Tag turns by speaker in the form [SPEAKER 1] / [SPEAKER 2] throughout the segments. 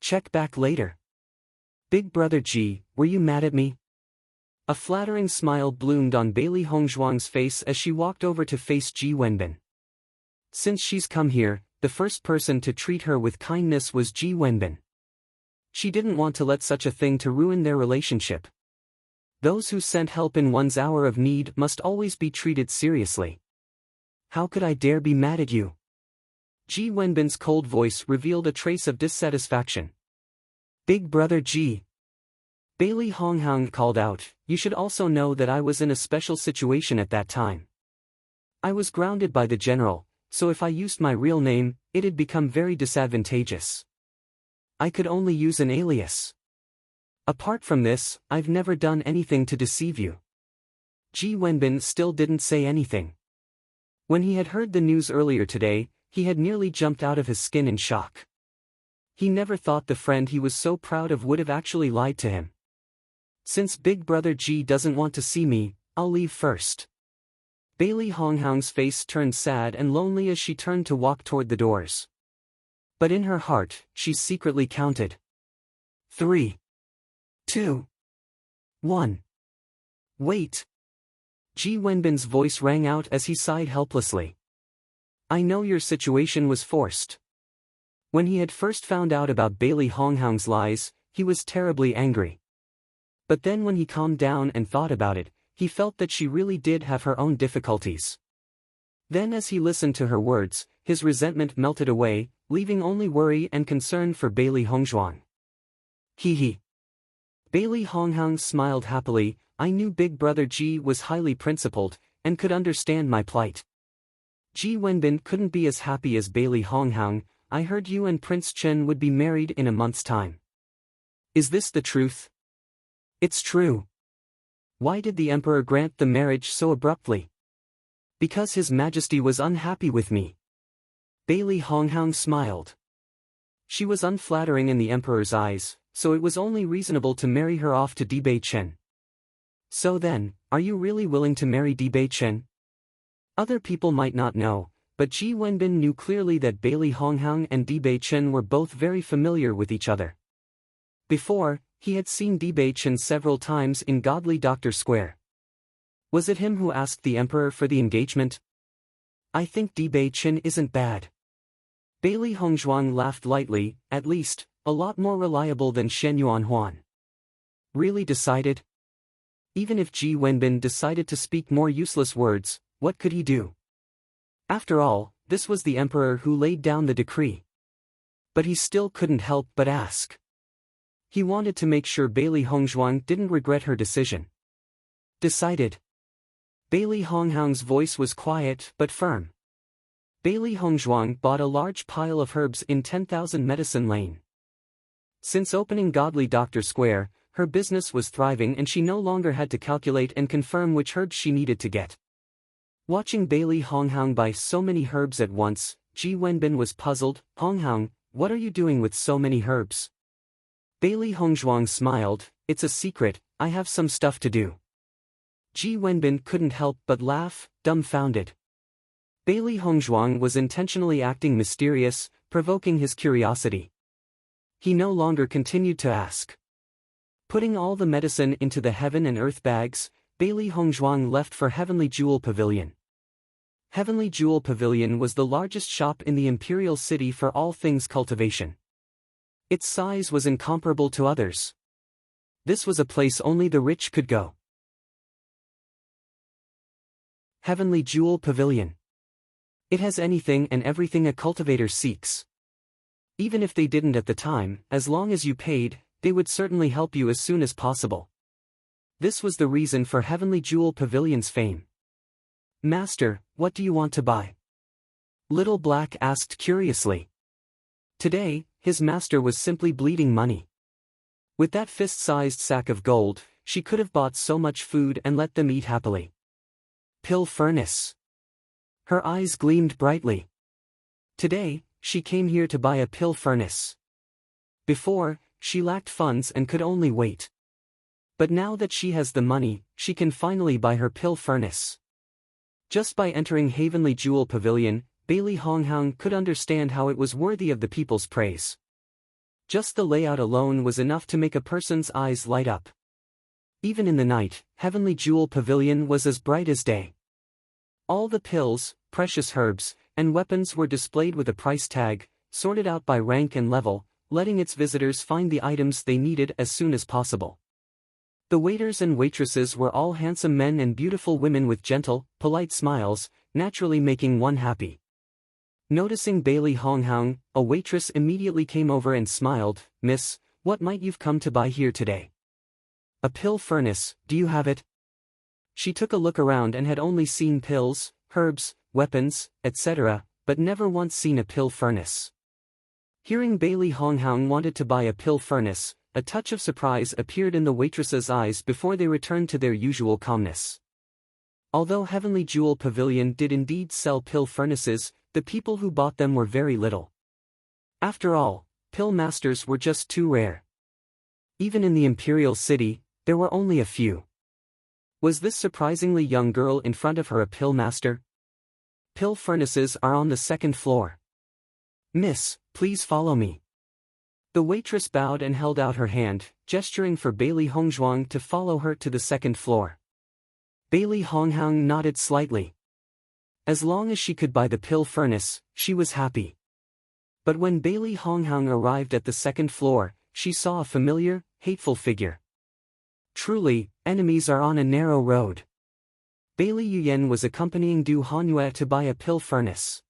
[SPEAKER 1] check back later. Big Brother G, were you mad at me? A flattering smile bloomed on Bailey Hongzhuang's face as she walked over to face Ji Wenbin. Since she's come here, the first person to treat her with kindness was Ji Wenbin. She didn't want to let such a thing to ruin their relationship. Those who sent help in one's hour of need must always be treated seriously. How could I dare be mad at you? Ji Wenbin's cold voice revealed a trace of dissatisfaction. Big Brother Ji. Bailey Honghang called out, you should also know that I was in a special situation at that time. I was grounded by the general, so if I used my real name, it'd become very disadvantageous. I could only use an alias. Apart from this, I've never done anything to deceive you. Ji Wenbin still didn't say anything. When he had heard the news earlier today, he had nearly jumped out of his skin in shock. He never thought the friend he was so proud of would have actually lied to him. Since Big Brother G doesn't want to see me, I'll leave first. Bailey Honghang's face turned sad and lonely as she turned to walk toward the doors. But in her heart, she secretly counted. 3, 2, 1. Wait. Ji Wenbin's voice rang out as he sighed helplessly. I know your situation was forced. When he had first found out about Bailey Honghang's lies, he was terribly angry. But then when he calmed down and thought about it, he felt that she really did have her own difficulties. Then as he listened to her words, his resentment melted away, leaving only worry and concern for Bailey Hongzhuang. Hee. Bailey Honghang smiled happily. I knew Big Brother Ji was highly principled, and could understand my plight. Ji Wenbin couldn't be as happy as Bailey Honghang. I heard you and Prince Chen would be married in a month's time. Is this the truth? It's true. Why did the emperor grant the marriage so abruptly? Because His Majesty was unhappy with me. Bailey Honghang smiled. She was unflattering in the emperor's eyes, so it was only reasonable to marry her off to Bewitching. So then, are you really willing to marry Bewitching? Other people might not know, but Ji Wenbin knew clearly that Bailey Honghang and Bewitching were both very familiar with each other. Before, he had seen Bewitching several times in Godly Doctor Square. Was it him who asked the emperor for the engagement? I think Bewitching isn't bad. Bailey Hongzhuang laughed lightly, at least, a lot more reliable than Shen Yuanhuan. Really decided? Even if Ji Wenbin decided to speak more useless words, what could he do? After all, this was the emperor who laid down the decree. But he still couldn't help but ask. He wanted to make sure Bailey Hongzhuang didn't regret her decision. Decided. Bailey Honghang's voice was quiet but firm. Bailey Hongzhuang bought a large pile of herbs in 10,000 Medicine Lane. Since opening Godly Doctor Square, her business was thriving and she no longer had to calculate and confirm which herbs she needed to get. Watching Bailey Honghang buy so many herbs at once, Ji Wenbin was puzzled. Honghang, what are you doing with so many herbs? Bailey Hongzhuang smiled, it's a secret, I have some stuff to do. Ji Wenbin couldn't help but laugh, dumbfounded. Bailey Hongzhuang was intentionally acting mysterious, provoking his curiosity. He no longer continued to ask. Putting all the medicine into the heaven and earth bags, Bailey Hongzhuang left for Heavenly Jewel Pavilion. Heavenly Jewel Pavilion was the largest shop in the imperial city for all things cultivation. Its size was incomparable to others. This was a place only the rich could go. Heavenly Jewel Pavilion. It has anything and everything a cultivator seeks. Even if they didn't at the time, as long as you paid, they would certainly help you as soon as possible. This was the reason for Heavenly Jewel Pavilion's fame. Master, what do you want to buy? Little Black asked curiously. Today, his master was simply bleeding money. With that fist-sized sack of gold, she could have bought so much food and let them eat happily. Pill furnace. Her eyes gleamed brightly. Today, she came here to buy a pill furnace. Before, she lacked funds and could only wait. But now that she has the money, she can finally buy her pill furnace. Just by entering Heavenly Jewel Pavilion, Bailey Honghang could understand how it was worthy of the people's praise. Just the layout alone was enough to make a person's eyes light up. Even in the night, Heavenly Jewel Pavilion was as bright as day. All the pills, precious herbs, and weapons were displayed with a price tag, sorted out by rank and level, letting its visitors find the items they needed as soon as possible. The waiters and waitresses were all handsome men and beautiful women with gentle, polite smiles, naturally making one happy. Noticing Bailey Honghang, a waitress immediately came over and smiled. "Miss, what might you've come to buy here today?" "A pill furnace, do you have it?" She took a look around and had only seen pills, herbs, weapons, etc., but never once seen a pill furnace. Hearing Bailey Honghang wanted to buy a pill furnace, a touch of surprise appeared in the waitress's eyes before they returned to their usual calmness. Although Heavenly Jewel Pavilion did indeed sell pill furnaces, the people who bought them were very little. After all, pill masters were just too rare. Even in the Imperial City, there were only a few. Was this surprisingly young girl in front of her a pill master? "Pill furnaces are on the second floor. Miss, please follow me." The waitress bowed and held out her hand, gesturing for Bailey Hongzhuang to follow her to the second floor. Bailey Honghang nodded slightly. As long as she could buy the pill furnace, she was happy. But when Bailey Honghang arrived at the second floor, she saw a familiar, hateful figure. Truly, enemies are on a narrow road. Bailey Yuyen was accompanying Du Hanyue to buy a pill furnace.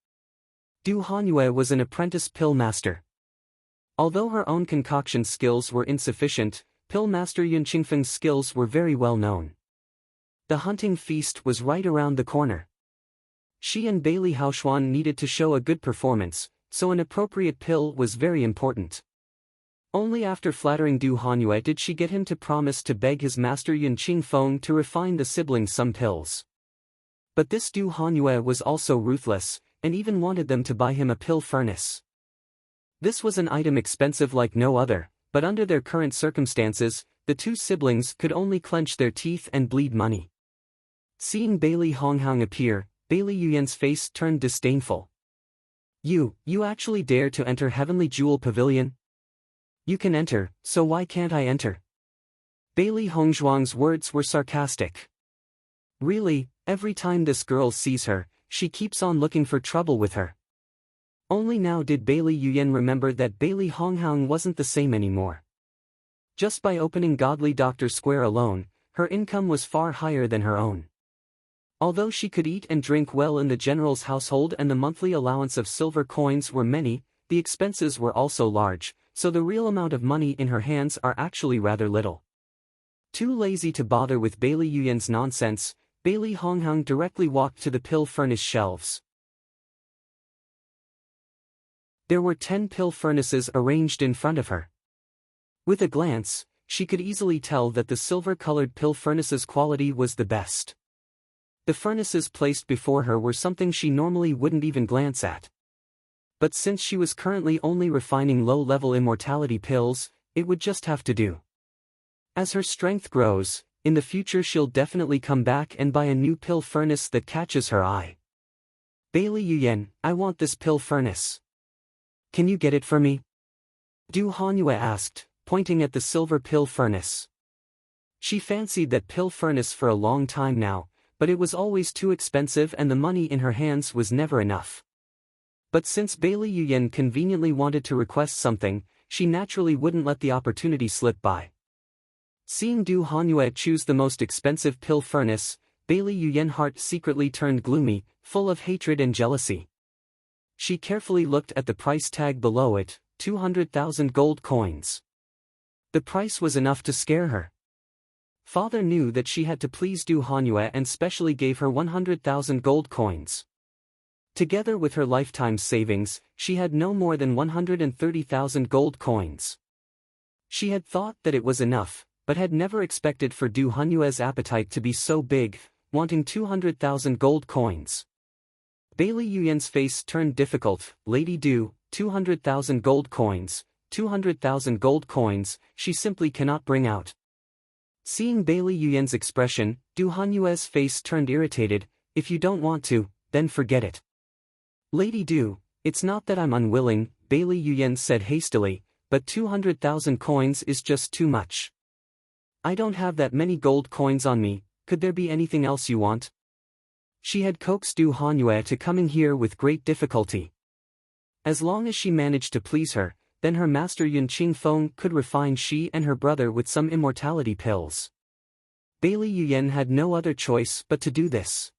[SPEAKER 1] Du Hanyue was an apprentice pill master. Although her own concoction skills were insufficient, pill master Yun Qingfeng's skills were very well known. The hunting feast was right around the corner. She and Bailey Haoshuan needed to show a good performance, so an appropriate pill was very important. Only after flattering Du Hanyue did she get him to promise to beg his master Yun Qingfeng to refine the siblings some pills. But this Du Hanyue was also ruthless, and even wanted them to buy him a pill furnace. This was an item expensive like no other, but under their current circumstances, the two siblings could only clench their teeth and bleed money. Seeing Bailey Honghang appear, Bailey Yuyen's face turned disdainful. You actually dare to enter Heavenly Jewel Pavilion? You can enter, so why can't I enter?" Bailey Hongzhuang's words were sarcastic. Really, every time this girl sees her, she keeps on looking for trouble with her. Only now did Bailey Yuyen remember that Bailey Honghang wasn't the same anymore. Just by opening Godly Doctor Square alone, her income was far higher than her own. Although she could eat and drink well in the general's household and the monthly allowance of silver coins were many, the expenses were also large, so the real amount of money in her hands are actually rather little. Too lazy to bother with Bailey Yuyen's nonsense, Bailey Honghang directly walked to the pill furnace shelves. There were 10 pill furnaces arranged in front of her. With a glance, she could easily tell that the silver-colored pill furnace's quality was the best. The furnaces placed before her were something she normally wouldn't even glance at. But since she was currently only refining low-level immortality pills, it would just have to do. As her strength grows, in the future she'll definitely come back and buy a new pill furnace that catches her eye. "Bailey Yuyen, I want this pill furnace. Can you get it for me?" Du Hanyue asked, pointing at the silver pill furnace. She fancied that pill furnace for a long time now, but it was always too expensive and the money in her hands was never enough. But since Bailey Yuyen conveniently wanted to request something, she naturally wouldn't let the opportunity slip by. Seeing Du Hanyue choose the most expensive pill furnace, Bailey Yuyen's heart secretly turned gloomy, full of hatred and jealousy. She carefully looked at the price tag below it, 200,000 gold coins. The price was enough to scare her. Father knew that she had to please Du Hanyue and specially gave her 100,000 gold coins. Together with her lifetime savings, she had no more than 130,000 gold coins. She had thought that it was enough, but had never expected for Du Hanyue's appetite to be so big, wanting 200,000 gold coins. Bailey Yuyen's face turned difficult. "Lady Du, 200,000 gold coins, 200,000 gold coins, she simply cannot bring out." Seeing Bailey Yuyen's expression, Du Hanyue's face turned irritated. "If you don't want to, then forget it." "Lady Du, it's not that I'm unwilling," Bailey Yuyen said hastily, but 200,000 coins is just too much. I don't have that many gold coins on me, could there be anything else you want? She had coaxed Du Hanyue to coming here with great difficulty. As long as she managed to please her, then her master Yun Qingfeng could refine she and her brother with some immortality pills. Bailey Yuyen had no other choice but to do this.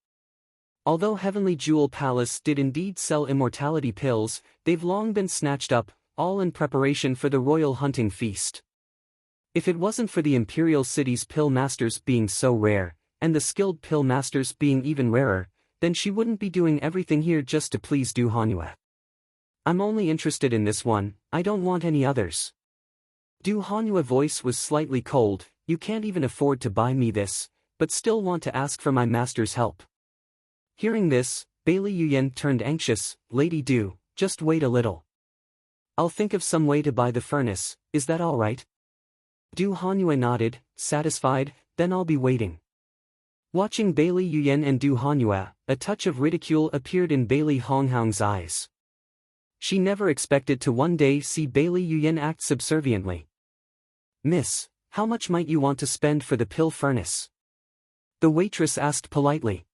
[SPEAKER 1] Although Heavenly Jewel Palace did indeed sell immortality pills, they've long been snatched up, all in preparation for the royal hunting feast. If it wasn't for the Imperial City's pill masters being so rare, and the skilled pill masters being even rarer, then she wouldn't be doing everything here just to please Du Hanyue. I'm only interested in this one, I don't want any others. Du Hanyue's voice was slightly cold. You can't even afford to buy me this, but still want to ask for my master's help. Hearing this, Bailey Yuyen turned anxious. Lady Du, just wait a little. I'll think of some way to buy the furnace, is that all right? Du Hanyue nodded, satisfied, then I'll be waiting. Watching Bailey Yuyen and Du Hanyue, a touch of ridicule appeared in Bailey Honghaung's eyes. She never expected to one day see Bailey Yuyen act subserviently. Miss, how much might you want to spend for the pill furnace? The waitress asked politely.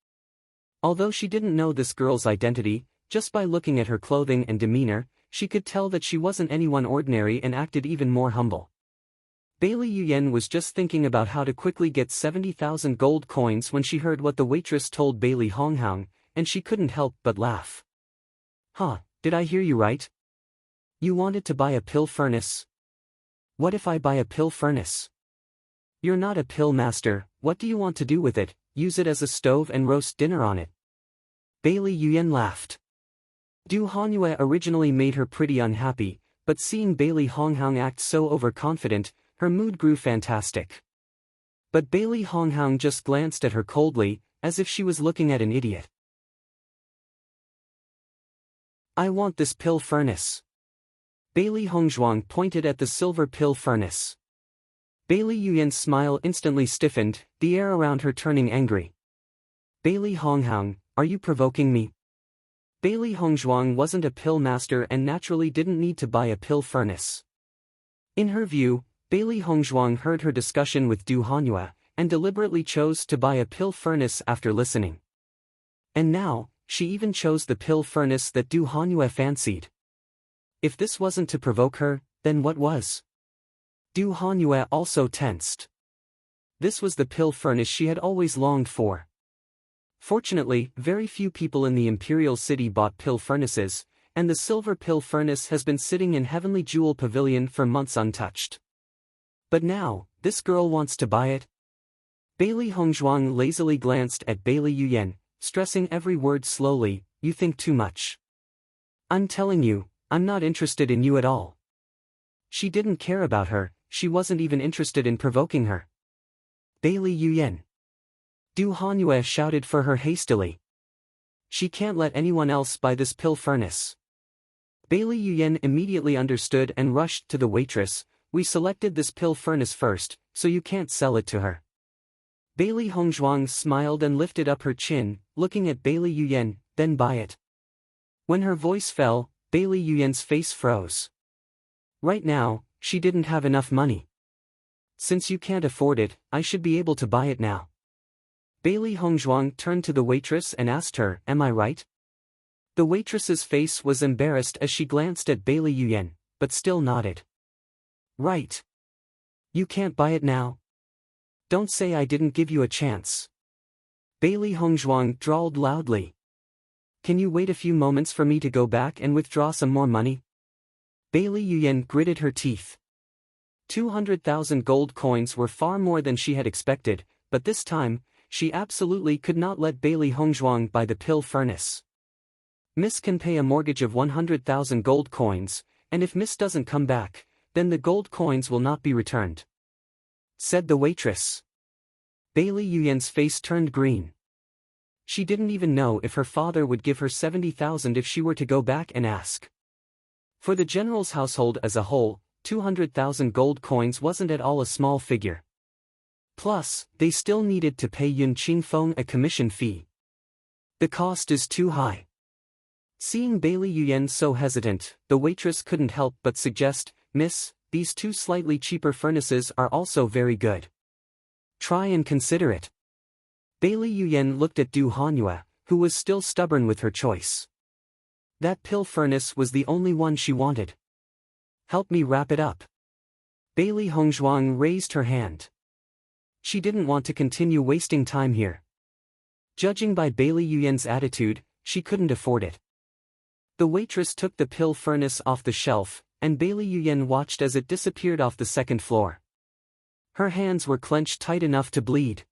[SPEAKER 1] Although she didn't know this girl's identity, just by looking at her clothing and demeanor, she could tell that she wasn't anyone ordinary and acted even more humble. Bailey Yuyen was just thinking about how to quickly get 70,000 gold coins when she heard what the waitress told Bailey Honghaung, and she couldn't help but laugh. Huh, did I hear you right? You wanted to buy a pill furnace? What if I buy a pill furnace? You're not a pill master, what do you want to do with it? Use it as a stove and roast dinner on it. Bailey Yuyen laughed. Du Hanyue originally made her pretty unhappy, but seeing Bailey Honghaung act so overconfident, her mood grew fantastic. But Bailey Honghaung just glanced at her coldly, as if she was looking at an idiot. I want this pill furnace. Bailey Hongzhuang pointed at the silver pill furnace. Bailey Yuyen's smile instantly stiffened, the air around her turning angry. Bailey Honghaung, are you provoking me? Bailey Hongzhuang wasn't a pill master and naturally didn't need to buy a pill furnace. In her view, Bailey Hongzhuang heard her discussion with Du Hanyue, and deliberately chose to buy a pill furnace after listening. And now, she even chose the pill furnace that Du Hanyue fancied. If this wasn't to provoke her, then what was? Du Hanyue also tensed. This was the pill furnace she had always longed for. Fortunately, very few people in the Imperial City bought pill furnaces, and the silver pill furnace has been sitting in Heavenly Jewel Pavilion for months untouched. But now, this girl wants to buy it? Bailey Hongzhuang lazily glanced at Bailey Yuyen, stressing every word slowly, you think too much. I'm telling you, I'm not interested in you at all. She didn't care about her, she wasn't even interested in provoking her. Bailey Yuyen. Du Hanyue shouted for her hastily. She can't let anyone else buy this pill furnace. Bailey Yuyen immediately understood and rushed to the waitress, we selected this pill furnace first, so you can't sell it to her. Bailey Hongzhuang smiled and lifted up her chin, looking at Bailey Yuyen, then buy it. When her voice fell, Bailey Yuyen's face froze. Right now, she didn't have enough money. Since you can't afford it, I should be able to buy it now. Bailey Hongzhuang turned to the waitress and asked her, am I right? The waitress's face was embarrassed as she glanced at Bailey Yuyen, but still nodded. Right. You can't buy it now? Don't say I didn't give you a chance. Bailey Hongzhuang drawled loudly. Can you wait a few moments for me to go back and withdraw some more money? Bailey Yuyen gritted her teeth. 200,000 gold coins were far more than she had expected, but this time, she absolutely could not let Bailey Hongzhuang buy the pill furnace. Miss can pay a mortgage of 100,000 gold coins, and if Miss doesn't come back, then the gold coins will not be returned, said the waitress. Bailey Yuyen's face turned green. She didn't even know if her father would give her 70,000 if she were to go back and ask. For the general's household as a whole, 200,000 gold coins wasn't at all a small figure. Plus, they still needed to pay Yun Qingfeng a commission fee. The cost is too high. Seeing Bailey Yuyen so hesitant, the waitress couldn't help but suggest, miss, these two slightly cheaper furnaces are also very good. Try and consider it. Bailey Yuyen looked at Du Hanyue, who was still stubborn with her choice. That pill furnace was the only one she wanted. Help me wrap it up. Bailey Hongzhuang raised her hand. She didn't want to continue wasting time here. Judging by Bailey Yuyen's attitude, she couldn't afford it. The waitress took the pill furnace off the shelf, and Bailey Yuyen watched as it disappeared off the second floor. Her hands were clenched tight enough to bleed.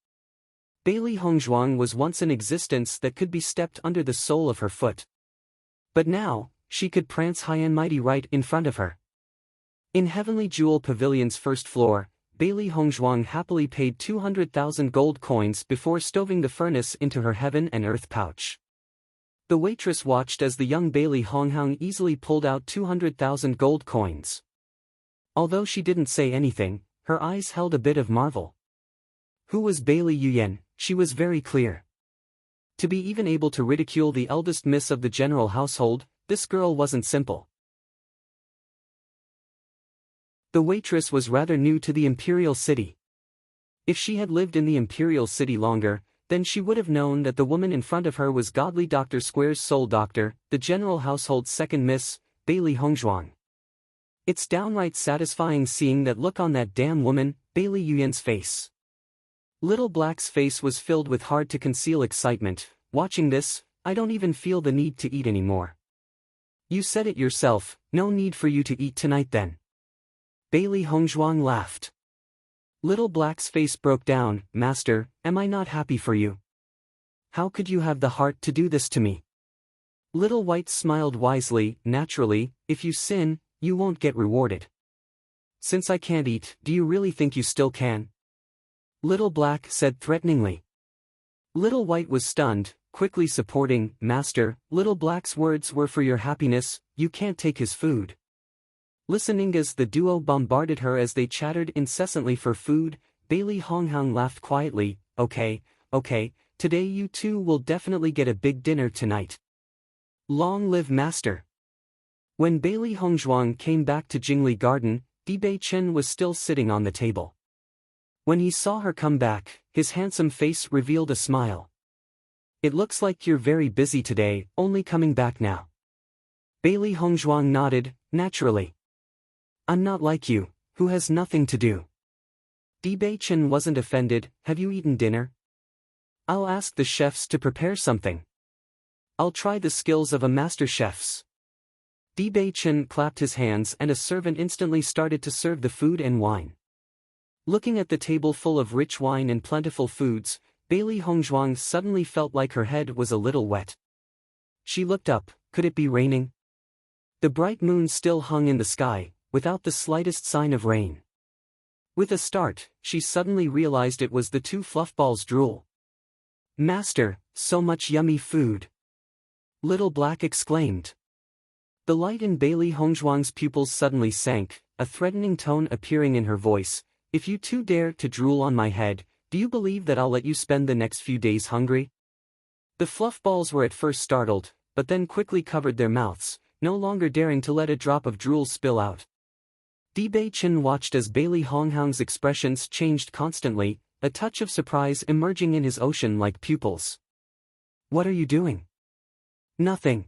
[SPEAKER 1] Bailey Hongzhuang was once in existence that could be stepped under the sole of her foot. But now, she could prance high and mighty right in front of her. In Heavenly Jewel Pavilion's first floor, Bailey Hongzhuang happily paid 200,000 gold coins before stoving the furnace into her heaven and earth pouch. The waitress watched as the young Bailey Hongzhuang easily pulled out 200,000 gold coins. Although she didn't say anything, her eyes held a bit of marvel. Who was Bailey Yuyen? She was very clear. To be even able to ridicule the eldest miss of the general household, this girl wasn't simple. The waitress was rather new to the imperial city. If she had lived in the imperial city longer, then she would have known that the woman in front of her was godly Dr. Square's soul doctor, the general household's second miss, Bailey Hongzhuang. It's downright satisfying seeing that look on that damn woman, Bailey Yuyen's face. Little Black's face was filled with hard-to-conceal excitement. Watching this, I don't even feel the need to eat anymore. You said it yourself, no need for you to eat tonight then. Bailey Hongzhuang laughed. Little Black's face broke down. Master, am I not happy for you? How could you have the heart to do this to me? Little White smiled wisely. Naturally, if you sin, you won't get rewarded. Since I can't eat, do you really think you still can? Little Black said threateningly. Little White was stunned, quickly supporting. Master, Little Black's words were for your happiness, you can't take his food. Listening as the duo bombarded her as they chattered incessantly for food, Bailey Hongzhuang laughed quietly. Okay, today you two will definitely get a big dinner tonight. Long live Master. When Bailey Hongzhuang came back to Jingli Garden, Dibei Chen was still sitting on the table. When he saw her come back, his handsome face revealed a smile. It looks like you're very busy today, only coming back now. Bailey Hongzhuang nodded. Naturally. I'm not like you, who has nothing to do. Dibei Chen wasn't offended. Have you eaten dinner? I'll ask the chefs to prepare something. I'll try the skills of a master chef's. Dibei Chen clapped his hands and a servant instantly started to serve the food and wine. Looking at the table full of rich wine and plentiful foods, Bailey Hongzhuang suddenly felt like her head was a little wet. She looked up. Could it be raining? The bright moon still hung in the sky, without the slightest sign of rain. With a start, she suddenly realized it was the two fluffballs' drool. Master, so much yummy food! Little Black exclaimed. The light in Bailey Hongzhuang's pupils suddenly sank, a threatening tone appearing in her voice. If you two dare to drool on my head, do you believe that I'll let you spend the next few days hungry? The fluffballs were at first startled, but then quickly covered their mouths, no longer daring to let a drop of drool spill out. Dibei Chen watched as Bailey Hongzhuang's expressions changed constantly, a touch of surprise emerging in his ocean-like pupils. What are you doing? Nothing.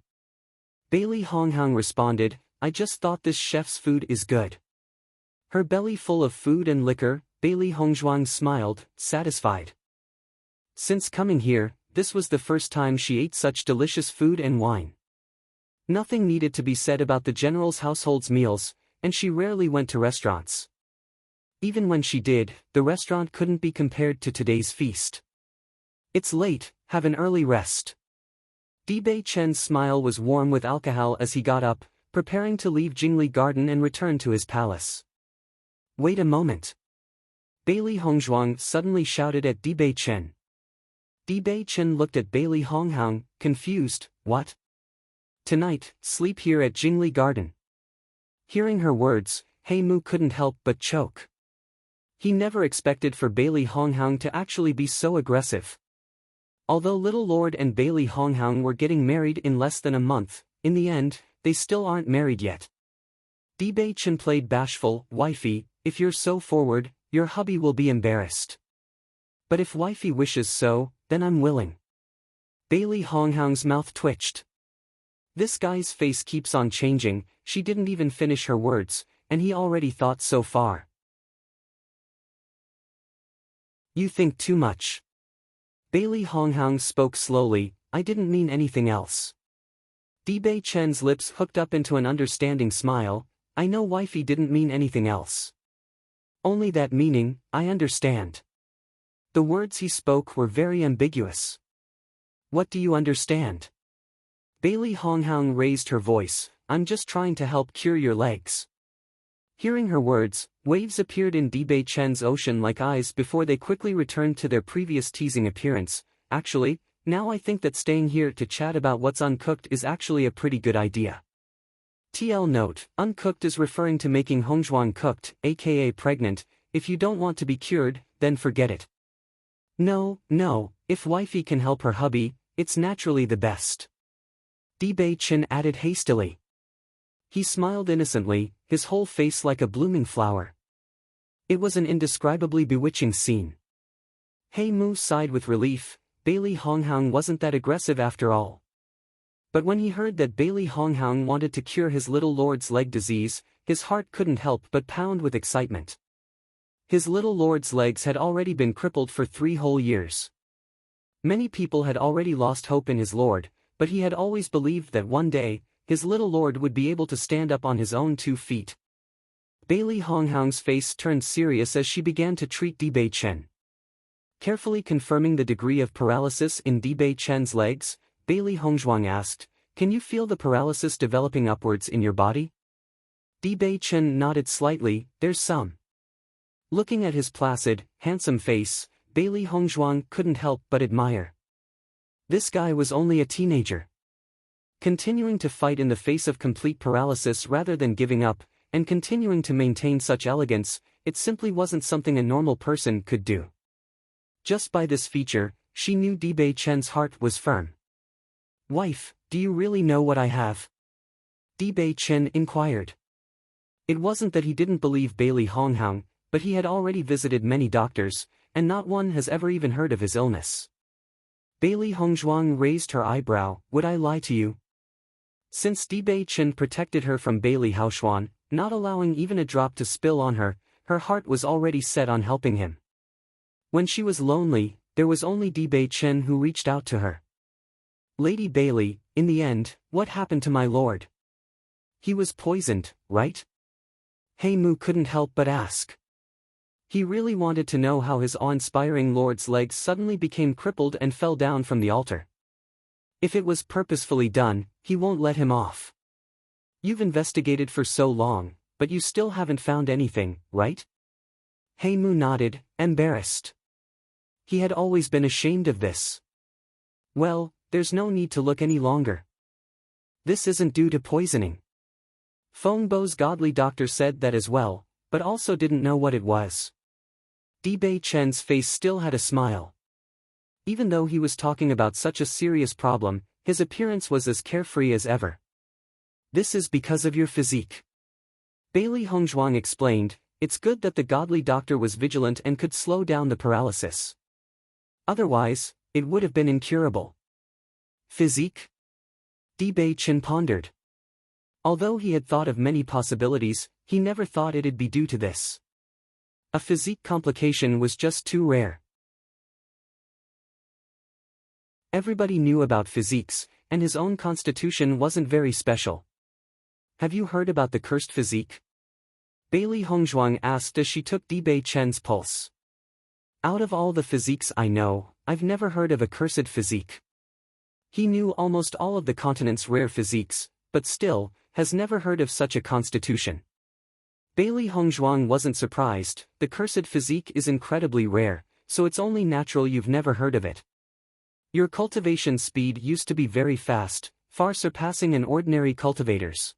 [SPEAKER 1] Bailey Hongzhuang responded, I just thought this chef's food is good. Her belly full of food and liquor, Bailey Hongzhuang smiled, satisfied. Since coming here, this was the first time she ate such delicious food and wine. Nothing needed to be said about the general's household's meals, and she rarely went to restaurants. Even when she did, the restaurant couldn't be compared to today's feast. It's late, have an early rest. Dibei Chen's smile was warm with alcohol as he got up, preparing to leave Jingli Garden and return to his palace. Wait a moment. Bailey Hongzhuang suddenly shouted at Dibei Chen. Dibei Chen looked at Bailey Hongzhuang, confused. What? Tonight, sleep here at Jingli Garden. Hearing her words, He Mu couldn't help but choke. He never expected for Bailey Hongzhuang to actually be so aggressive. Although Little Lord and Bailey Hongzhuang were getting married in less than a month, in the end, they still aren't married yet. Bewitching played bashful. Wifey, if you're so forward, your hubby will be embarrassed. But if wifey wishes so, then I'm willing. Bailey Honghang's mouth twitched. This guy's face keeps on changing. She didn't even finish her words, and he already thought so far. You think too much. Bailey Honghang spoke slowly, I didn't mean anything else. Bewitching's lips hooked up into an understanding smile, I know wifey didn't mean anything else. Only that meaning, I understand. The words he spoke were very ambiguous. What do you understand? Bailey Honghang raised her voice, I'm just trying to help cure your legs. Hearing her words, waves appeared in Bewitching's ocean-like eyes before they quickly returned to their previous teasing appearance. Actually, now I think that staying here to chat about what's uncooked is actually a pretty good idea. TL note, uncooked is referring to making Hongzhuang cooked, aka pregnant. If you don't want to be cured, then forget it. No, if wifey can help her hubby, it's naturally the best. Bewitching added hastily. He smiled innocently, his whole face like a blooming flower. It was an indescribably bewitching scene. He Mu sighed with relief, Bailey Honghang wasn't that aggressive after all. But when he heard that Bailey Honghang wanted to cure his little lord's leg disease, his heart couldn't help but pound with excitement. His little lord's legs had already been crippled for 3 whole years. Many people had already lost hope in his lord, but he had always believed that one day, his little lord would be able to stand up on his own 2 feet. Bailey Honghang's face turned serious as she began to treat Bewitching. Carefully confirming the degree of paralysis in Bewitching's legs, Bailey Hongzhuang asked, can you feel the paralysis developing upwards in your body? Bewitching nodded slightly, there's some. Looking at his placid, handsome face, Bailey Hongzhuang couldn't help but admire. This guy was only a teenager. Continuing to fight in the face of complete paralysis rather than giving up, and continuing to maintain such elegance, it simply wasn't something a normal person could do. Just by this feature, she knew Bewitching's heart was firm. Wife, do you really know what I have? Bewitching inquired. It wasn't that he didn't believe Bailey Honghang, but he had already visited many doctors, and not one has ever even heard of his illness. Bailey Hongzhuang raised her eyebrow, would I lie to you? Since Bewitching protected her from Bailey Haoxuan, not allowing even a drop to spill on her, her heart was already set on helping him. When she was lonely, there was only Bewitching who reached out to her. Lady Bailey, in the end, what happened to my lord? He was poisoned, right? He Mu couldn't help but ask. He really wanted to know how his awe-inspiring lord's legs suddenly became crippled and fell down from the altar. If it was purposefully done, he won't let him off. You've investigated for so long, but you still haven't found anything, right? He Mu nodded, embarrassed. He had always been ashamed of this. Well, there's no need to look any longer. This isn't due to poisoning. Fengbo's godly doctor said that as well, but also didn't know what it was. Bewitching's face still had a smile. Even though he was talking about such a serious problem, his appearance was as carefree as ever. This is because of your physique. Bailey Hongzhuang explained, it's good that the godly doctor was vigilant and could slow down the paralysis. Otherwise, it would have been incurable. Physique? Bewitching pondered. Although he had thought of many possibilities, he never thought it'd be due to this. A physique complication was just too rare. Everybody knew about physiques, and his own constitution wasn't very special. Have you heard about the cursed physique? Bailey Hongzhuang asked as she took Bewitching's pulse. Out of all the physiques I know, I've never heard of a cursed physique. He knew almost all of the continent's rare physiques, but still, has never heard of such a constitution. Bailey Hongzhuang wasn't surprised, the cursed physique is incredibly rare, so it's only natural you've never heard of it. Your cultivation speed used to be very fast, far surpassing an ordinary cultivator's.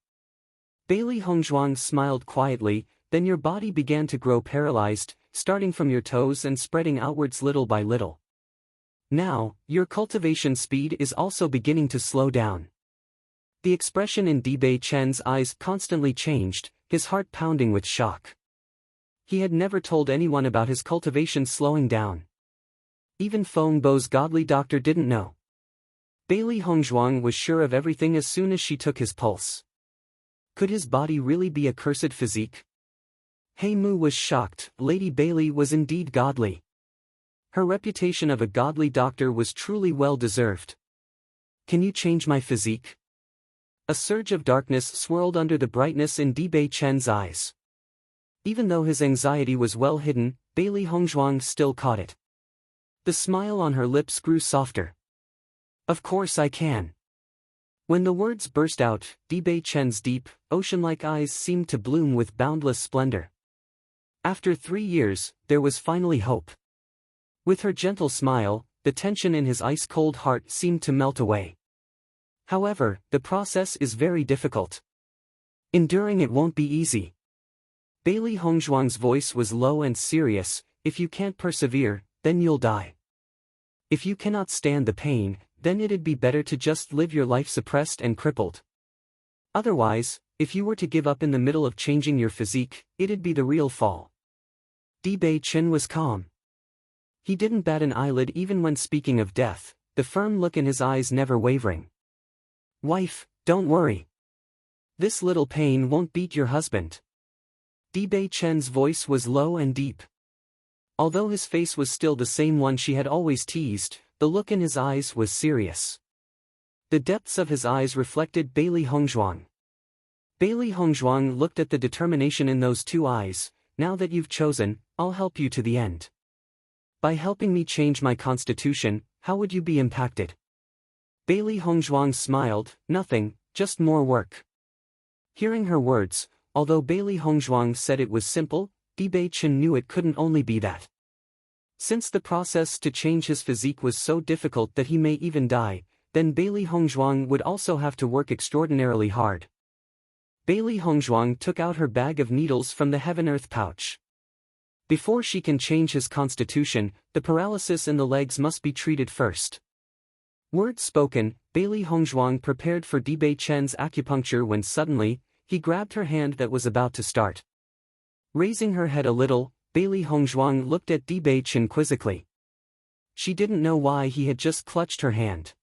[SPEAKER 1] Bailey Hongzhuang smiled quietly, then your body began to grow paralyzed, starting from your toes and spreading outwards little by little. Now, your cultivation speed is also beginning to slow down. The expression in Bei Chen's eyes constantly changed, his heart pounding with shock. He had never told anyone about his cultivation slowing down. Even Feng Bo's godly doctor didn't know. Bailey Hongzhuang was sure of everything as soon as she took his pulse. Could his body really be a cursed physique? He Mu was shocked. Lady Bailey was indeed godly. Her reputation of a godly doctor was truly well-deserved. Can you change my physique? A surge of darkness swirled under the brightness in Bei Chen's eyes. Even though his anxiety was well hidden, Bailey Hongzhuang still caught it. The smile on her lips grew softer. Of course I can. When the words burst out, Bei Chen's deep, ocean-like eyes seemed to bloom with boundless splendor. After 3 years, there was finally hope. With her gentle smile, the tension in his ice-cold heart seemed to melt away. However, the process is very difficult. Enduring it won't be easy. Bailey Hongzhuang's voice was low and serious. If you can't persevere, then you'll die. If you cannot stand the pain, then it'd be better to just live your life suppressed and crippled. Otherwise, if you were to give up in the middle of changing your physique, it'd be the real fall. Bei Chen was calm. He didn't bat an eyelid even when speaking of death, the firm look in his eyes never wavering. Wife, don't worry. This little pain won't beat your husband. Bei Chen's voice was low and deep. Although his face was still the same one she had always teased, the look in his eyes was serious. The depths of his eyes reflected Bailey Hongzhuang. Bailey Hongzhuang looked at the determination in those two eyes. Now that you've chosen, I'll help you to the end. By helping me change my constitution, how would you be impacted? Bailey Hongzhuang smiled. Nothing, just more work. Hearing her words, although Bailey Hongzhuang said it was simple, Bei Chen knew it couldn't only be that. Since the process to change his physique was so difficult that he may even die, then Bailey Hongzhuang would also have to work extraordinarily hard. Bailey Hongzhuang took out her bag of needles from the heaven-earth pouch. Before she can change his constitution, the paralysis in the legs must be treated first. Words spoken, Bailey Hongzhuang prepared for Bei Chen's acupuncture when suddenly, he grabbed her hand that was about to start. Raising her head a little, Bailey Hongzhuang looked at Bei Chen quizzically. She didn't know why he had just clutched her hand.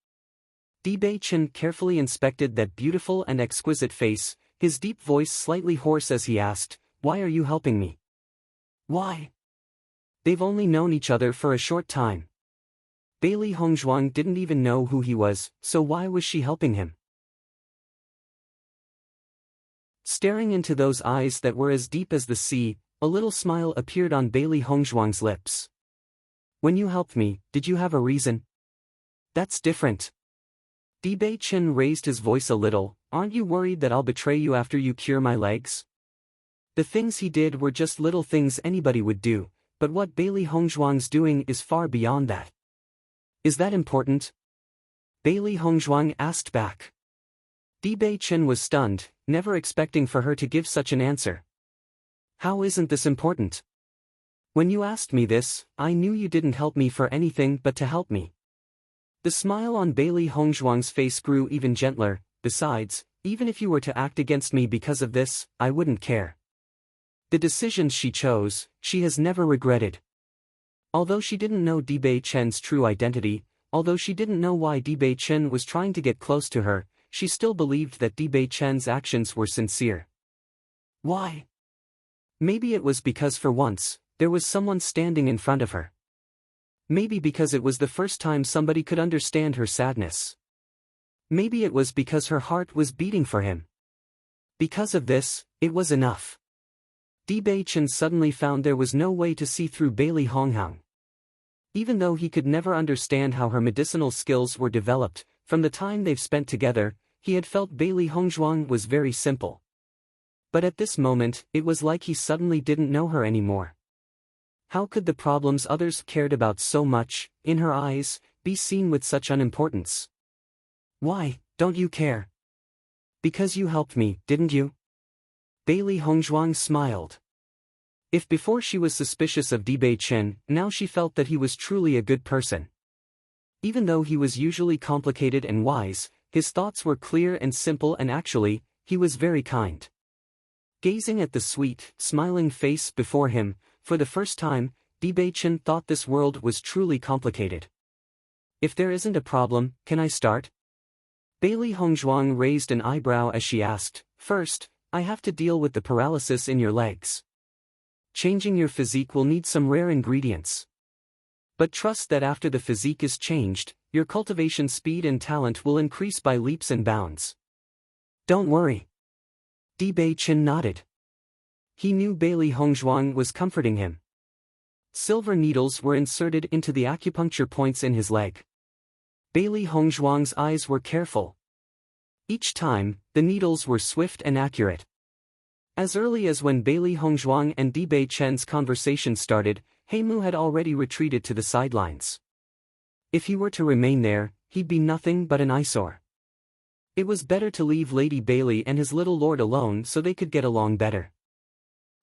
[SPEAKER 1] Bei Chen carefully inspected that beautiful and exquisite face, his deep voice slightly hoarse as he asked, "Why are you helping me?" Why? They've only known each other for a short time. Bailey Hongzhuang didn't even know who he was, so why was she helping him? Staring into those eyes that were as deep as the sea, a little smile appeared on Bailey Hongzhuang's lips. When you helped me, did you have a reason? That's different. Bei Chen raised his voice a little. Aren't you worried that I'll betray you after you cure my legs? The things he did were just little things anybody would do, but what Bailey Hongzhuang's doing is far beyond that. Is that important? Bailey Hongzhuang asked back. Bei Chen was stunned, never expecting for her to give such an answer. How isn't this important? When you asked me this, I knew you didn't help me for anything but to help me. The smile on Bailey Hongzhuang's face grew even gentler. Besides, even if you were to act against me because of this, I wouldn't care. The decisions she chose, she has never regretted. Although she didn't know Bei Chen's true identity, although she didn't know why Bei Chen was trying to get close to her, she still believed that Bei Chen's actions were sincere. Why? Maybe it was because for once, there was someone standing in front of her. Maybe because it was the first time somebody could understand her sadness. Maybe it was because her heart was beating for him. Because of this, it was enough. Bei Chen suddenly found there was no way to see through Bailey Hongzhuang. Even though he could never understand how her medicinal skills were developed, from the time they've spent together, he had felt Bailey Hongzhuang was very simple. But at this moment, it was like he suddenly didn't know her anymore. How could the problems others cared about so much, in her eyes, be seen with such unimportance? Why, don't you care? Because you helped me, didn't you? Bailey Hongzhuang smiled. If before she was suspicious of Bei Chen, now she felt that he was truly a good person. Even though he was usually complicated and wise, his thoughts were clear and simple, and actually, he was very kind. Gazing at the sweet, smiling face before him, for the first time, Bewitching thought this world was truly complicated. If there isn't a problem, can I start? Bailey Hongzhuang raised an eyebrow as she asked. First, I have to deal with the paralysis in your legs. Changing your physique will need some rare ingredients. But trust that after the physique is changed, your cultivation speed and talent will increase by leaps and bounds. Don't worry. Bewitching nodded. He knew Bailey Hongzhuang was comforting him. Silver needles were inserted into the acupuncture points in his leg. Bailey Hongzhuang's eyes were careful. Each time, the needles were swift and accurate. As early as when Bailey Hongzhuang and Bewitching's conversation started, Heimu had already retreated to the sidelines. If he were to remain there, he'd be nothing but an eyesore. It was better to leave Lady Bailey and his little lord alone so they could get along better.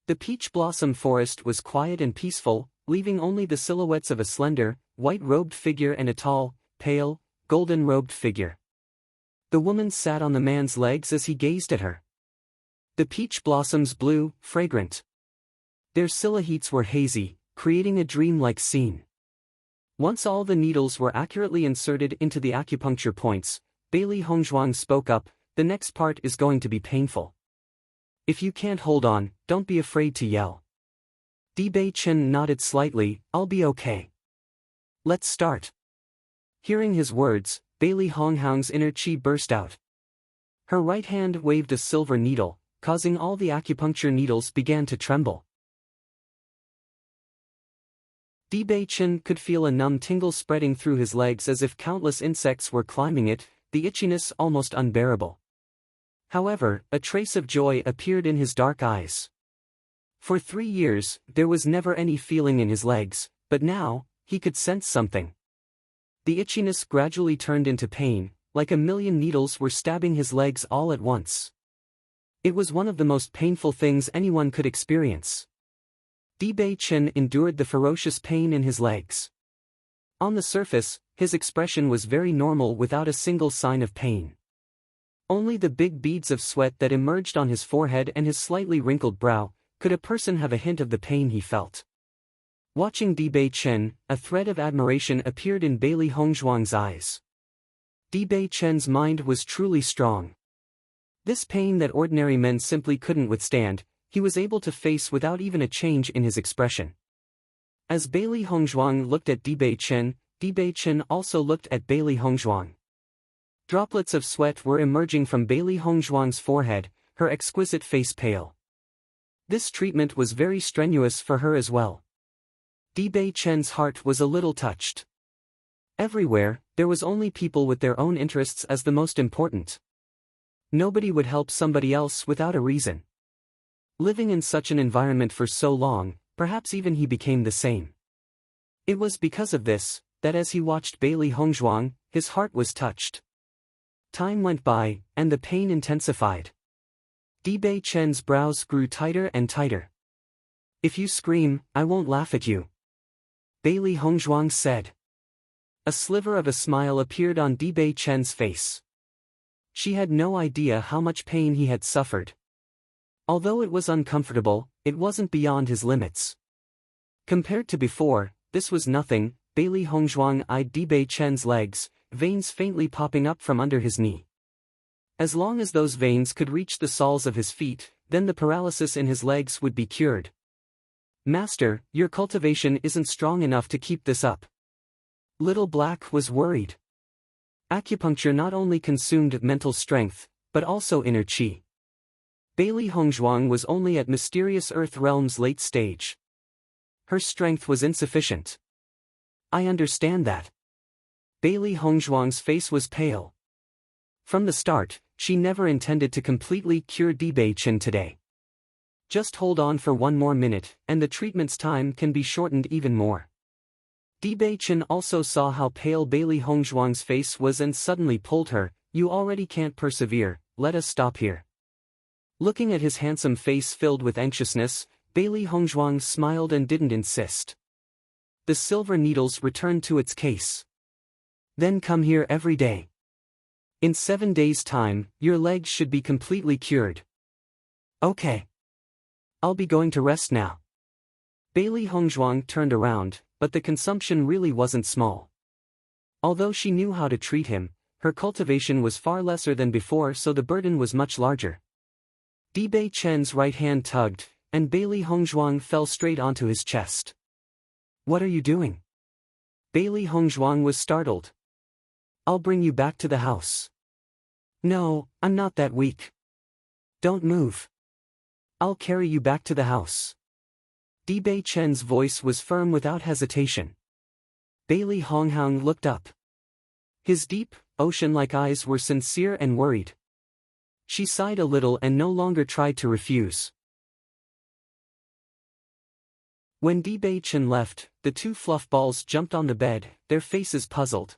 [SPEAKER 1] The peach blossom forest was quiet and peaceful, leaving only the silhouettes of a slender, white-robed figure and a tall, pale, golden-robed figure. The woman sat on the man's legs as he gazed at her. The peach blossoms blew, fragrant. Their silhouettes were hazy, creating a dreamlike scene. Once all the needles were accurately inserted into the acupuncture points, Bailey Hongzhuang spoke up. The next part is going to be painful. If you can't hold on, don't be afraid to yell. Bewitching nodded slightly. I'll be okay. Let's start. Hearing his words, Bailey Hongzhuang's inner chi burst out. Her right hand waved a silver needle, causing all the acupuncture needles began to tremble. Bewitching could feel a numb tingle spreading through his legs as if countless insects were climbing it, the itchiness almost unbearable. However, a trace of joy appeared in his dark eyes. For 3 years, there was never any feeling in his legs, but now, he could sense something. The itchiness gradually turned into pain, like a million needles were stabbing his legs all at once. It was one of the most painful things anyone could experience. Bewitching endured the ferocious pain in his legs. On the surface, his expression was very normal without a single sign of pain. Only the big beads of sweat that emerged on his forehead and his slightly wrinkled brow, could a person have a hint of the pain he felt. Watching Bewitching, a thread of admiration appeared in Bailey Hongzhuang's eyes. Bewitching's mind was truly strong. This pain that ordinary men simply couldn't withstand, he was able to face without even a change in his expression. As Bailey Hongzhuang looked at Bewitching, Bewitching also looked at Bailey Hongzhuang. Droplets of sweat were emerging from Bailey Hongzhuang's forehead, her exquisite face pale. This treatment was very strenuous for her as well. Bewitching's heart was a little touched. Everywhere, there was only people with their own interests as the most important. Nobody would help somebody else without a reason. Living in such an environment for so long, perhaps even he became the same. It was because of this, that as he watched Bailey Hongzhuang, his heart was touched. Time went by, and the pain intensified. Bewitching's brows grew tighter and tighter. If you scream, I won't laugh at you, Bailey Hongzhuang said. A sliver of a smile appeared on Bewitching's face. She had no idea how much pain he had suffered. Although it was uncomfortable, it wasn't beyond his limits. Compared to before, this was nothing. Bailey Hongzhuang eyed Bewitching's legs, veins faintly popping up from under his knee. As long as those veins could reach the soles of his feet, then the paralysis in his legs would be cured. Master, your cultivation isn't strong enough to keep this up. Little Black was worried. Acupuncture not only consumed mental strength, but also inner chi. Bailey Hongzhuang was only at Mysterious Earth Realm's late stage. Her strength was insufficient. I understand that. Bailey Hongzhuang's face was pale. From the start, she never intended to completely cure Bewitching today. Just hold on for 1 more minute, and the treatment's time can be shortened even more. Bewitching also saw how pale Bailey Hongzhuang's face was and suddenly pulled her. You already can't persevere, let us stop here. Looking at his handsome face filled with anxiousness, Bailey Hongzhuang smiled and didn't insist. The silver needles returned to its case. Then come here every day. In 7 days' time, your legs should be completely cured. Okay. I'll be going to rest now. Bailey Hongzhuang turned around, but the consumption really wasn't small. Although she knew how to treat him, her cultivation was far lesser than before, so the burden was much larger. Dibei Chen's right hand tugged, and Bailey Hongzhuang fell straight onto his chest. What are you doing? Bailey Hongzhuang was startled. I'll bring you back to the house. No, I'm not that weak. Don't move. I'll carry you back to the house. Dibei Chen's voice was firm without hesitation. Bailey Hongzhuang looked up. His deep, ocean-like eyes were sincere and worried. She sighed a little and no longer tried to refuse. When Dibei Chen left, the two fluff balls jumped on the bed, their faces puzzled.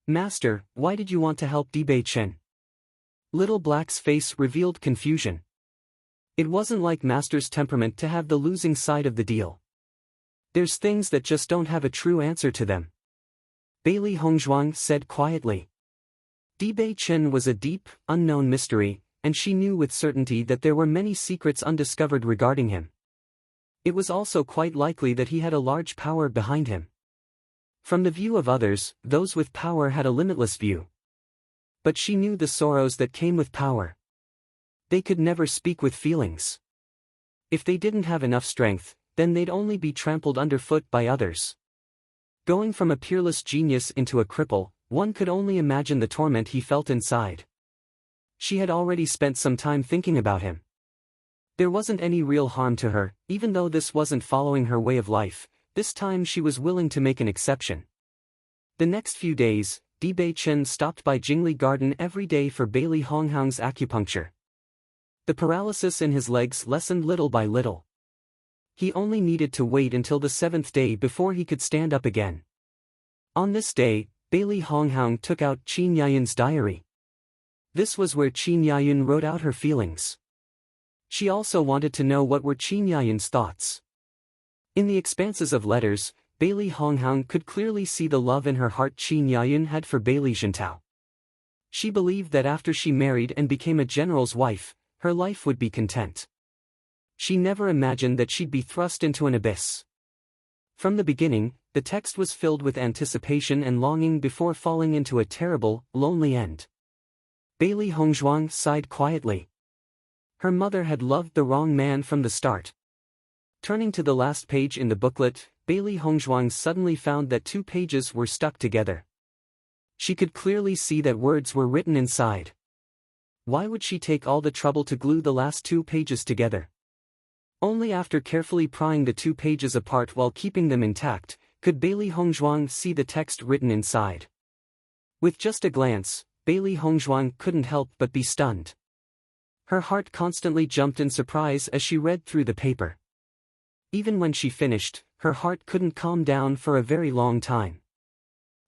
[SPEAKER 1] Master, why did you want to help Dibei Chen? Little Black's face revealed confusion. It wasn't like Master's temperament to have the losing side of the deal. There's things that just don't have a true answer to them. Bailey Hongzhuang said quietly. Dibei Chen was a deep, unknown mystery, and she knew with certainty that there were many secrets undiscovered regarding him. It was also quite likely that he had a large power behind him. From the view of others, those with power had a limitless view. But she knew the sorrows that came with power. They could never speak with feelings. If they didn't have enough strength, then they'd only be trampled underfoot by others. Going from a peerless genius into a cripple, one could only imagine the torment he felt inside. She had already spent some time thinking about him. There wasn't any real harm to her, even though this wasn't following her way of life. This time she was willing to make an exception. The next few days, Dibei Chen stopped by Jingli Garden every day for Bailey Hongzhuang's acupuncture. The paralysis in his legs lessened little by little. He only needed to wait until the 7th day before he could stand up again. On this day, Bailey Hongzhuang took out Qin Yayun's diary. This was where Qin Yayun wrote out her feelings. She also wanted to know what were Qin Yayun's thoughts. In the expanses of letters, Bailey Hongzhuang could clearly see the love in her heart Qin Yayun had for Bailey Jintao. She believed that after she married and became a general's wife, her life would be content. She never imagined that she'd be thrust into an abyss. From the beginning, the text was filled with anticipation and longing before falling into a terrible, lonely end. Bailey Hongzhuang sighed quietly. Her mother had loved the wrong man from the start. Turning to the last page in the booklet, Bailey Hongzhuang suddenly found that 2 pages were stuck together. She could clearly see that words were written inside. Why would she take all the trouble to glue the last 2 pages together? Only after carefully prying the 2 pages apart while keeping them intact, could Bailey Hongzhuang see the text written inside. With just a glance, Bailey Hongzhuang couldn't help but be stunned. Her heart constantly jumped in surprise as she read through the paper. Even when she finished, her heart couldn't calm down for a very long time.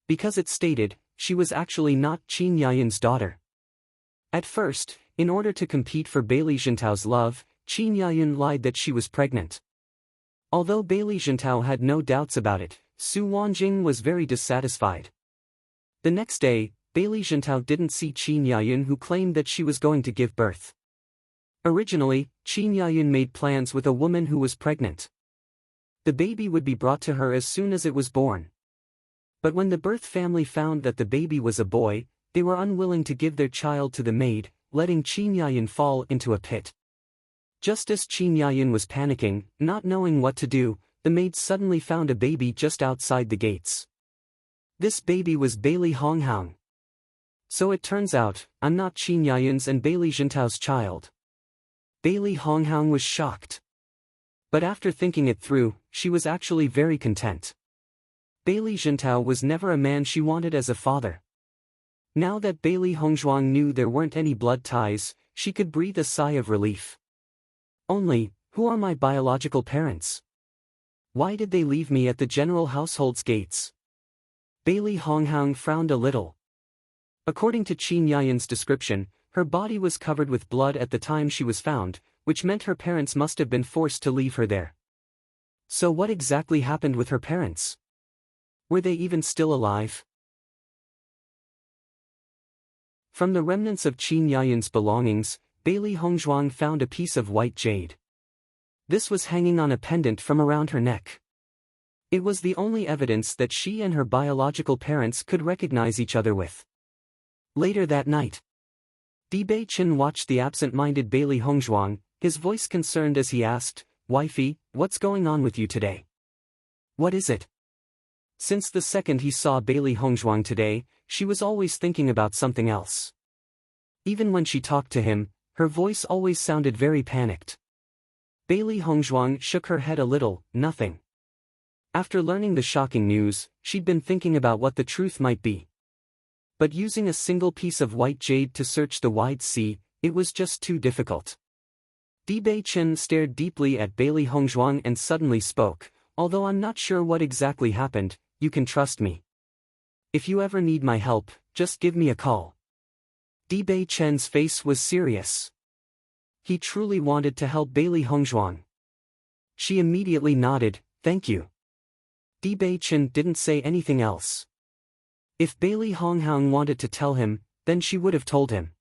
[SPEAKER 1] Because it stated, she was actually not Qin Yayun's daughter. At first, in order to compete for Bailey Jintao's love, Qin Yayun lied that she was pregnant. Although Bailey Jintao had no doubts about it, Su Wanjing was very dissatisfied. The next day, Bailey Jintao didn't see Qin Yayun, who claimed that she was going to give birth. Originally, Qin Yayun made plans with a woman who was pregnant. The baby would be brought to her as soon as it was born. But when the birth family found that the baby was a boy, they were unwilling to give their child to the maid, letting Qin Yayun fall into a pit. Just as Qin Yayun was panicking, not knowing what to do, the maid suddenly found a baby just outside the gates. This baby was Bailey Hongzhuang. So it turns out, I'm not Qin Yayun's and Bailey Jintao's child. Bailey Hongzhuang was shocked. But after thinking it through, she was actually very content. Bailey Jintao was never a man she wanted as a father. Now that Bailey Hongzhuang knew there weren't any blood ties, she could breathe a sigh of relief. Only, who are my biological parents? Why did they leave me at the general household's gates? Bailey Hongzhuang frowned a little. According to Qin Yayun's description, her body was covered with blood at the time she was found, which meant her parents must have been forced to leave her there. So what exactly happened with her parents? Were they even still alive? From the remnants of Qin Yayan's belongings, Bailey Hongzhuang found a piece of white jade. This was hanging on a pendant from around her neck. It was the only evidence that she and her biological parents could recognize each other with. Later that night, Di Bei-chen watched the absent-minded Bailey Hongzhuang, his voice concerned as he asked, "Wifey, what's going on with you today? What is it?" Since the second he saw Bailey Hongzhuang today, she was always thinking about something else. Even when she talked to him, her voice always sounded very panicked. Bailey Hongzhuang shook her head a little, "Nothing." After learning the shocking news, she'd been thinking about what the truth might be. But using a single piece of white jade to search the wide sea, it was just too difficult. Di Bei-chen stared deeply at Bailey Hongzhuang and suddenly spoke, "Although I'm not sure what exactly happened, you can trust me. If you ever need my help, just give me a call." Di Bei-chen's face was serious. He truly wanted to help Bailey Hongzhuang. She immediately nodded, "Thank you." Di Bei-chen didn't say anything else. If Bailey Hongzhuang wanted to tell him, then she would have told him.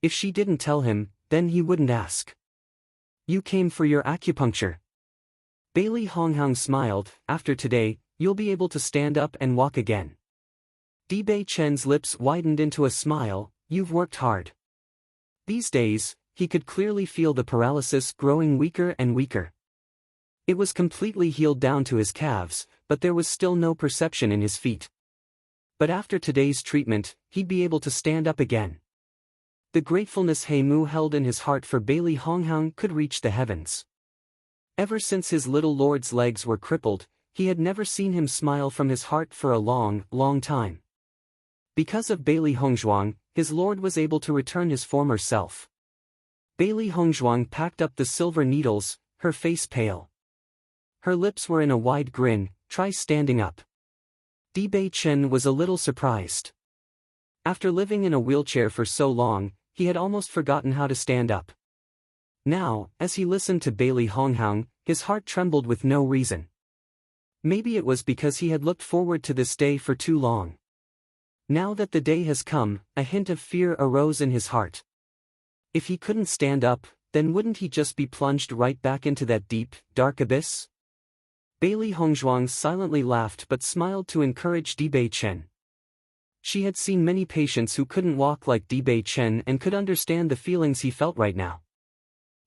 [SPEAKER 1] If she didn't tell him, then he wouldn't ask. "You came for your acupuncture." Bailey Hongzhuang smiled, "After today, you'll be able to stand up and walk again." Di Bei-chen's lips widened into a smile, "You've worked hard." These days, he could clearly feel the paralysis growing weaker and weaker. It was completely healed down to his calves, but there was still no perception in his feet. But after today's treatment, he'd be able to stand up again. The gratefulness He Mu held in his heart for Bailey Hongzhuang could reach the heavens. Ever since his little lord's legs were crippled, he had never seen him smile from his heart for a long, long time. Because of Bailey Hongzhuang, his lord was able to return his former self. Bailey Hongzhuang packed up the silver needles, her face pale. Her lips were in a wide grin, "Try standing up." Di Bei-chen was a little surprised. After living in a wheelchair for so long, he had almost forgotten how to stand up. Now, as he listened to Bailey Hongzhuang, his heart trembled with no reason. Maybe it was because he had looked forward to this day for too long. Now that the day has come, a hint of fear arose in his heart. If he couldn't stand up, then wouldn't he just be plunged right back into that deep, dark abyss? Bailey Hongzhuang silently laughed but smiled to encourage Di Bei-chen. She had seen many patients who couldn't walk like Di Bei-chen and could understand the feelings he felt right now.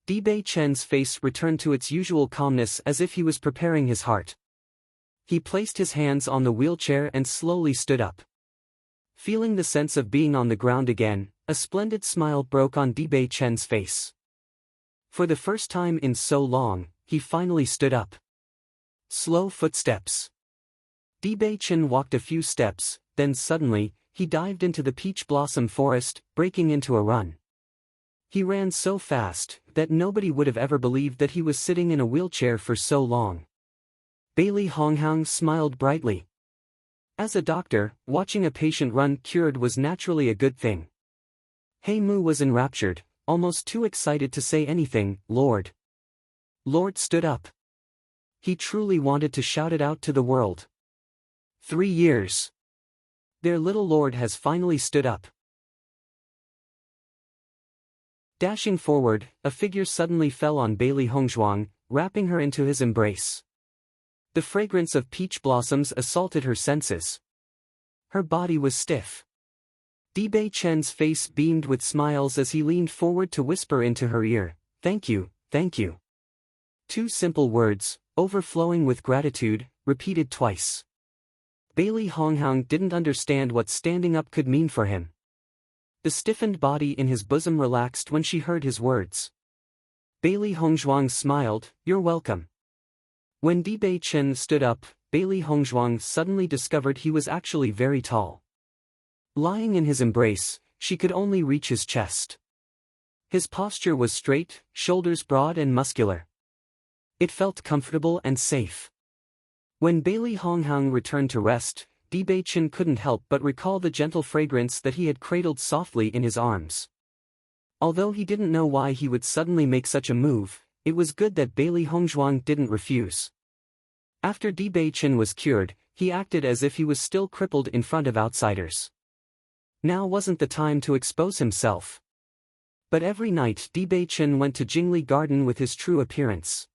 [SPEAKER 1] Di Bei-chen's face returned to its usual calmness as if he was preparing his heart. He placed his hands on the wheelchair and slowly stood up. Feeling the sense of being on the ground again, a splendid smile broke on Di Bei-chen's face. For the first time in so long, he finally stood up. Slow footsteps. Di Bei-chen walked a few steps, then suddenly, he dived into the peach blossom forest, breaking into a run. He ran so fast, that nobody would have ever believed that he was sitting in a wheelchair for so long. Bailey Hongzhuang smiled brightly. As a doctor, watching a patient run cured was naturally a good thing. He Mu was enraptured, almost too excited to say anything. Lord stood up. He truly wanted to shout it out to the world. 3 years. Their little lord has finally stood up. Dashing forward, a figure suddenly fell on Bailey Hongzhuang, wrapping her into his embrace. The fragrance of peach blossoms assaulted her senses. Her body was stiff. Di Bei-chen's face beamed with smiles as he leaned forward to whisper into her ear, "Thank you, thank you." 2 simple words, overflowing with gratitude, repeated twice. Bailey Hongzhuang didn't understand what standing up could mean for him. The stiffened body in his bosom relaxed when she heard his words. Bailey Hongzhuang smiled, "You're welcome." When Di Bei-chen stood up, Bailey Hongzhuang suddenly discovered he was actually very tall. Lying in his embrace, she could only reach his chest. His posture was straight, shoulders broad and muscular. It felt comfortable and safe. When Bailey Hongzhuang returned to rest, Di Bei-chen couldn't help but recall the gentle fragrance that he had cradled softly in his arms. Although he didn't know why he would suddenly make such a move, it was good that Bailey Hongzhuang didn't refuse. After Di Bei-chen was cured, he acted as if he was still crippled in front of outsiders. Now wasn't the time to expose himself. But every night Bewitching went to Jingli Garden with his true appearance.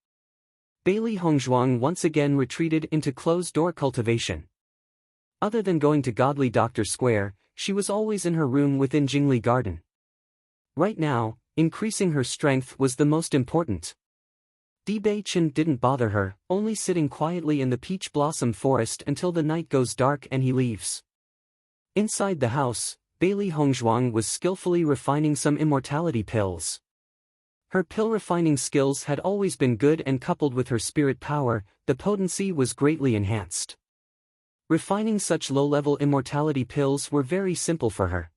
[SPEAKER 1] Bailey Hongzhuang once again retreated into closed-door cultivation. Other than going to Godly Doctor Square, she was always in her room within Jingli Garden. Right now, increasing her strength was the most important. Bewitching didn't bother her, only sitting quietly in the peach blossom forest until the night goes dark and he leaves. Inside the house, Bailey Hongzhuang was skillfully refining some immortality pills. Her pill-refining skills had always been good, and coupled with her spirit power, the potency was greatly enhanced. Refining such low-level immortality pills were very simple for her.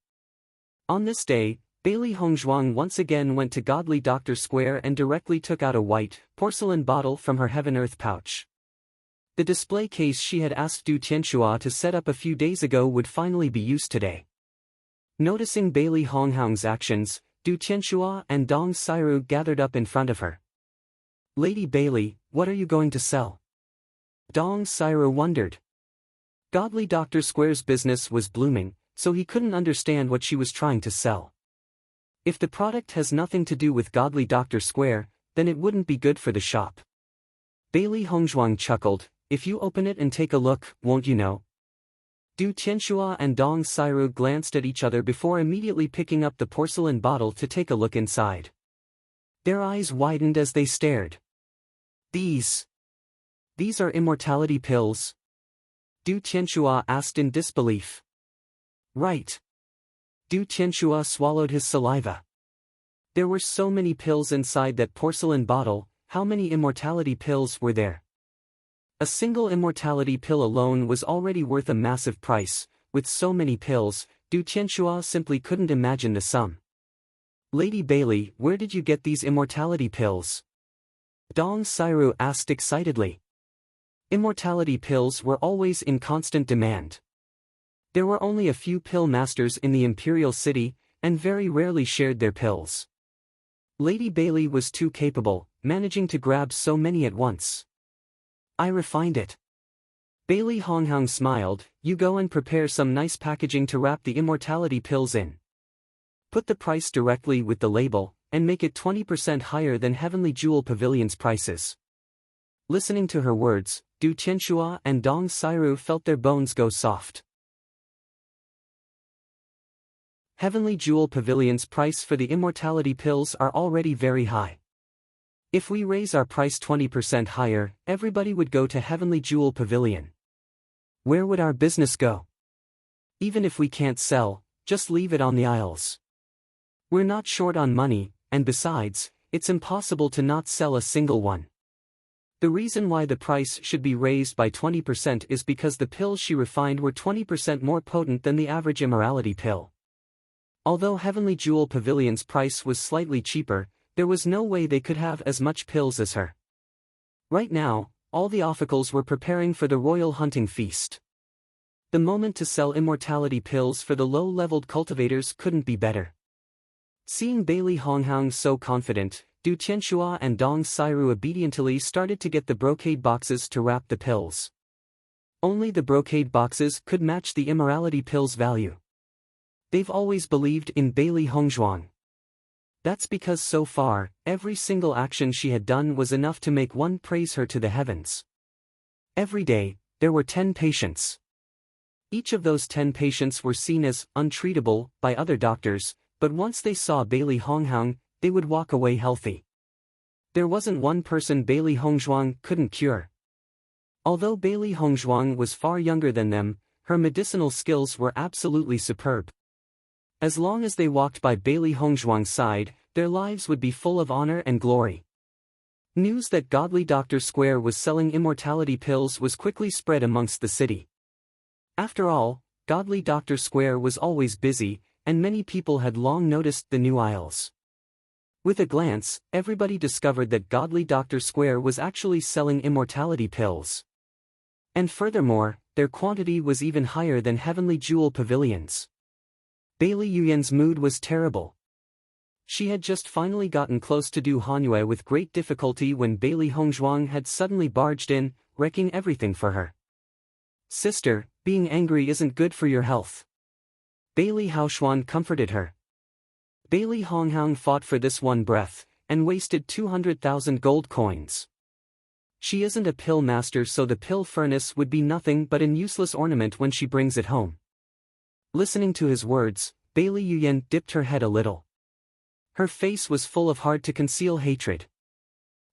[SPEAKER 1] On this day, Bailey Hongzhuang once again went to Godly Doctor Square and directly took out a white, porcelain bottle from her heaven-earth pouch. The display case she had asked Du Tianxua to set up a few days ago would finally be used today. Noticing Bailey Hongzhuang's actions, Du Tianxua and Dong Sairu gathered up in front of her. "Lady Bailey, what are you going to sell?" Dong Sairu wondered. Godly Doctor Square's business was blooming, so he couldn't understand what she was trying to sell. If the product has nothing to do with Godly Doctor Square, then it wouldn't be good for the shop. Bailey Hongzhuang chuckled, "If you open it and take a look, won't you know?" Du Tianxua and Dong Sairu glanced at each other before immediately picking up the porcelain bottle to take a look inside. Their eyes widened as they stared. These are immortality pills?" Du Tianxua asked in disbelief. "Right." Du Tianxua swallowed his saliva. There were so many pills inside that porcelain bottle. How many immortality pills were there? A single immortality pill alone was already worth a massive price. With so many pills, Du Tianxua simply couldn't imagine the sum. "Lady Bailey, where did you get these immortality pills?" Dong Sairu asked excitedly. Immortality pills were always in constant demand. There were only a few pill masters in the imperial city, and very rarely shared their pills. Lady Bailey was too capable, managing to grab so many at once. "I refined it." Bailey Hongzhuang smiled, "You go and prepare some nice packaging to wrap the immortality pills in. Put the price directly with the label, and make it 20% higher than Heavenly Jewel Pavilion's prices." Listening to her words, Du Tianxua and Dong Sairu felt their bones go soft. Heavenly Jewel Pavilion's price for the immortality pills are already very high. If we raise our price 20% higher, everybody would go to Heavenly Jewel Pavilion. Where would our business go? Even if we can't sell, just leave it on the aisles. We're not short on money, and besides, it's impossible to not sell a single one. The reason why the price should be raised by 20% is because the pills she refined were 20% more potent than the average immorality pill. Although Heavenly Jewel Pavilion's price was slightly cheaper, there was no way they could have as much pills as her. Right now, all the officals were preparing for the royal hunting feast. The moment to sell immortality pills for the low-leveled cultivators couldn't be better. Seeing Bailey Hongzhuang so confident, Du Tianxua and Dong Sairu obediently started to get the brocade boxes to wrap the pills. Only the brocade boxes could match the immorality pill's value. They've always believed in Bailey Hongzhuang. That's because so far, every single action she had done was enough to make one praise her to the heavens. Every day, there were 10 patients. Each of those 10 patients were seen as untreatable by other doctors, but once they saw Bailey Hongzhuang, they would walk away healthy. There wasn't one person Bailey Hongzhuang couldn't cure. Although Bailey Hongzhuang was far younger than them, her medicinal skills were absolutely superb. As long as they walked by Bailey Hongzhuang's side, their lives would be full of honor and glory. News that Godly Doctor Square was selling immortality pills was quickly spread amongst the city. After all, Godly Doctor Square was always busy, and many people had long noticed the new aisles. With a glance, everybody discovered that Godly Doctor Square was actually selling immortality pills. And furthermore, their quantity was even higher than Heavenly Jewel Pavilion's. Bailey Yuyan's mood was terrible. She had just finally gotten close to Du Hanyue with great difficulty when Bailey Hongzhuang had suddenly barged in, wrecking everything for her. "Sister, being angry isn't good for your health." Bailey Haoxuan comforted her. Bailey Honghang fought for this one breath, and wasted 200,000 gold coins. She isn't a pill master, so the pill furnace would be nothing but an useless ornament when she brings it home. Listening to his words, Bailey Yuyan dipped her head a little. Her face was full of hard-to-conceal hatred.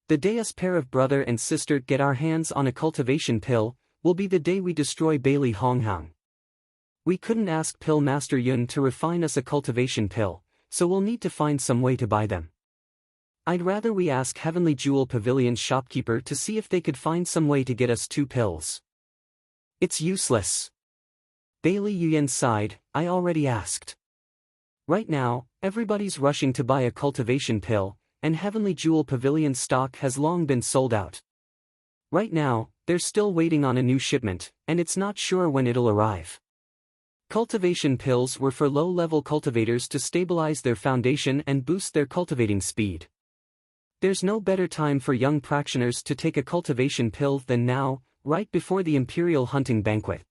[SPEAKER 1] The day us pair of brother and sister get our hands on a cultivation pill, will be the day we destroy Bailey Honghang. We couldn't ask Pill Master Yun to refine us a cultivation pill, so we'll need to find some way to buy them. I'd rather we ask Heavenly Jewel Pavilion's shopkeeper to see if they could find some way to get us 2 pills. It's useless. Bailey Yuyan sighed, I already asked. Right now, everybody's rushing to buy a cultivation pill, and Heavenly Jewel Pavilion's stock has long been sold out. Right now, they're still waiting on a new shipment, and it's not sure when it'll arrive. Cultivation pills were for low-level cultivators to stabilize their foundation and boost their cultivating speed. There's no better time for young practitioners to take a cultivation pill than now, right before the Imperial Hunting Banquet.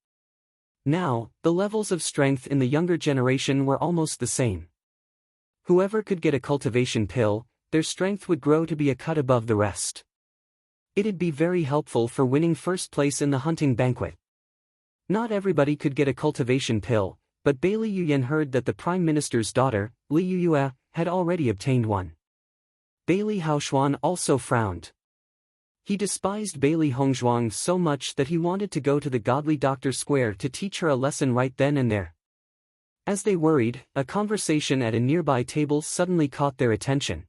[SPEAKER 1] Now, the levels of strength in the younger generation were almost the same. Whoever could get a cultivation pill, their strength would grow to be a cut above the rest. It'd be very helpful for winning first place in the hunting banquet. Not everybody could get a cultivation pill, but Bailey Yuyan heard that the Prime Minister's daughter, Li Yuyue, had already obtained one. Bailey Haoxuan also frowned. He despised Bailey Hongzhuang so much that he wanted to go to the Godly Doctor Square to teach her a lesson right then and there. As they worried, a conversation at a nearby table suddenly caught their attention.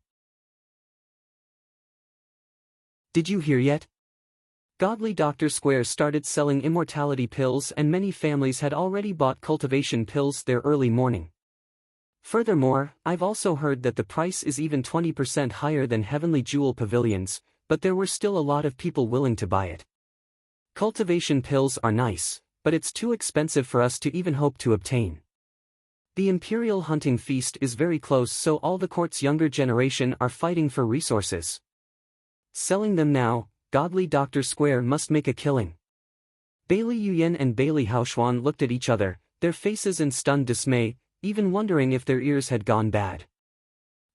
[SPEAKER 1] Did you hear yet? Godly Doctor Square started selling immortality pills, and many families had already bought cultivation pills their early morning. Furthermore, I've also heard that the price is even 20% higher than Heavenly Jewel Pavilion's, but there were still a lot of people willing to buy it. Cultivation pills are nice, but it's too expensive for us to even hope to obtain. The Imperial Hunting Feast is very close, so all the court's younger generation are fighting for resources. Selling them now, Godly Doctor Square must make a killing. Bailey Yuyan and Bailey Haoxuan looked at each other, their faces in stunned dismay, even wondering if their ears had gone bad.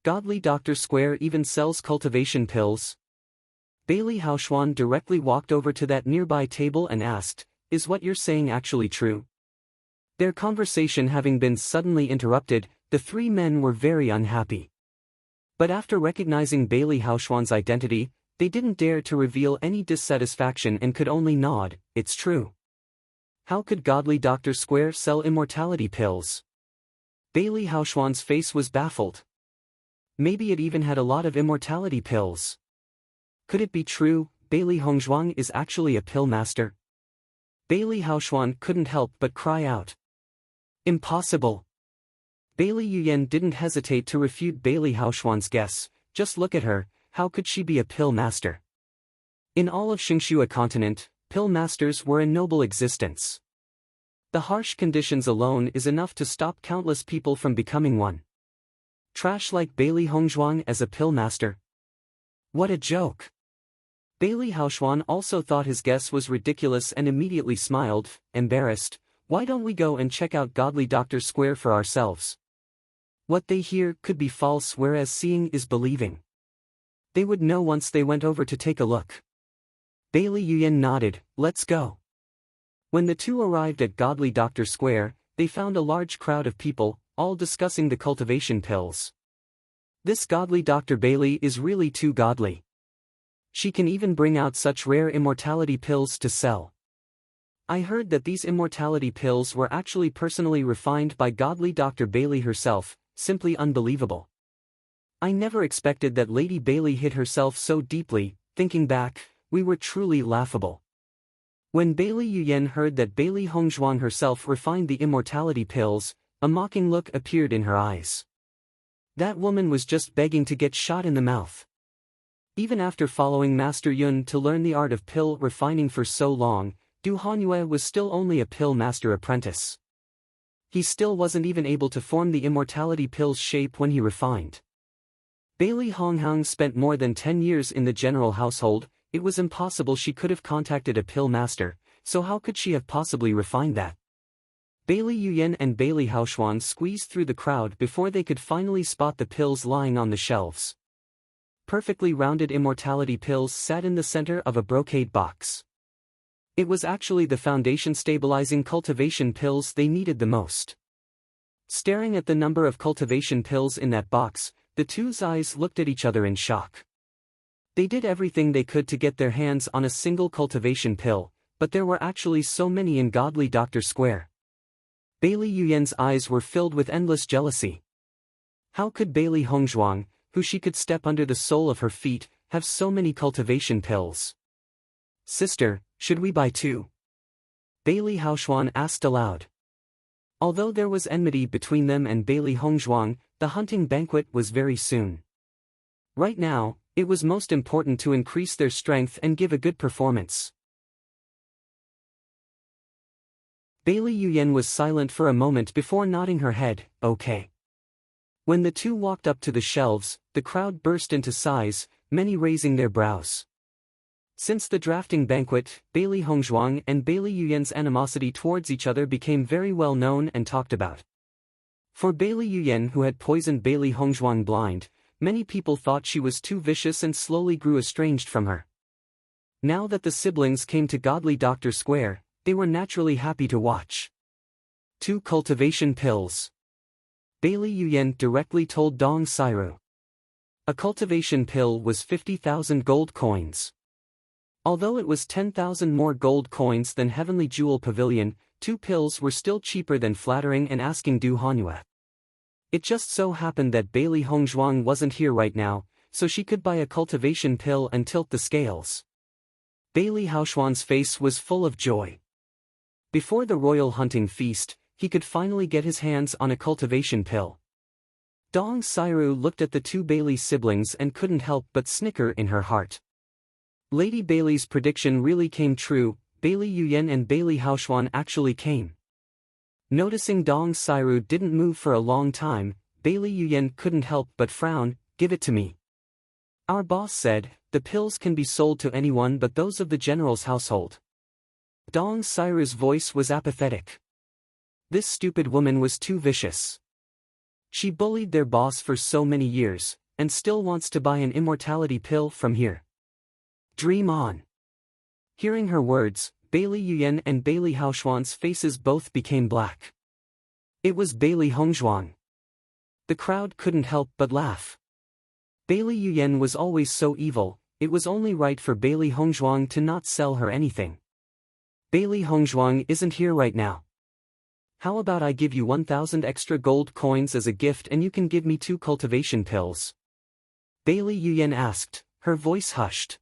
[SPEAKER 1] Godly Doctor Square even sells cultivation pills? Bailey Haoxuan directly walked over to that nearby table and asked, is what you're saying actually true? Their conversation having been suddenly interrupted, the 3 men were very unhappy. But after recognizing Bailey Haoxuan's identity, they didn't dare to reveal any dissatisfaction and could only nod, it's true. How could Godly Doctor Square sell immortality pills? Bailey Haoxuan's face was baffled. Maybe it even had a lot of immortality pills. Could it be true, Bailey Hongzhuang is actually a pill master? Bailey Haoxuan couldn't help but cry out. Impossible. Bailey Yuyan didn't hesitate to refute Bailey Haoxuan's guess, just look at her, how could she be a pill master? In all of Xingxua continent, pill masters were a noble existence. The harsh conditions alone is enough to stop countless people from becoming one. Trash like Bailey Hongzhuang as a pill master? What a joke. Bailey Haoxuan also thought his guess was ridiculous and immediately smiled, embarrassed. Why don't we go and check out Godly Doctor Square for ourselves? What they hear could be false, whereas seeing is believing. They would know once they went over to take a look. Bailey Yuyan nodded, let's go. When the two arrived at Godly Doctor Square, they found a large crowd of people, all discussing the cultivation pills. This Godly Dr. Bailey is really too godly. She can even bring out such rare immortality pills to sell. I heard that these immortality pills were actually personally refined by Godly Dr. Bailey herself, simply unbelievable. I never expected that Lady Bailey hid herself so deeply. Thinking back, we were truly laughable. When Bailey Yuyan heard that Bailey Hongzhuang herself refined the immortality pills, a mocking look appeared in her eyes. That woman was just begging to get shot in the mouth. Even after following Master Yun to learn the art of pill refining for so long, Du Hanyue was still only a pill master apprentice. He still wasn't even able to form the immortality pill's shape when he refined. Bailey Honghang spent more than 10 years in the general household. It was impossible she could have contacted a pill master, so how could she have possibly refined that? Bailey Yuyan and Bailey Haoxuan squeezed through the crowd before they could finally spot the pills lying on the shelves. Perfectly rounded immortality pills sat in the center of a brocade box. It was actually the foundation-stabilizing cultivation pills they needed the most. Staring at the number of cultivation pills in that box, the two's eyes looked at each other in shock. They did everything they could to get their hands on a single cultivation pill, but there were actually so many in Godly Doctor Square. Bailey Yuyan's eyes were filled with endless jealousy. How could Bailey Hongzhuang, who she could step under the sole of her feet, have so many cultivation pills? "Sister, should we buy two?" Bailey Haoxuan asked aloud. Although there was enmity between them and Bailey Hongzhuang, the hunting banquet was very soon. Right now, it was most important to increase their strength and give a good performance. Bailey Yuyan was silent for a moment before nodding her head, "Okay." When the two walked up to the shelves, the crowd burst into sighs, many raising their brows. Since the drafting banquet, Bailey Hongzhuang and Bailey Yuyan's animosity towards each other became very well known and talked about. For Bailey Yuyan, who had poisoned Bailey Hongzhuang blind, many people thought she was too vicious and slowly grew estranged from her. Now that the siblings came to Godly Doctor Square, they were naturally happy to watch. 2 cultivation pills. Bailey Yuyan directly told Dong Sairu. A cultivation pill was 50,000 gold coins. Although it was 10,000 more gold coins than Heavenly Jewel Pavilion, 2 pills were still cheaper than flattering and asking Du Hanhua. It just so happened that Bailey Hongzhuang wasn't here right now, so she could buy a cultivation pill and tilt the scales. Bailey Haoxuan's face was full of joy. Before the royal hunting feast, he could finally get his hands on a cultivation pill. Dong Sairu looked at the 2 Bailey siblings and couldn't help but snicker in her heart. Lady Bailey's prediction really came true. Bailey Yuyan and Bailey Haoxuan actually came. Noticing Dong Sairu didn't move for a long time, Bailey Yuyan couldn't help but frown. "Give it to me. Our boss said, the pills can be sold to anyone but those of the general's household." Dong Sairu's voice was apathetic. This stupid woman was too vicious. She bullied their boss for so many years, and still wants to buy an immortality pill from here. Dream on. Hearing her words, Bailey Yuyan and Bailey Haoxuan's faces both became black. It was Bailey Hongzhuang. The crowd couldn't help but laugh. Bailey Yuyan was always so evil, it was only right for Bailey Hongzhuang to not sell her anything. "Bailey Hongzhuang isn't here right now. How about I give you 1,000 extra gold coins as a gift and you can give me 2 cultivation pills?" Bailey Yuyan asked, her voice hushed.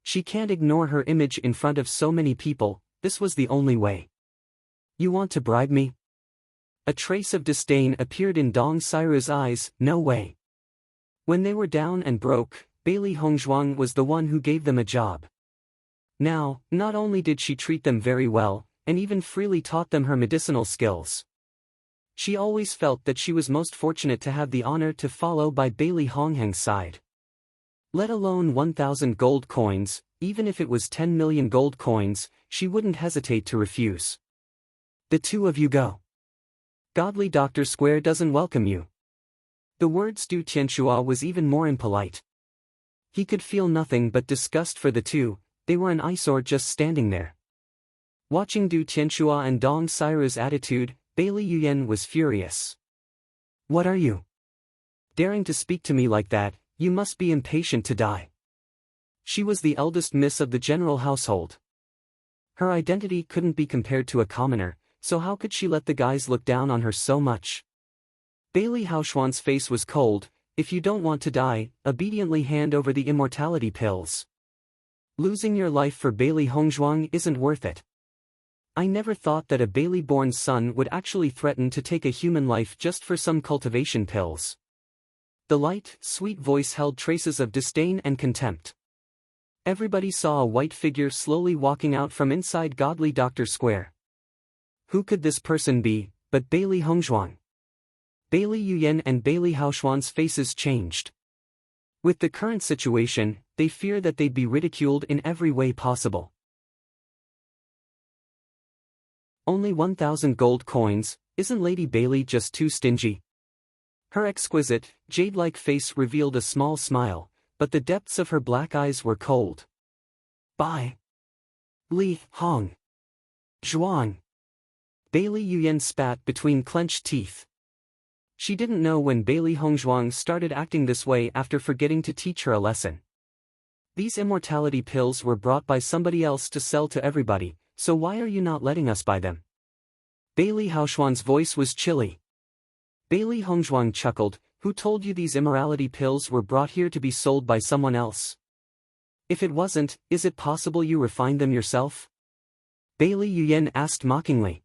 [SPEAKER 1] She can't ignore her image in front of so many people, this was the only way. "You want to bribe me?" A trace of disdain appeared in Dong Sairu's eyes. "No way." When they were down and broke, Bailey Hongzhuang was the one who gave them a job. Now, not only did she treat them very well, and even freely taught them her medicinal skills. She always felt that she was most fortunate to have the honor to follow by Bailey Hongheng's side. Let alone 1,000 gold coins, even if it was 10 million gold coins, she wouldn't hesitate to refuse. "The 2 of you go. Godly Doctor Square doesn't welcome you." The words Du Tianxua was even more impolite. He could feel nothing but disgust for the 2, they were an eyesore just standing there. Watching Du Tianxua and Dong Sairu's attitude, Bailey Yuyan was furious. "What are you? Daring to speak to me like that, you must be impatient to die." She was the eldest miss of the general household. Her identity couldn't be compared to a commoner, so how could she let the guys look down on her so much? Bailey Haoxuan's face was cold. "If you don't want to die, obediently hand over the immortality pills. Losing your life for Bailey Hongzhuang isn't worth it. I never thought that a Bailey-born son would actually threaten to take a human life just for some cultivation pills." The light, sweet voice held traces of disdain and contempt. Everybody saw a white figure slowly walking out from inside Godly Doctor Square. Who could this person be, but Bailey Hongzhuang? Bailey Yuyan and Bailey Haoxuan's faces changed. With the current situation, they fear that they'd be ridiculed in every way possible. Only 1,000 gold coins, isn't Lady Bailey just too stingy? Her exquisite, jade-like face revealed a small smile, but the depths of her black eyes were cold. Bye. Li Hong. Zhuang. Bailey Yuyan spat between clenched teeth. She didn't know when Bailey Hongzhuang started acting this way after forgetting to teach her a lesson. These immortality pills were brought by somebody else to sell to everybody, so why are you not letting us buy them? Bailey Haoxuan's voice was chilly. Bailey Hongzhuang chuckled, who told you these immorality pills were brought here to be sold by someone else? If it wasn't, is it possible you refined them yourself? Bailey Yuyan asked mockingly.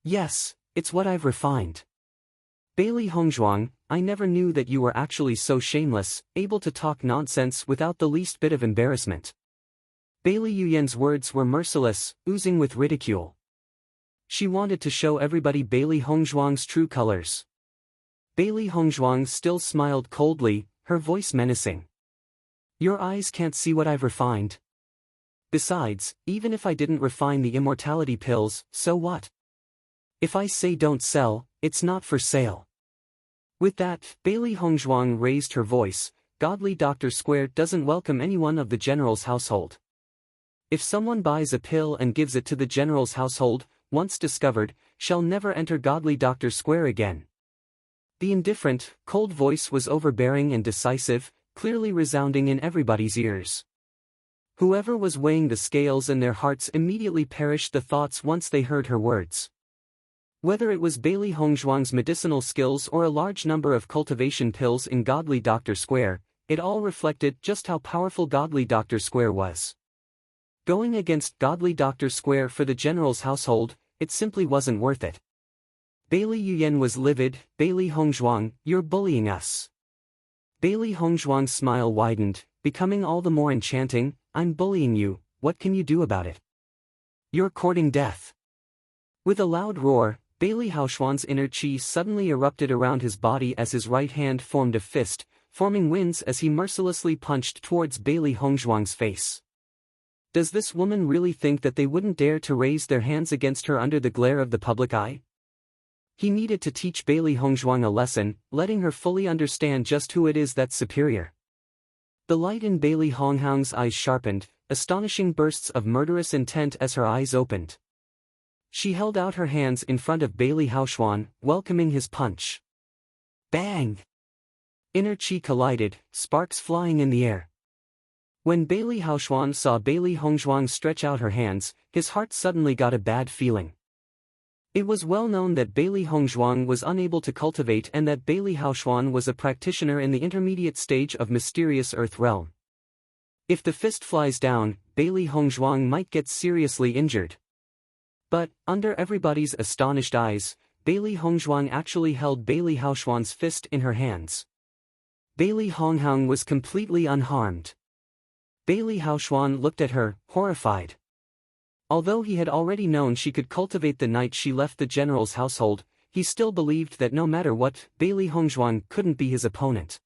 [SPEAKER 1] Yes, it's what I've refined. Bailey Hongzhuang, I never knew that you were actually so shameless, able to talk nonsense without the least bit of embarrassment. Bailey Yuyan's words were merciless, oozing with ridicule. She wanted to show everybody Bailey Hongzhuang's true colors. Bailey Hongzhuang still smiled coldly, her voice menacing. Your eyes can't see what I've refined. Besides, even if I didn't refine the immortality pills, so what? If I say don't sell, it's not for sale. With that, Bailey Hongzhuang raised her voice, Godly Doctor Square doesn't welcome anyone of the general's household. If someone buys a pill and gives it to the general's household, once discovered, shall never enter Godly Doctor Square again. The indifferent, cold voice was overbearing and decisive, clearly resounding in everybody's ears. Whoever was weighing the scales in their hearts immediately perished the thoughts once they heard her words. Whether it was Bailey Hongzhuang's medicinal skills or a large number of cultivation pills in Godly Doctor Square, it all reflected just how powerful Godly Doctor Square was. Going against Godly Doctor Square for the general's household, it simply wasn't worth it. Bailey Yuyan was livid. Bailey Hongzhuang, you're bullying us. Bailey Hongzhuang's smile widened, becoming all the more enchanting. I'm bullying you, what can you do about it? You're courting death. With a loud roar, Bailey Haoxuan's inner chi suddenly erupted around his body as his right hand formed a fist, forming winds as he mercilessly punched towards Bailey Hongzhuang's face. Does this woman really think that they wouldn't dare to raise their hands against her under the glare of the public eye? He needed to teach Bailey Hongzhuang a lesson, letting her fully understand just who it is that's superior. The light in Bailey Hongzhuang's eyes sharpened, astonishing bursts of murderous intent as her eyes opened. She held out her hands in front of Bailey Haoxuan, welcoming his punch. Bang! Inner chi collided, sparks flying in the air. When Bailey Haoxuan saw Bailey Hongzhuang stretch out her hands, his heart suddenly got a bad feeling. It was well known that Bailey Hongzhuang was unable to cultivate and that Bailey Haoxuan was a practitioner in the intermediate stage of mysterious earth realm. If the fist flies down, Bailey Hongzhuang might get seriously injured. But, under everybody's astonished eyes, Bailey Hongzhuang actually held Bailey Haoxuan's fist in her hands. Bailey Hongzhuang was completely unharmed. Bailey Haoxuan looked at her, horrified. Although he had already known she could cultivate the night she left the general's household, he still believed that no matter what, Bailey Hongzhuang couldn't be his opponent.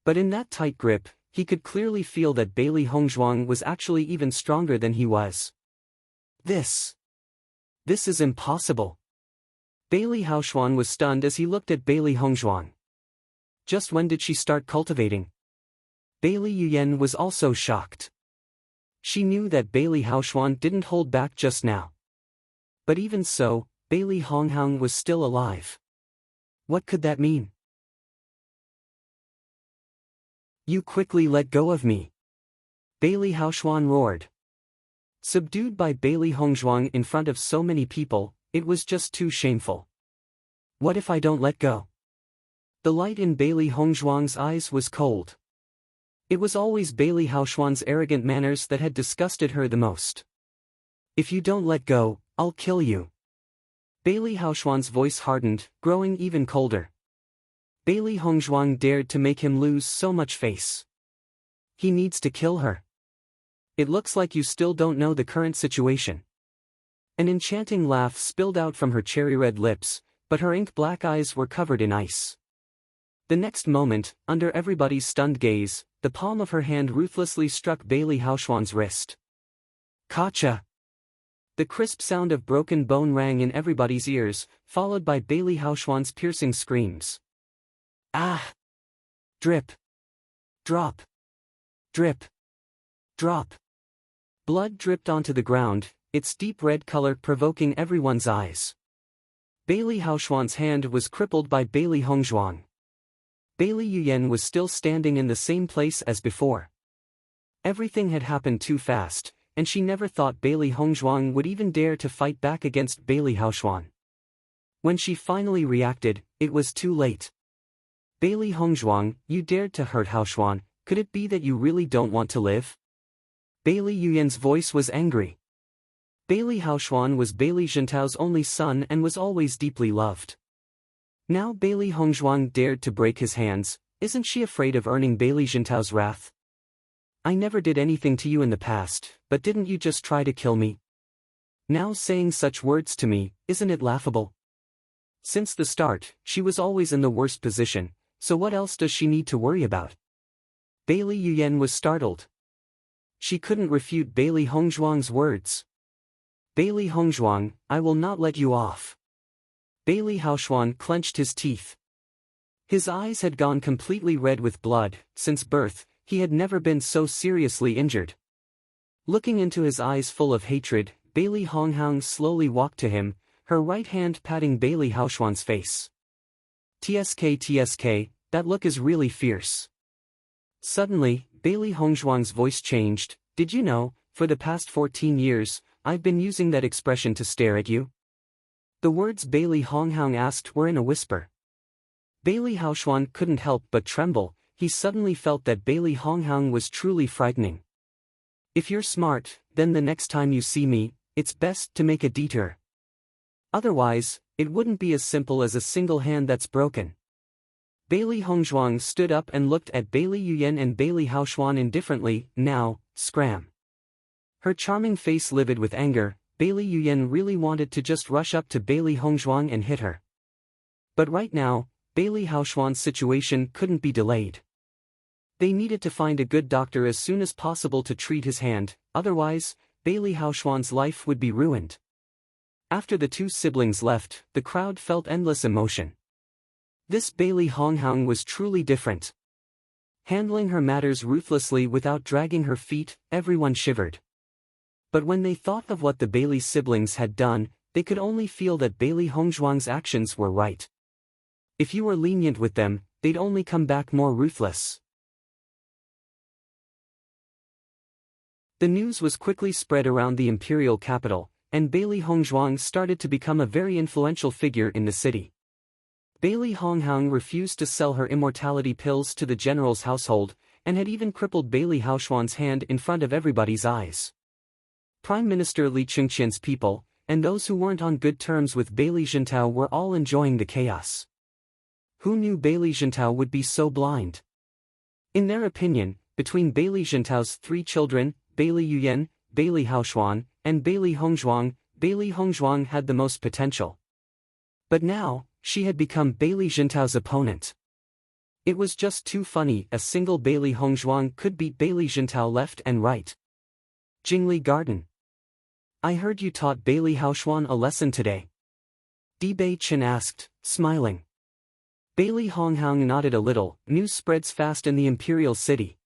[SPEAKER 1] But in that tight grip, he could clearly feel that Bailey Hongzhuang was actually even stronger than he was. This is impossible. Bailey Haoxuan was stunned as he looked at Bailey Hongzhuang. Just when did she start cultivating? Bailey Yuyan was also shocked. She knew that Bailey Haoxuan didn't hold back just now. But even so, Bailey Hongzhuang was still alive. What could that mean? You quickly let go of me. Bailey Haoxuan roared. Subdued by Bailey Hongzhuang in front of so many people, it was just too shameful. What if I don't let go? The light in Bailey Hongzhuang's eyes was cold. It was always Bailey Haoxuan's arrogant manners that had disgusted her the most. If you don't let go, I'll kill you. Bailey Haoxuan's voice hardened, growing even colder. Bailey Hongzhuang dared to make him lose so much face. He needs to kill her. It looks like you still don't know the current situation. An enchanting laugh spilled out from her cherry-red lips, but her ink-black eyes were covered in ice. The next moment, under everybody's stunned gaze, the palm of her hand ruthlessly struck Bailey Haoxuan's wrist. Gotcha! The crisp sound of broken bone rang in everybody's ears, followed by Bailey Haochuan's piercing screams. Ah! Drip! Drop! Drip! Drop! Blood dripped onto the ground, its deep red color provoking everyone's eyes. Bailey Haochuan's hand was crippled by Bailey Hongzhuang. Bailey Yuyan was still standing in the same place as before. Everything had happened too fast, and she never thought Bailey Hongzhuang would even dare to fight back against Bailey Haochuan. When she finally reacted, it was too late. Bailey Hongzhuang, you dared to hurt Haochuan, could it be that you really don't want to live? Bailey Yuyan's voice was angry. Bailey Haochuan was Bailey Jintao's only son and was always deeply loved. Now Bailey Hongzhuang dared to break his hands. Isn't she afraid of earning Bailey Jintao's wrath? I never did anything to you in the past, but didn't you just try to kill me? Now saying such words to me, isn't it laughable? Since the start, she was always in the worst position, so what else does she need to worry about? Bailey Yuyan was startled. She couldn't refute Bailey Hongzhuang's words. Bailey Hongzhuang, I will not let you off. Bailey Haochuan clenched his teeth. His eyes had gone completely red with blood. Since birth, he had never been so seriously injured. Looking into his eyes full of hatred, Bailey Hongzhuang slowly walked to him, her right hand patting Bailey Haochuan's face. TSK, that look is really fierce. Suddenly, Bailey Hongzhuang's voice changed. Did you know, for the past 14 years, I've been using that expression to stare at you? The words Bailey Hongzhuang asked were in a whisper. Bailey Haochuan couldn't help but tremble. He suddenly felt that Bailey Hongzhuang was truly frightening. If you're smart, then the next time you see me, it's best to make a detour. Otherwise, it wouldn't be as simple as a single hand that's broken. Bailey Hongzhuang stood up and looked at Bailey Yuyan and Bailey Haochuan indifferently. Now, scram. Her charming face livid with anger, Bailey Yuyan really wanted to just rush up to Bailey Hongzhuang and hit her. But right now, Bailey Haochuan's situation couldn't be delayed. They needed to find a good doctor as soon as possible to treat his hand, otherwise, Bailey Haochuan's life would be ruined. After the two siblings left, the crowd felt endless emotion. This Bailey Hongzhuang was truly different. Handling her matters ruthlessly without dragging her feet, everyone shivered. But when they thought of what the Bailey siblings had done, they could only feel that Bailey Hongzhuang's actions were right. If you were lenient with them, they'd only come back more ruthless. The news was quickly spread around the imperial capital, and Bailey Hongzhuang started to become a very influential figure in the city. Bailey Hongzhuang refused to sell her immortality pills to the general's household, and had even crippled Bailey Haochuan's hand in front of everybody's eyes. Prime Minister Li Chengqian's people, and those who weren't on good terms with Bailey Jintao were all enjoying the chaos. Who knew Bailey Jintao would be so blind? In their opinion, between Bailey Jintao's 3 children, Bailey Yuyan, Bailey Haochuan, and Bailey Hongzhuang had the most potential. But now, she had become Bailey Jintao's opponent. It was just too funny. A single Bailey Hongzhuang could beat Bailey Jintao left and right. Jingli Garden. I heard you taught Bailey Haochuan a lesson today. Dibei Chen asked, smiling. Bailey Hongzhuang nodded a little. News spreads fast in the imperial city.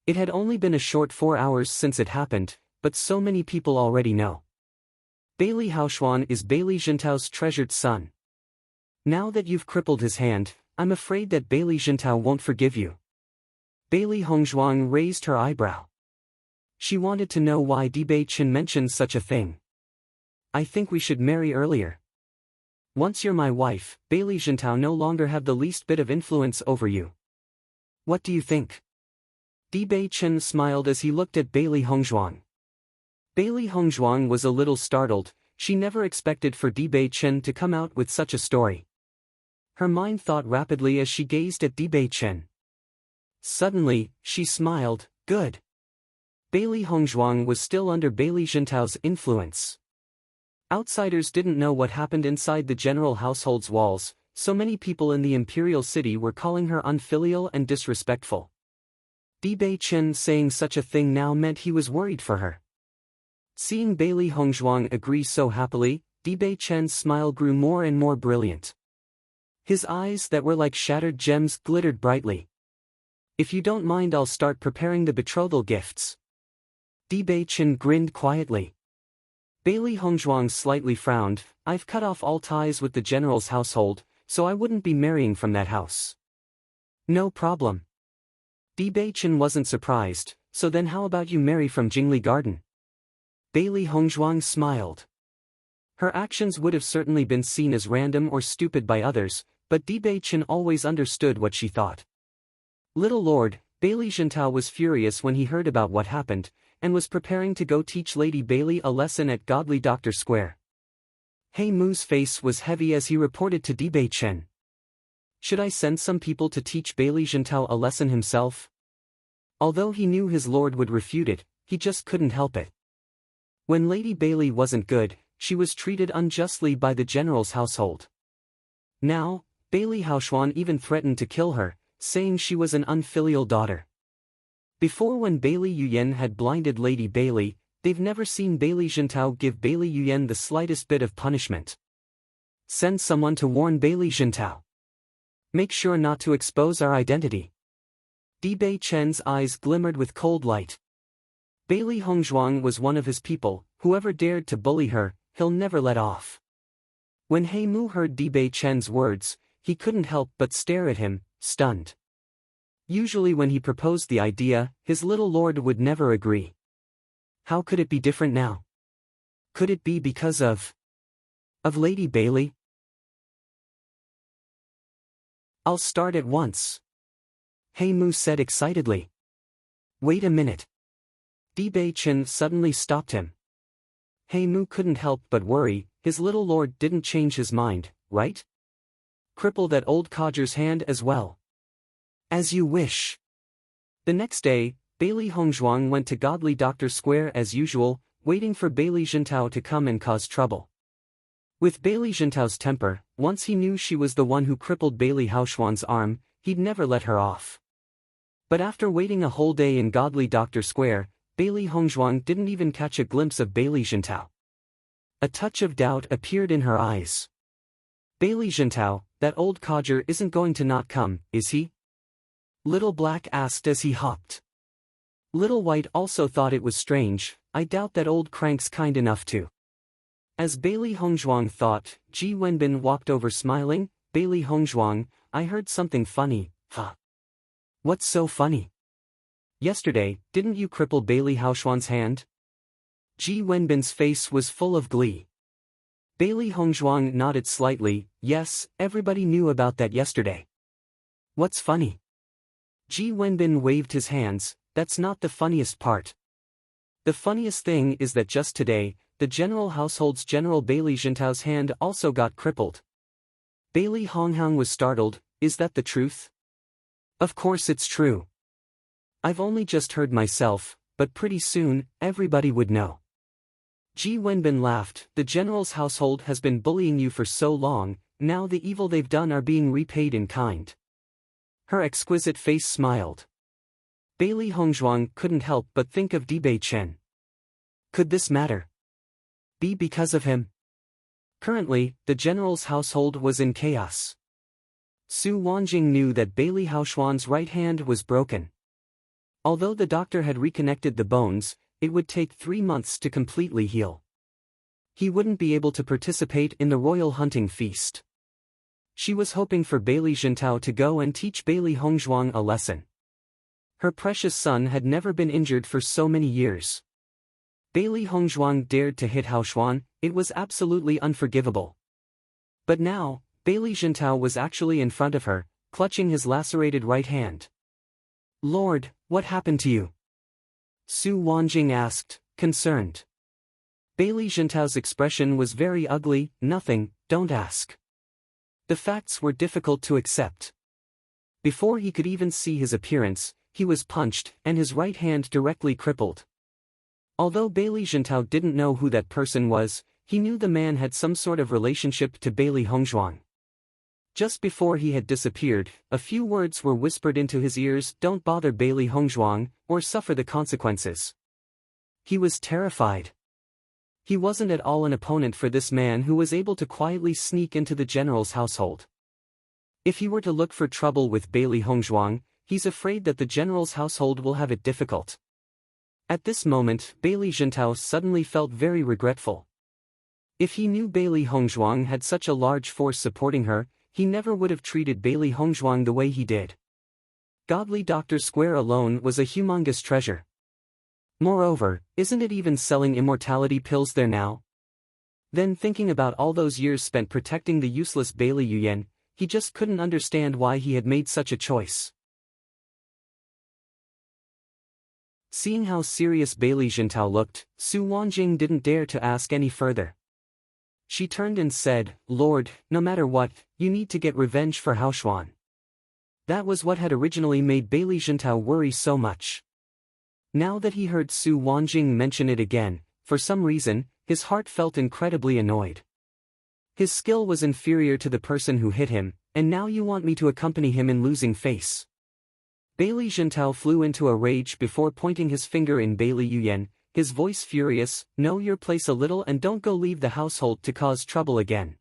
[SPEAKER 1] It had only been a short 4 hours since it happened, but so many people already know. Bailey Haochuan is Bailey Jintao's treasured son. Now that you've crippled his hand, I'm afraid that Bailey Jintao won't forgive you. Bailey Hongzhuang raised her eyebrow. She wanted to know why Dibei Chen mentioned such a thing. I think we should marry earlier. Once you're my wife, Bailey Jintao no longer have the least bit of influence over you. What do you think? Dibei Chen smiled as he looked at Bailey Hongzhuang. Bailey Hongzhuang was a little startled. She never expected for Dibei Chen to come out with such a story. Her mind thought rapidly as she gazed at Dibei Chen. Suddenly, she smiled. Good. Bailey Hongzhuang was still under Bailey Jintao's influence. Outsiders didn't know what happened inside the general household's walls. So many people in the imperial city were calling her unfilial and disrespectful. Dibei Chen saying such a thing now meant he was worried for her. Seeing Bailey Hongzhuang agree so happily, Dibei Chen's smile grew more and more brilliant. His eyes that were like shattered gems glittered brightly. If you don't mind, I'll start preparing the betrothal gifts. Dibei Chen grinned quietly. Bailey Hongzhuang slightly frowned. I've cut off all ties with the general's household, so I wouldn't be marrying from that house. No problem. Dibei Chen wasn't surprised. So then how about you marry from Jingli Garden? Bailey Hongzhuang smiled. Her actions would have certainly been seen as random or stupid by others, but Dibei Chen always understood what she thought. Little Lord, Bailey Jintao was furious when he heard about what happened, and was preparing to go teach Lady Bailey a lesson at Godly Doctor Square. He Mu's face was heavy as he reported to Dibei Chen. Should I send some people to teach Bailey Jintao a lesson himself? Although he knew his lord would refute it, he just couldn't help it. When Lady Bailey wasn't good, she was treated unjustly by the general's household. Now, Bailey Haoxuan even threatened to kill her, saying she was an unfilial daughter. Before, when Bailey Yuyen had blinded Lady Bailey, they've never seen Bailey Jintao give Bailey Yuyen the slightest bit of punishment. Send someone to warn Bailey Jintao. Make sure not to expose our identity. Dibei Chen's eyes glimmered with cold light. Bailey Hongzhuang was one of his people. Whoever dared to bully her, he'll never let off. When He Mu heard Dibei Chen's words, he couldn't help but stare at him, stunned. Usually when he proposed the idea, his little lord would never agree. How could it be different now? Could it be because of Lady Bailey? I'll start at once. He Mu said excitedly. Wait a minute. Dibei Chen suddenly stopped him. He Mu couldn't help but worry. His little lord didn't change his mind, right? Cripple that old codger's hand as well. As you wish. The next day, Bailey Hongzhuang went to Godly Doctor Square as usual, waiting for Bailey Jintao to come and cause trouble. With Bailey Jintao's temper, once he knew she was the one who crippled Bailey Haoxuan's arm, he'd never let her off. But after waiting a whole day in Godly Doctor Square, Bailey Hongzhuang didn't even catch a glimpse of Bailey Jintao. A touch of doubt appeared in her eyes. Bailey Jintao, that old codger isn't going to not come, is he? Little Black asked as he hopped. Little White also thought it was strange. I doubt that old crank's kind enough to. As Bailey Hongzhuang thought, Ji Wenbin walked over smiling. Bailey Hongzhuang, I heard something funny, huh? What's so funny? Yesterday, didn't you cripple Bailey Haoxuan's hand? Ji Wenbin's face was full of glee. Bailey Hongzhuang nodded slightly. Yes, everybody knew about that yesterday. What's funny? Ji Wenbin waved his hands. That's not the funniest part. The funniest thing is that just today, the general household's General Bailey Jintao's hand also got crippled. Bailey Honghang was startled. Is that the truth? Of course it's true. I've only just heard myself, but pretty soon, everybody would know. Ji Wenbin laughed. The general's household has been bullying you for so long, now the evil they've done are being repaid in kind. Her exquisite face smiled. Bailey Hongzhuang couldn't help but think of Dibei Chen. Could this matter be because of him? Currently, the general's household was in chaos. Su Wanjing knew that Bailey Haoxuan's right hand was broken. Although the doctor had reconnected the bones, it would take 3 months to completely heal. He wouldn't be able to participate in the royal hunting feast. She was hoping for Bailey Jintao to go and teach Bailey Hongzhuang a lesson. Her precious son had never been injured for so many years. Bailey Hongzhuang dared to hit Haoxuan. It was absolutely unforgivable. But now, Bailey Jintao was actually in front of her, clutching his lacerated right hand. Lord, what happened to you? Su Wanjing asked, concerned. Bailey Jintao's expression was very ugly. Nothing, don't ask. The facts were difficult to accept. Before he could even see his appearance, he was punched, and his right hand directly crippled. Although Bailey Jintao didn't know who that person was, he knew the man had some sort of relationship to Bailey Hongzhuang. Just before he had disappeared, a few words were whispered into his ears. Don't bother Bailey Hongzhuang, or suffer the consequences. He was terrified. He wasn't at all an opponent for this man who was able to quietly sneak into the general's household. If he were to look for trouble with Bailey Hongzhuang, he's afraid that the general's household will have it difficult. At this moment, Bailey Zhentao suddenly felt very regretful. If he knew Bailey Hongzhuang had such a large force supporting her, he never would have treated Bailey Hongzhuang the way he did. Godly Dr. Square alone was a humongous treasure. Moreover, isn't it even selling immortality pills there now? Then thinking about all those years spent protecting the useless Bailey Yuyan, he just couldn't understand why he had made such a choice. Seeing how serious Bailey Zhentao looked, Su Wanjing didn't dare to ask any further. She turned and said, "Lord, no matter what, you need to get revenge for Hao Xuan." That was what had originally made Bailey Zhentao worry so much. Now that he heard Su Wanjing mention it again, for some reason, his heart felt incredibly annoyed. His skill was inferior to the person who hit him, and now you want me to accompany him in losing face. Bailey Zhentao flew into a rage before pointing his finger in Bailey Yuyan, his voice furious, "Know your place a little and don't go leave the household to cause trouble again.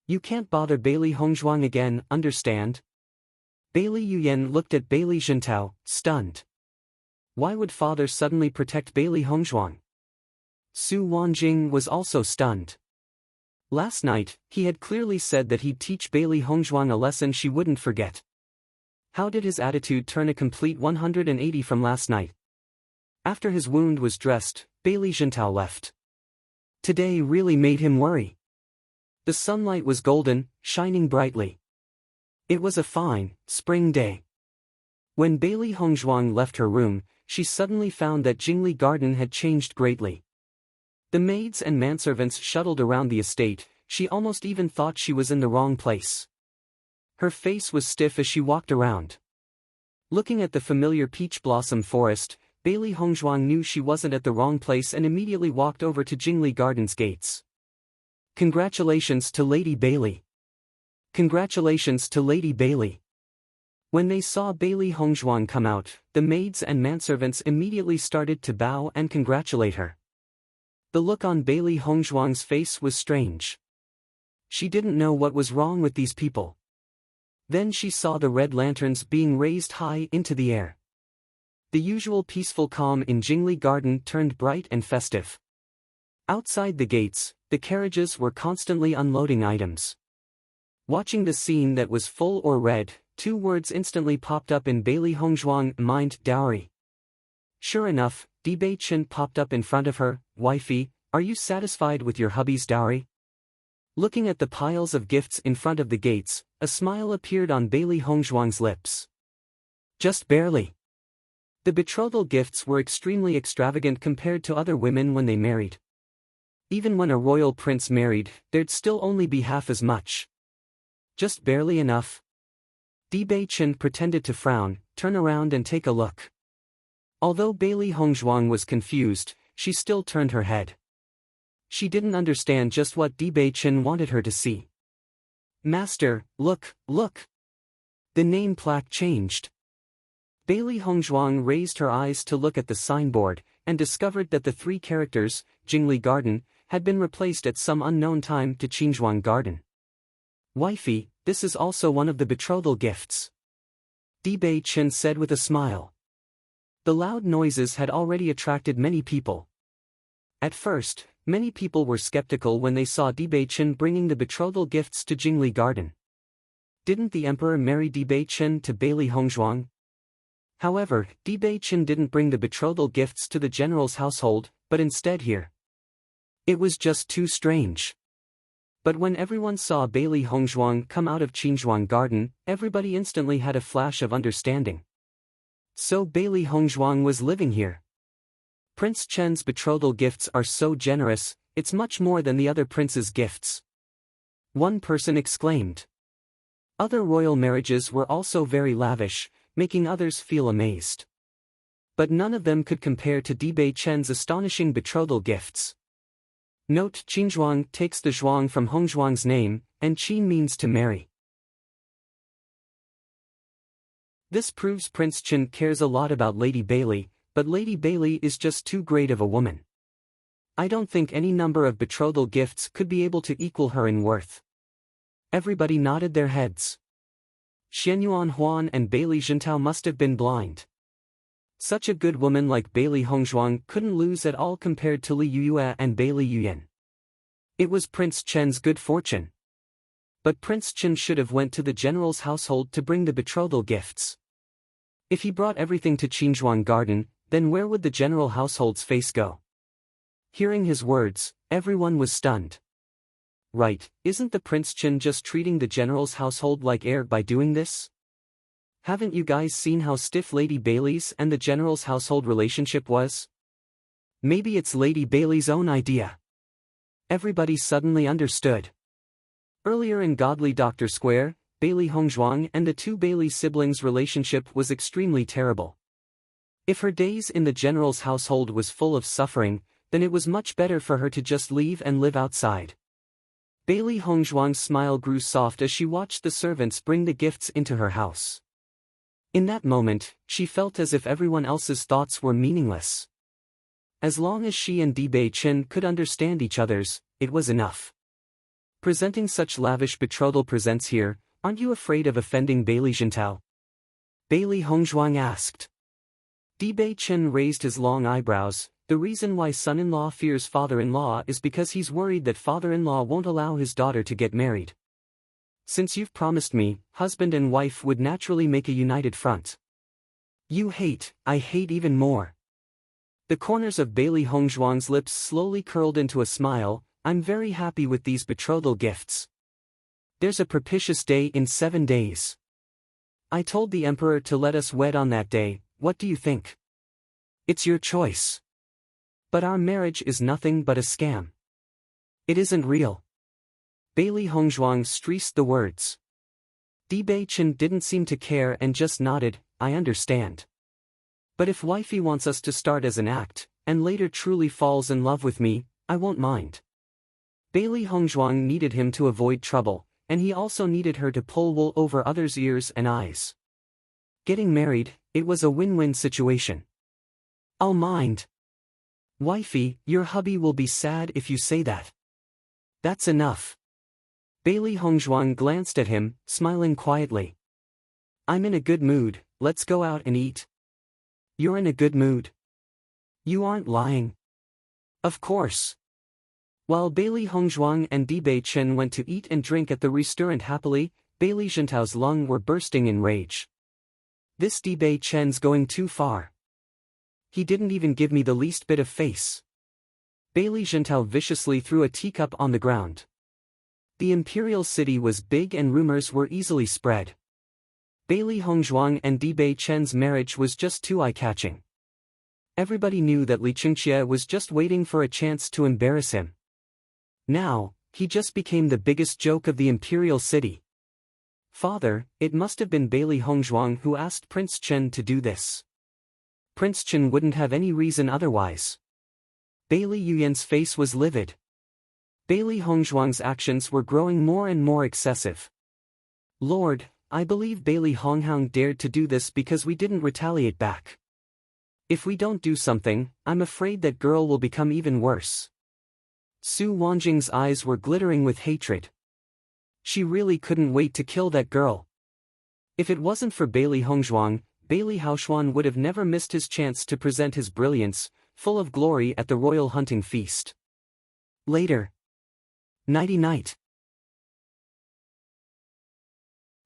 [SPEAKER 1] You can't bother Bailey Hongzhuang again, understand?" Bailey Yuyan looked at Bailey Zhentao, stunned. Why would father suddenly protect Bailey Hongzhuang? Su Wanjing was also stunned. Last night, he had clearly said that he'd teach Bailey Hongzhuang a lesson she wouldn't forget. How did his attitude turn a complete 180 from last night? After his wound was dressed, Bailey Zhentao left. Today really made him worry. The sunlight was golden, shining brightly. It was a fine, spring day. When Bailey Hongzhuang left her room, she suddenly found that Jingli Garden had changed greatly. The maids and manservants shuttled around the estate, she almost even thought she was in the wrong place. Her face was stiff as she walked around. Looking at the familiar peach blossom forest, Bailey Hongzhuang knew she wasn't at the wrong place and immediately walked over to Jingli Garden's gates. "Congratulations to Lady Bailey. Congratulations to Lady Bailey." When they saw Bailey Hongzhuang come out, the maids and manservants immediately started to bow and congratulate her. The look on Bailey Hongzhuang's face was strange. She didn't know what was wrong with these people. Then she saw the red lanterns being raised high into the air. The usual peaceful calm in Jingli Garden turned bright and festive. Outside the gates, the carriages were constantly unloading items. Watching the scene that was full or red, two words instantly popped up in Bailey Hongzhuang's mind: dowry. Sure enough, Bei Chen popped up in front of her. "Wifey, are you satisfied with your hubby's dowry?" Looking at the piles of gifts in front of the gates, a smile appeared on Bailey Hongzhuang's lips. Just barely. The betrothal gifts were extremely extravagant compared to other women when they married. Even when a royal prince married, there'd still only be half as much. Just barely enough. Bei Chen pretended to frown, turn around and take a look. Although Bailey Hongzhuang was confused, she still turned her head. She didn't understand just what Bei Chen wanted her to see. "Master, look, look!" The name plaque changed. Bailey Hongzhuang raised her eyes to look at the signboard, and discovered that the three characters, Jingli Garden, had been replaced at some unknown time to Qinzhuang Garden. "Wifey, this is also one of the betrothal gifts," Bei Chen said with a smile. The loud noises had already attracted many people. At first, many people were skeptical when they saw Bei Chen bringing the betrothal gifts to Jingli Garden. Didn't the emperor marry Bei Chen to Bailey Hongzhuang? However, Bei Chen didn't bring the betrothal gifts to the general's household, but instead here. It was just too strange. But when everyone saw Bailey Hongzhuang come out of Qinzhuang Garden, everybody instantly had a flash of understanding. So Bailey Hongzhuang was living here. Prince Chen's betrothal gifts are so generous, it's much more than the other prince's gifts. One person exclaimed. Other royal marriages were also very lavish, making others feel amazed. But none of them could compare to Bei Chen's astonishing betrothal gifts. Note: Qinzhuang takes the zhuang from Hongzhuang's name, and Qin means to marry. This proves Prince Chen cares a lot about Lady Bailey, but Lady Bailey is just too great of a woman. I don't think any number of betrothal gifts could be able to equal her in worth. Everybody nodded their heads. Xianyuan Huan and Bailey Jintao must have been blind. Such a good woman like Bailey Hongzhuang couldn't lose at all compared to Li Yuyue and Bailey Yuyan. It was Prince Chen's good fortune. But Prince Chen should have went to the general's household to bring the betrothal gifts. If he brought everything to Qinzhuang Garden, then where would the general household's face go? Hearing his words, everyone was stunned. Right, isn't the Prince Chen just treating the general's household like air by doing this? Haven't you guys seen how stiff Lady Bailey's and the general's household relationship was? Maybe it's Lady Bailey's own idea. Everybody suddenly understood. Earlier in Godly Doctor Square, Bailey Hongzhuang and the two Bailey siblings' relationship was extremely terrible. If her days in the general's household was full of suffering, then it was much better for her to just leave and live outside. Bailey Hongzhuang's smile grew soft as she watched the servants bring the gifts into her house. In that moment, she felt as if everyone else's thoughts were meaningless. As long as she and Dibei Chen could understand each other's, it was enough. Presenting such lavish betrothal presents here, aren't you afraid of offending Bailey Jintao? Bailey Hongzhuang asked. Dibei Chen raised his long eyebrows. The reason why son-in-law fears father-in-law is because he's worried that father-in-law won't allow his daughter to get married. Since you've promised me, husband and wife would naturally make a united front. You hate, I hate even more. The corners of Bailey Hongzhuang's lips slowly curled into a smile. I'm very happy with these betrothal gifts. There's a propitious day in 7 days. I told the emperor to let us wed on that day. What do you think? It's your choice. But our marriage is nothing but a scam. It isn't real. Bailey Hongzhuang stressed the words. Dibei Chen didn't seem to care and just nodded. I understand. But if wifey wants us to start as an act, and later truly falls in love with me, I won't mind. Bailey Hongzhuang needed him to avoid trouble, and he also needed her to pull wool over others' ears and eyes. Getting married, it was a win-win situation. I'll mind. Wifey, your hubby will be sad if you say that. That's enough. Bailey Hongzhuang glanced at him, smiling quietly. I'm in a good mood, let's go out and eat. You're in a good mood. You aren't lying. Of course. While Bailey Hongzhuang and Dibei Chen went to eat and drink at the restaurant happily, Bailey Jintao's lungs were bursting in rage. This Dibei Chen's going too far. He didn't even give me the least bit of face. Bailey Jintao viciously threw a teacup on the ground. The imperial city was big and rumors were easily spread. Bailey Hongzhuang and Dibei Chen's marriage was just too eye-catching. Everybody knew that Li Qingxie was just waiting for a chance to embarrass him. Now, he just became the biggest joke of the imperial city. Father, it must have been Bailey Hongzhuang who asked Prince Chen to do this. Prince Chen wouldn't have any reason otherwise. Bailey Yuyan's face was livid. Bailey Hongzhuang's actions were growing more and more excessive. Lord, I believe Bailey Honghang dared to do this because we didn't retaliate back. If we don't do something, I'm afraid that girl will become even worse. Su Wanjing's eyes were glittering with hatred. She really couldn't wait to kill that girl. If it wasn't for Bailey Hongzhuang, Bailey Haoshuan would have never missed his chance to present his brilliance, full of glory at the royal hunting feast. Later. Nighty-night.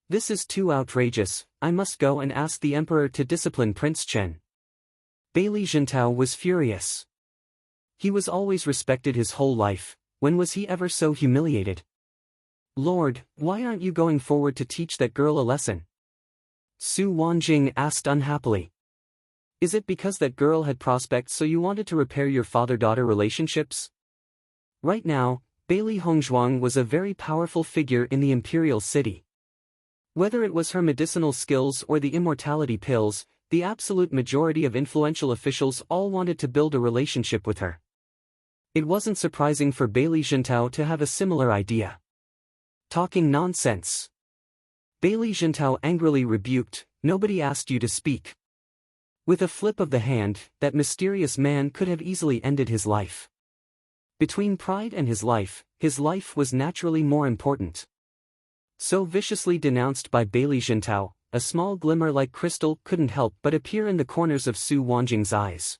[SPEAKER 1] This is too outrageous, I must go and ask the emperor to discipline Prince Chen. Bailey Jintao was furious. He was always respected his whole life, when was he ever so humiliated? Lord, why aren't you going forward to teach that girl a lesson? Su Wanjing asked unhappily. Is it because that girl had prospects so you wanted to repair your father-daughter relationships? Right now, Bailey Hongzhuang was a very powerful figure in the imperial city. Whether it was her medicinal skills or the immortality pills, the absolute majority of influential officials all wanted to build a relationship with her. It wasn't surprising for Bailey Jintao to have a similar idea. Talking nonsense. Bailey Jintao angrily rebuked, nobody asked you to speak. With a flip of the hand, that mysterious man could have easily ended his life. Between pride and his life was naturally more important. So viciously denounced by Bailey Jintao, a small glimmer like crystal couldn't help but appear in the corners of Su Wanjing's eyes.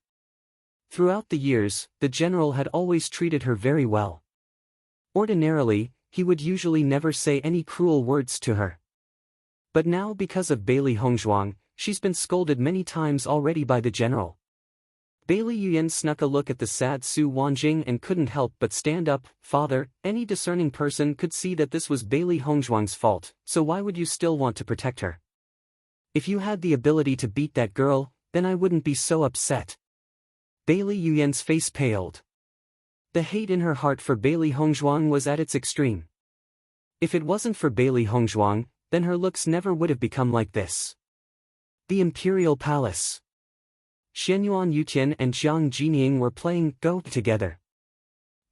[SPEAKER 1] Throughout the years, the general had always treated her very well. Ordinarily, he would usually never say any cruel words to her. But now because of Bailey Hongzhuang, she's been scolded many times already by the general. Bailey Yuyan snuck a look at the sad Su Wanjing and couldn't help but stand up. Father, any discerning person could see that this was Bailey Hongzhuang's fault, so why would you still want to protect her? If you had the ability to beat that girl, then I wouldn't be so upset. Bailey Yuyan's face paled. The hate in her heart for Bailey Hongzhuang was at its extreme. If it wasn't for Bailey Hongzhuang, then her looks never would have become like this. The Imperial Palace. Xianyuan Yutian and Jiang Jining were playing Go together.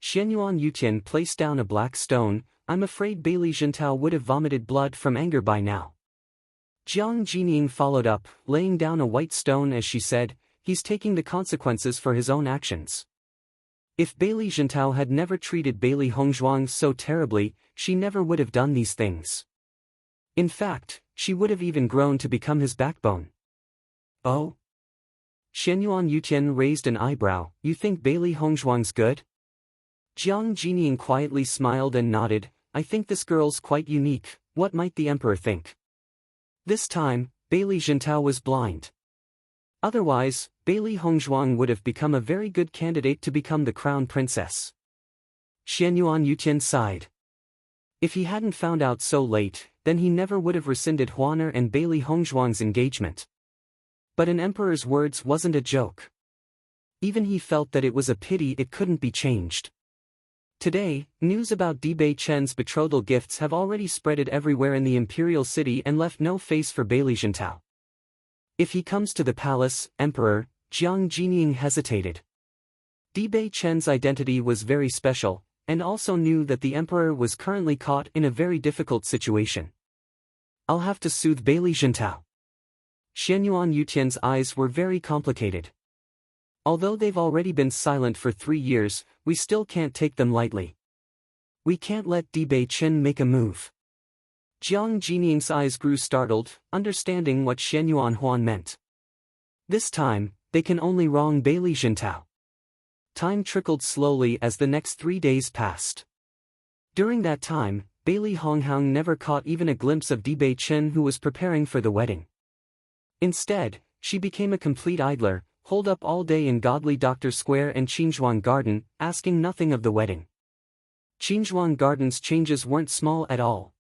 [SPEAKER 1] Xianyuan Yutian placed down a black stone. I'm afraid Bailey Jintao would have vomited blood from anger by now. Jiang Jining followed up, laying down a white stone as she said, he's taking the consequences for his own actions. If Bailey Jintao had never treated Bailey Hongzhuang so terribly, she never would have done these things. In fact, she would have even grown to become his backbone. Oh? Xianyuan Yutian raised an eyebrow. You think Bailey Hongzhuang's good? Jiang Jining quietly smiled and nodded. I think this girl's quite unique. What might the emperor think? This time, Bailey Jintao was blind. Otherwise, Bailey Hongzhuang would have become a very good candidate to become the crown princess. Xianyuan Yutian sighed. If he hadn't found out so late, then he never would have rescinded Huaner and Bailey Hongzhuang's engagement. But an emperor's words wasn't a joke. Even he felt that it was a pity it couldn't be changed. Today, news about Bei Chen's betrothal gifts have already spreaded everywhere in the imperial city and left no face for Bailey Jintao. If he comes to the palace, Emperor, Jiang Jining hesitated. Bei Chen's identity was very special, and also knew that the emperor was currently caught in a very difficult situation. I'll have to soothe Bailey Jintao. Xianyuan Yutian's eyes were very complicated. Although they've already been silent for 3 years, we still can't take them lightly. We can't let Bei Chen make a move. Jiang Jining's eyes grew startled, understanding what Xianyuan Huan meant. This time, they can only wrong Bailey Jintao. Time trickled slowly as the next 3 days passed. During that time, Bailey Honghang never caught even a glimpse of Bei Chen, who was preparing for the wedding. Instead, she became a complete idler, holed up all day in Godly Doctor Square and Qinzhuang Garden, asking nothing of the wedding. Qinzhuang Garden's changes weren't small at all.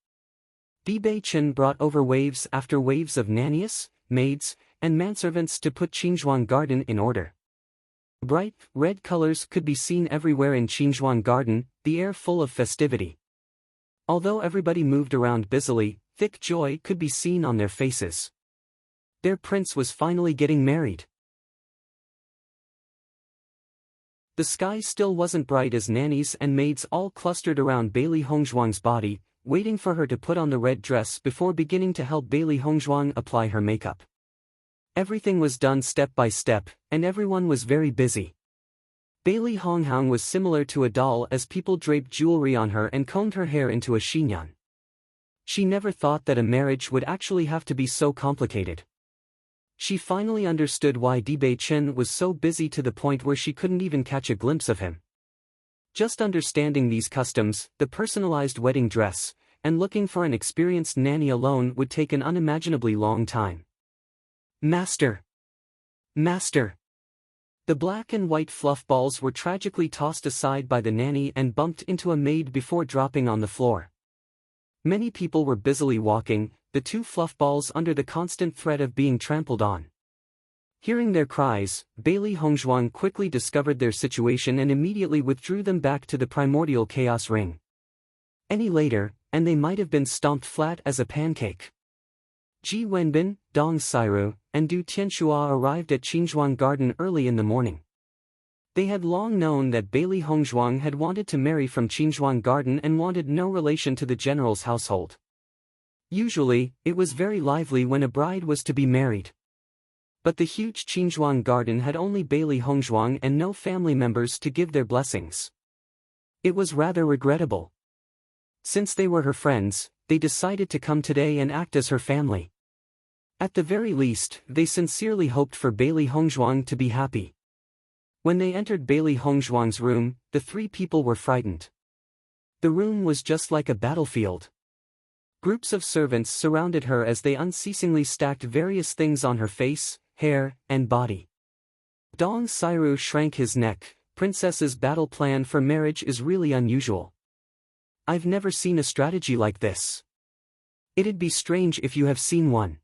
[SPEAKER 1] Bei Chen brought over waves after waves of nannies, maids, and manservants to put Qinzhuang Garden in order. Bright, red colors could be seen everywhere in Qinzhuang Garden, the air full of festivity. Although everybody moved around busily, thick joy could be seen on their faces. Their prince was finally getting married. The sky still wasn't bright as nannies and maids all clustered around Bailey Hongzhuang's body, waiting for her to put on the red dress before beginning to help Bailey Hongzhuang apply her makeup. Everything was done step by step, and everyone was very busy. Bailey Honghang was similar to a doll as people draped jewelry on her and combed her hair into a xinyan. She never thought that a marriage would actually have to be so complicated. She finally understood why Bei Chen was so busy to the point where she couldn't even catch a glimpse of him. Just understanding these customs, the personalized wedding dress, and looking for an experienced nanny alone would take an unimaginably long time. Master! Master! The black and white fluff balls were tragically tossed aside by the nanny and bumped into a maid before dropping on the floor. Many people were busily walking, the 2 fluff balls under the constant threat of being trampled on. Hearing their cries, Bailey Hongzhuang quickly discovered their situation and immediately withdrew them back to the primordial chaos ring. Any later, and they might have been stomped flat as a pancake. Ji Wenbin, Dong Sairu, and Du Tianxua arrived at Qinzhuang Garden early in the morning. They had long known that Bailey Hongzhuang had wanted to marry from Qinzhuang Garden and wanted no relation to the general's household. Usually, it was very lively when a bride was to be married. But the huge Qinzhuang Garden had only Bailey Hongzhuang and no family members to give their blessings. It was rather regrettable. Since they were her friends, they decided to come today and act as her family. At the very least, they sincerely hoped for Bailey Hongzhuang to be happy. When they entered Bailey Hongzhuang's room, the three people were frightened. The room was just like a battlefield. Groups of servants surrounded her as they unceasingly stacked various things on her face, hair, and body. Dong Sairu shrank his neck. Princess's battle plan for marriage is really unusual. I've never seen a strategy like this. It'd be strange if you have seen one.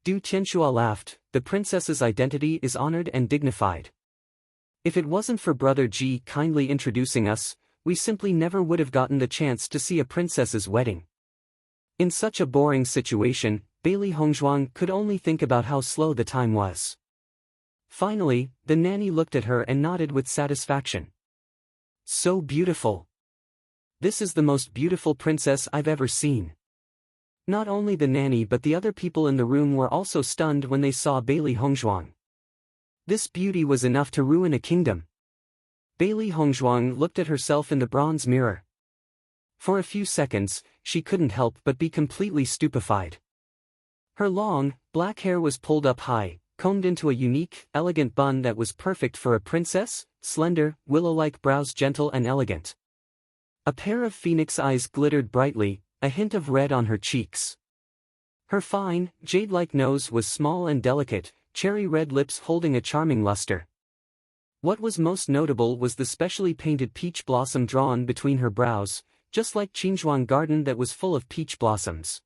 [SPEAKER 1] Du Tianxua laughed. The princess's identity is honored and dignified. If it wasn't for Brother Ji kindly introducing us, we simply never would have gotten the chance to see a princess's wedding. In such a boring situation, Bailey Hongzhuang could only think about how slow the time was. Finally, the nanny looked at her and nodded with satisfaction. So beautiful. This is the most beautiful princess I've ever seen. Not only the nanny but the other people in the room were also stunned when they saw Bailey Hongzhuang. This beauty was enough to ruin a kingdom. Bailey Hongzhuang looked at herself in the bronze mirror. For a few seconds, she couldn't help but be completely stupefied. Her long, black hair was pulled up high, combed into a unique, elegant bun that was perfect for a princess, slender, willow-like brows gentle and elegant. A pair of phoenix eyes glittered brightly, a hint of red on her cheeks. Her fine, jade-like nose was small and delicate, cherry-red lips holding a charming luster. What was most notable was the specially painted peach blossom drawn between her brows, just like Qingzhuang Garden that was full of peach blossoms.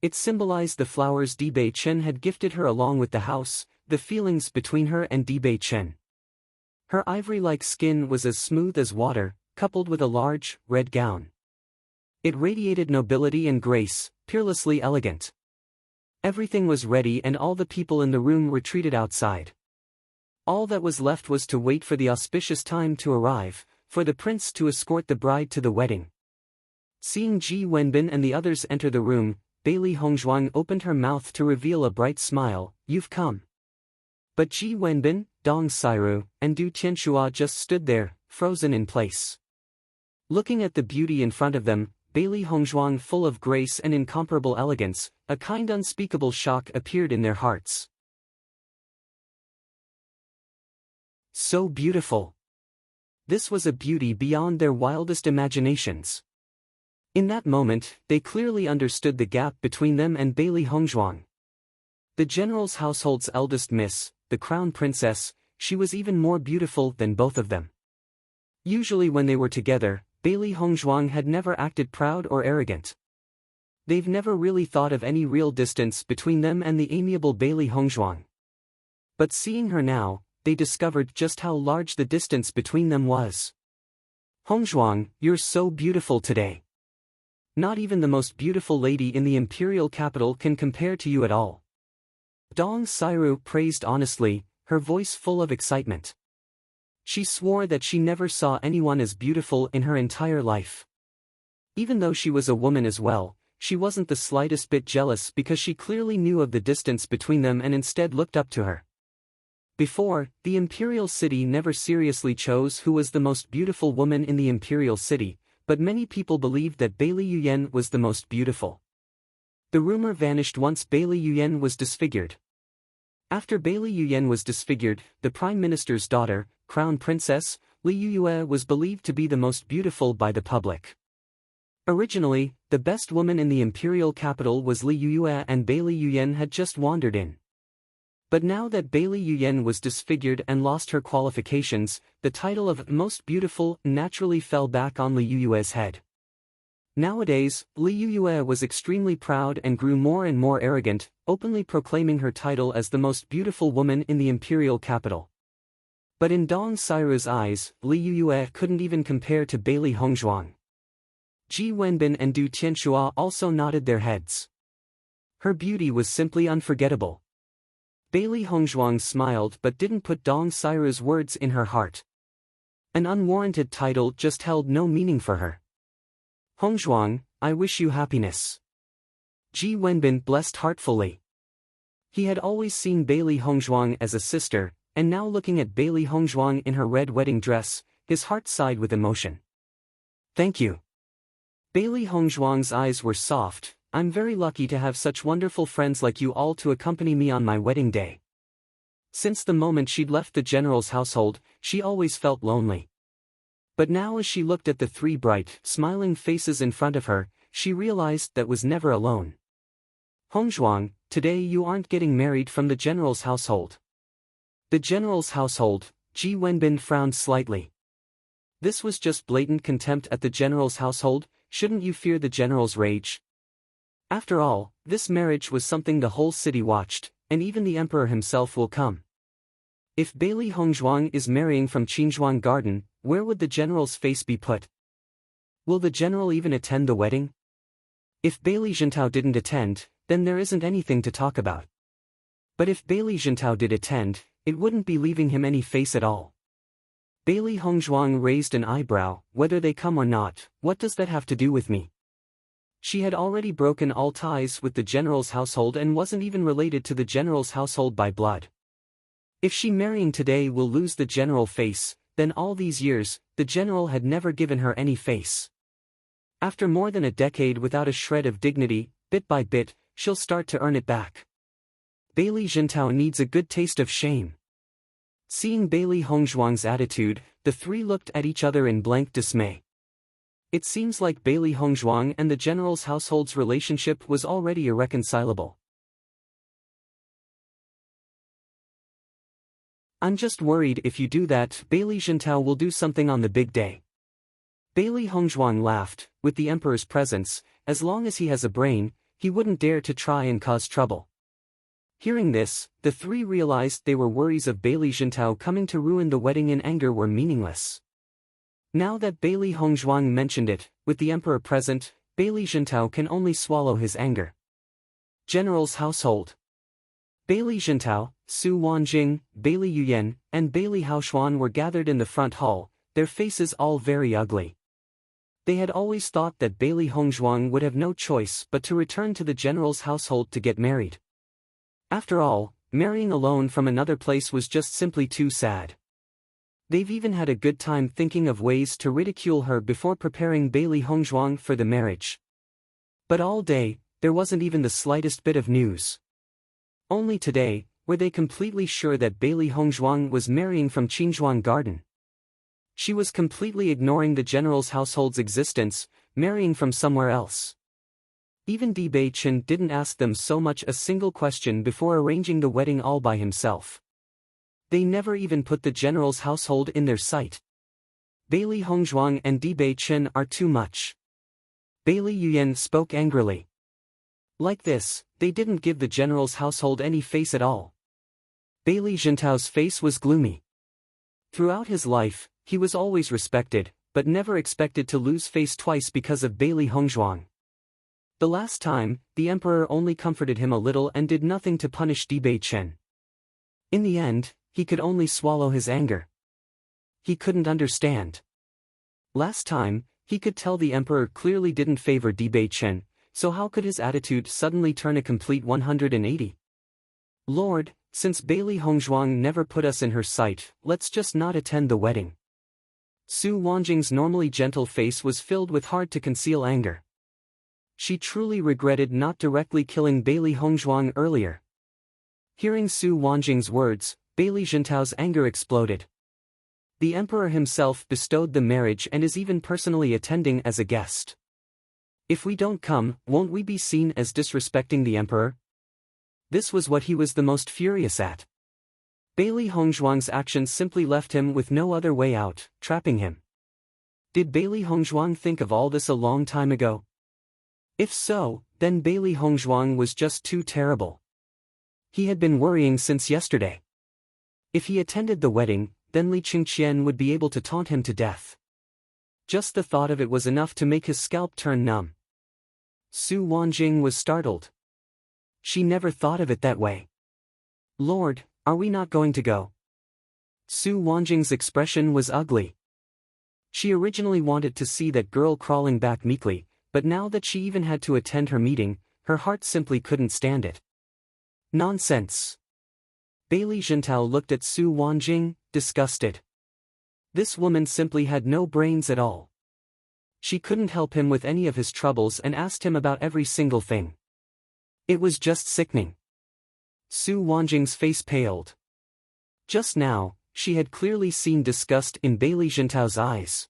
[SPEAKER 1] It symbolized the flowers Di Bei Chen had gifted her along with the house, the feelings between her and Di Bei Chen. Her ivory-like skin was as smooth as water, coupled with a large, red gown. It radiated nobility and grace, peerlessly elegant. Everything was ready and all the people in the room retreated outside. All that was left was to wait for the auspicious time to arrive, for the prince to escort the bride to the wedding. Seeing Ji Wenbin and the others enter the room, Bailey Hongzhuang opened her mouth to reveal a bright smile. "You've come." But Ji Wenbin, Dong Sairu, and Du Tianxua just stood there, frozen in place. Looking at the beauty in front of them, Bailey Hongzhuang full of grace and incomparable elegance, a kind unspeakable shock appeared in their hearts. So beautiful. This was a beauty beyond their wildest imaginations. In that moment, they clearly understood the gap between them and Bailey Hongzhuang. The general's household's eldest miss, the crown princess, she was even more beautiful than both of them. Usually when they were together, Bailey Hongzhuang had never acted proud or arrogant. They've never really thought of any real distance between them and the amiable Bailey Hongzhuang. But seeing her now, they discovered just how large the distance between them was. "Hongzhuang, you're so beautiful today. Not even the most beautiful lady in the imperial capital can compare to you at all." Dong Sairu praised honestly, her voice full of excitement. She swore that she never saw anyone as beautiful in her entire life. Even though she was a woman as well, she wasn't the slightest bit jealous because she clearly knew of the distance between them and instead looked up to her. Before, the imperial city never seriously chose who was the most beautiful woman in the imperial city, but many people believed that Bailey Yuyan was the most beautiful. The rumor vanished once Bailey Yuyan was disfigured. After Bailey Yuyan was disfigured, the prime minister's daughter, crown princess, Li Yuyue was believed to be the most beautiful by the public. Originally, the best woman in the imperial capital was Li Yuyue and Bailey Yuyan had just wandered in. But now that Bailey Yuyan was disfigured and lost her qualifications, the title of most beautiful naturally fell back on Li Yuyue's head. Nowadays, Li Yuyue was extremely proud and grew more and more arrogant, openly proclaiming her title as the most beautiful woman in the imperial capital. But in Dong Sairu's eyes, Li Yuyue couldn't even compare to Bailey Hongzhuang. Ji Wenbin and Du Tianxua also nodded their heads. Her beauty was simply unforgettable. Bailey Hongzhuang smiled but didn't put Dong Sairu's words in her heart. An unwarranted title just held no meaning for her. "Hongzhuang, I wish you happiness." Ji Wenbin blessed heartfully. He had always seen Bailey Hongzhuang as a sister, and now looking at Bailey Hongzhuang in her red wedding dress, his heart sighed with emotion. Thank you. Bailey Hongzhuang's eyes were soft. I'm very lucky to have such wonderful friends like you all to accompany me on my wedding day. Since the moment she'd left the general's household, she always felt lonely. But now as she looked at the three bright, smiling faces in front of her, she realized that was never alone. Hongzhuang, today you aren't getting married from the general's household. The general's household, Ji Wenbin frowned slightly. This was just blatant contempt at the general's household. Shouldn't you fear the general's rage? After all, this marriage was something the whole city watched, and even the emperor himself will come. If Bailey Hongzhuang is marrying from Qinzhuang Garden, where would the general's face be put? Will the general even attend the wedding? If Bailey Jintao didn't attend, then there isn't anything to talk about. But if Bailey Jintao did attend, it wouldn't be leaving him any face at all. Bailey Hongzhuang raised an eyebrow. Whether they come or not, what does that have to do with me? She had already broken all ties with the general's household and wasn't even related to the general's household by blood. If she marrying today will lose the general face, then all these years, the general had never given her any face. After more than a decade without a shred of dignity, bit by bit, she'll start to earn it back. Bailey Jintao needs a good taste of shame. Seeing Bailey Hongzhuang's attitude, the three looked at each other in blank dismay. It seems like Bailey Hongzhuang and the general's household's relationship was already irreconcilable. I'm just worried if you do that, Bailey Jintao will do something on the big day. Bailey Hongzhuang laughed. With the emperor's presence, as long as he has a brain, he wouldn't dare to try and cause trouble. Hearing this, the three realized they were worries of Bailey Jintao coming to ruin the wedding in anger were meaningless. Now that Bailey Hongzhuang mentioned it, with the emperor present, Bailey Jintao can only swallow his anger. General's household. Bailey Jintao, Su Wanjing, Bailey Yuyan, and Bailey Haoshuan were gathered in the front hall, their faces all very ugly. They had always thought that Bailey Hongzhuang would have no choice but to return to the general's household to get married. After all, marrying alone from another place was just simply too sad. They've even had a good time thinking of ways to ridicule her before preparing Bailey Hongzhuang for the marriage. But all day, there wasn't even the slightest bit of news. Only today, were they completely sure that Bailey Hongzhuang was marrying from Qinzhuang Garden. She was completely ignoring the general's household's existence, marrying from somewhere else. Even Bewitching didn't ask them so much a single question before arranging the wedding all by himself. They never even put the general's household in their sight. Bailey Hongzhuang and Bewitching are too much. Bailey Yuyan spoke angrily. Like this, they didn't give the general's household any face at all. Bailey Jintao's face was gloomy. Throughout his life, he was always respected, but never expected to lose face twice because of Bailey Hongzhuang. The last time, the emperor only comforted him a little and did nothing to punish Bewitching. In the end, he could only swallow his anger. He couldn't understand. Last time, he could tell the emperor clearly didn't favor Bewitching, so how could his attitude suddenly turn a complete 180? Lord, since Bailey Hongzhuang never put us in her sight, let's just not attend the wedding. Su Wanjing's normally gentle face was filled with hard-to-conceal anger. She truly regretted not directly killing Bailey Hongzhuang earlier. Hearing Su Wanjing's words, Bailey Jintao's anger exploded. The emperor himself bestowed the marriage and is even personally attending as a guest. If we don't come, won't we be seen as disrespecting the emperor? This was what he was the most furious at. Bailey Hongzhuang's actions simply left him with no other way out, trapping him. Did Bailey Hongzhuang think of all this a long time ago? If so, then Bailey Hongzhuang was just too terrible. He had been worrying since yesterday. If he attended the wedding, then Li Qingqian would be able to taunt him to death. Just the thought of it was enough to make his scalp turn numb. Su Wanjing was startled. She never thought of it that way. Lord, are we not going to go? Su Wanjing's expression was ugly. She originally wanted to see that girl crawling back meekly, but now that she even had to attend her meeting, her heart simply couldn't stand it. Nonsense. Bailey Jintao looked at Su Wanjing, disgusted. This woman simply had no brains at all. she couldn't help him with any of his troubles and asked him about every single thing. It was just sickening. Su Wanjing's face paled. Just now, she had clearly seen disgust in Bailey Jintao's eyes.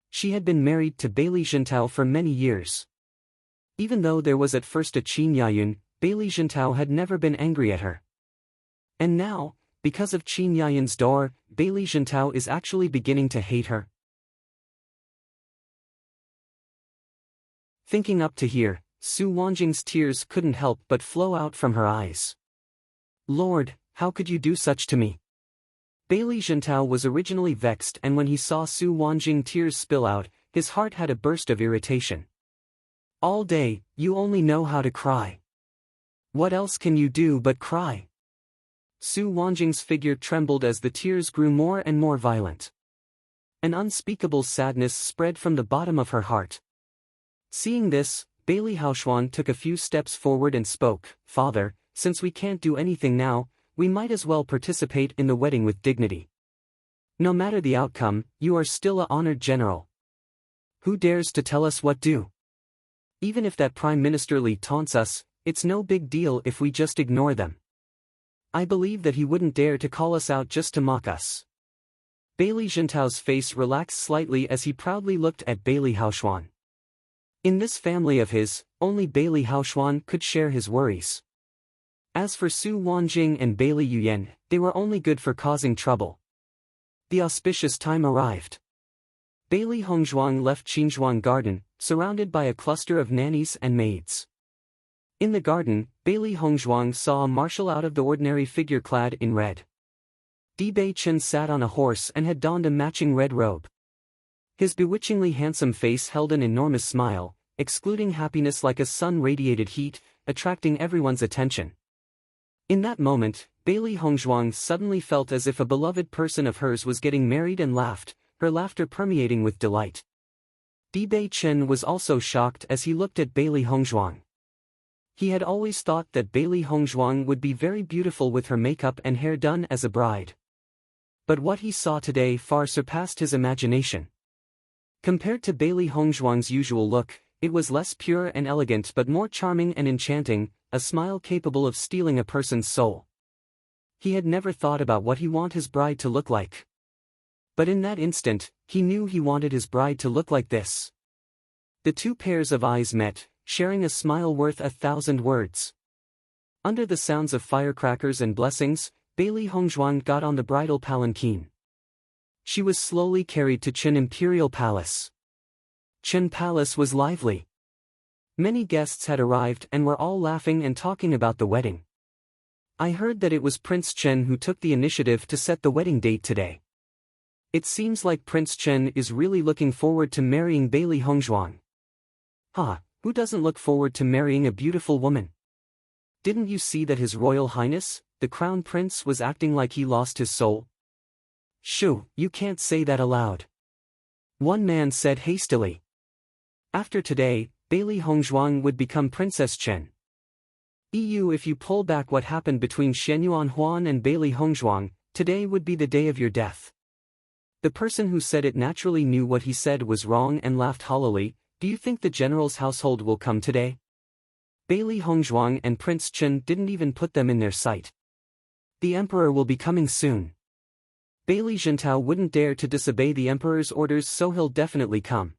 [SPEAKER 1] She had been married to Bailey Jintao for many years. Even though there was at first a Qin Yayun, Bailey Jintao had never been angry at her. And now, because of Qin Yayun's door, Bailey Jintao is actually beginning to hate her. Thinking up to here, Su Wanjing's tears couldn't help but flow out from her eyes. Lord, how could you do such to me? Bailey Jintao was originally vexed, and when he saw Su Wanjing tears spill out, his heart had a burst of irritation. All day, you only know how to cry. What else can you do but cry? Su Wanjing's figure trembled as the tears grew more and more violent. An unspeakable sadness spread from the bottom of her heart. Seeing this, Bailey Haoshuan took a few steps forward and spoke, Father, since we can't do anything now, we might as well participate in the wedding with dignity. No matter the outcome, you are still a honored general. Who dares to tell us what to do? Even if that Prime Minister Li taunts us, it's no big deal if we just ignore them. I believe that he wouldn't dare to call us out just to mock us. Bailey Jintao's face relaxed slightly as he proudly looked at Bailey Haoshuan. In this family of his, only Bailey Haoshuan could share his worries. As for Su Wanjing and Bailey Yuyan, they were only good for causing trouble. The auspicious time arrived. Bailey Hongzhuang left Qinzhuang Garden, surrounded by a cluster of nannies and maids. In the garden, Bailey Hongzhuang saw a marshal out-of-the-ordinary figure clad in red. Di Bei Chen sat on a horse and had donned a matching red robe. His bewitchingly handsome face held an enormous smile, excluding happiness like a sun-radiated heat, attracting everyone's attention. In that moment, Bailey Hongzhuang suddenly felt as if a beloved person of hers was getting married and laughed, her laughter permeating with delight. Di Bei Chen was also shocked as he looked at Bailey Hongzhuang. He had always thought that Bailey Hongzhuang would be very beautiful with her makeup and hair done as a bride. But what he saw today far surpassed his imagination. Compared to Bailey Hongzhuang's usual look, it was less pure and elegant but more charming and enchanting, a smile capable of stealing a person's soul. He had never thought about what he wanted his bride to look like. But in that instant, he knew he wanted his bride to look like this. The two pairs of eyes met, sharing a smile worth 1,000 words. Under the sounds of firecrackers and blessings, Bailey Hongzhuang got on the bridal palanquin. She was slowly carried to Qin Imperial Palace. Qin Palace was lively. Many guests had arrived and were all laughing and talking about the wedding. I heard that it was Prince Chen who took the initiative to set the wedding date today. It seems like Prince Chen is really looking forward to marrying Bailey Hongzhuang. Who doesn't look forward to marrying a beautiful woman? Didn't you see that His Royal Highness, the Crown Prince, was acting like he lost his soul? Shoo, you can't say that aloud. One man said hastily. After today, Bailey Hongzhuang would become Princess Chen. If you pull back what happened between Shenyuan Huan and Bailey Hongzhuang, today would be the day of your death. The person who said it naturally knew what he said was wrong and laughed hollowly. Do you think the general's household will come today? Bailey Hongzhuang and Prince Chen didn't even put them in their sight. The emperor will be coming soon. Bailey Jintao wouldn't dare to disobey the emperor's orders, so he'll definitely come.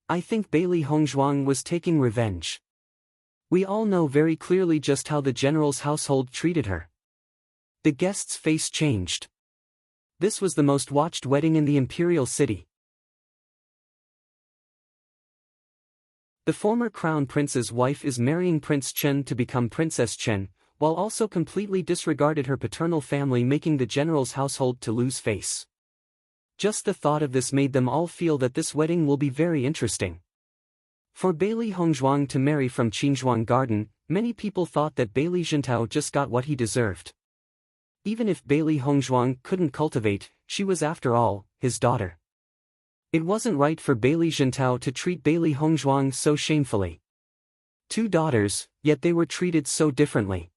[SPEAKER 1] I think Bailey Hongzhuang was taking revenge. We all know very clearly just how the general's household treated her. The guest's face changed. This was the most watched wedding in the imperial city. The former crown prince's wife is marrying Prince Chen to become Princess Chen, while also completely disregarded her paternal family, making the general's household to lose face. Just the thought of this made them all feel that this wedding will be very interesting. For Bailey Hongzhuang to marry from Qinzhuang Garden, many people thought that Bailey Jintao just got what he deserved. Even if Bailey Hongzhuang couldn't cultivate, she was after all, his daughter. It wasn't right for Bailey Jintao to treat Bailey Hongzhuang so shamefully. Two daughters, yet they were treated so differently.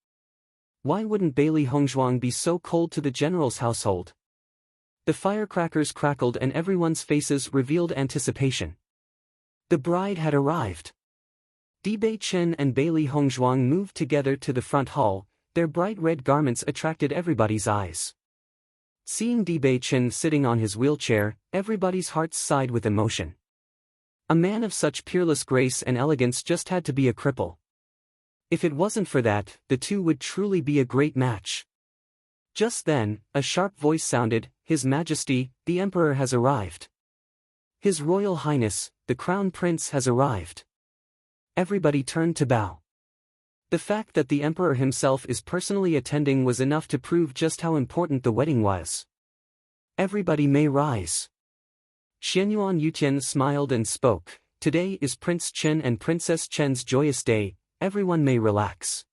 [SPEAKER 1] Why wouldn't Bailey Hongzhuang be so cold to the general's household? The firecrackers crackled and everyone's faces revealed anticipation. The bride had arrived. Bewitching and Bailey Hongzhuang moved together to the front hall. Their bright red garments attracted everybody's eyes. Seeing Bewitching sitting on his wheelchair, everybody's hearts sighed with emotion. A man of such peerless grace and elegance just had to be a cripple. If it wasn't for that, the two would truly be a great match. Just then, a sharp voice sounded, "His Majesty, the Emperor has arrived. His Royal Highness, the Crown Prince has arrived." Everybody turned to bow. The fact that the Emperor himself is personally attending was enough to prove just how important the wedding was. "Everybody may rise." Xianyuan Yutian smiled and spoke, "Today is Prince Chen and Princess Chen's joyous day, everyone may relax."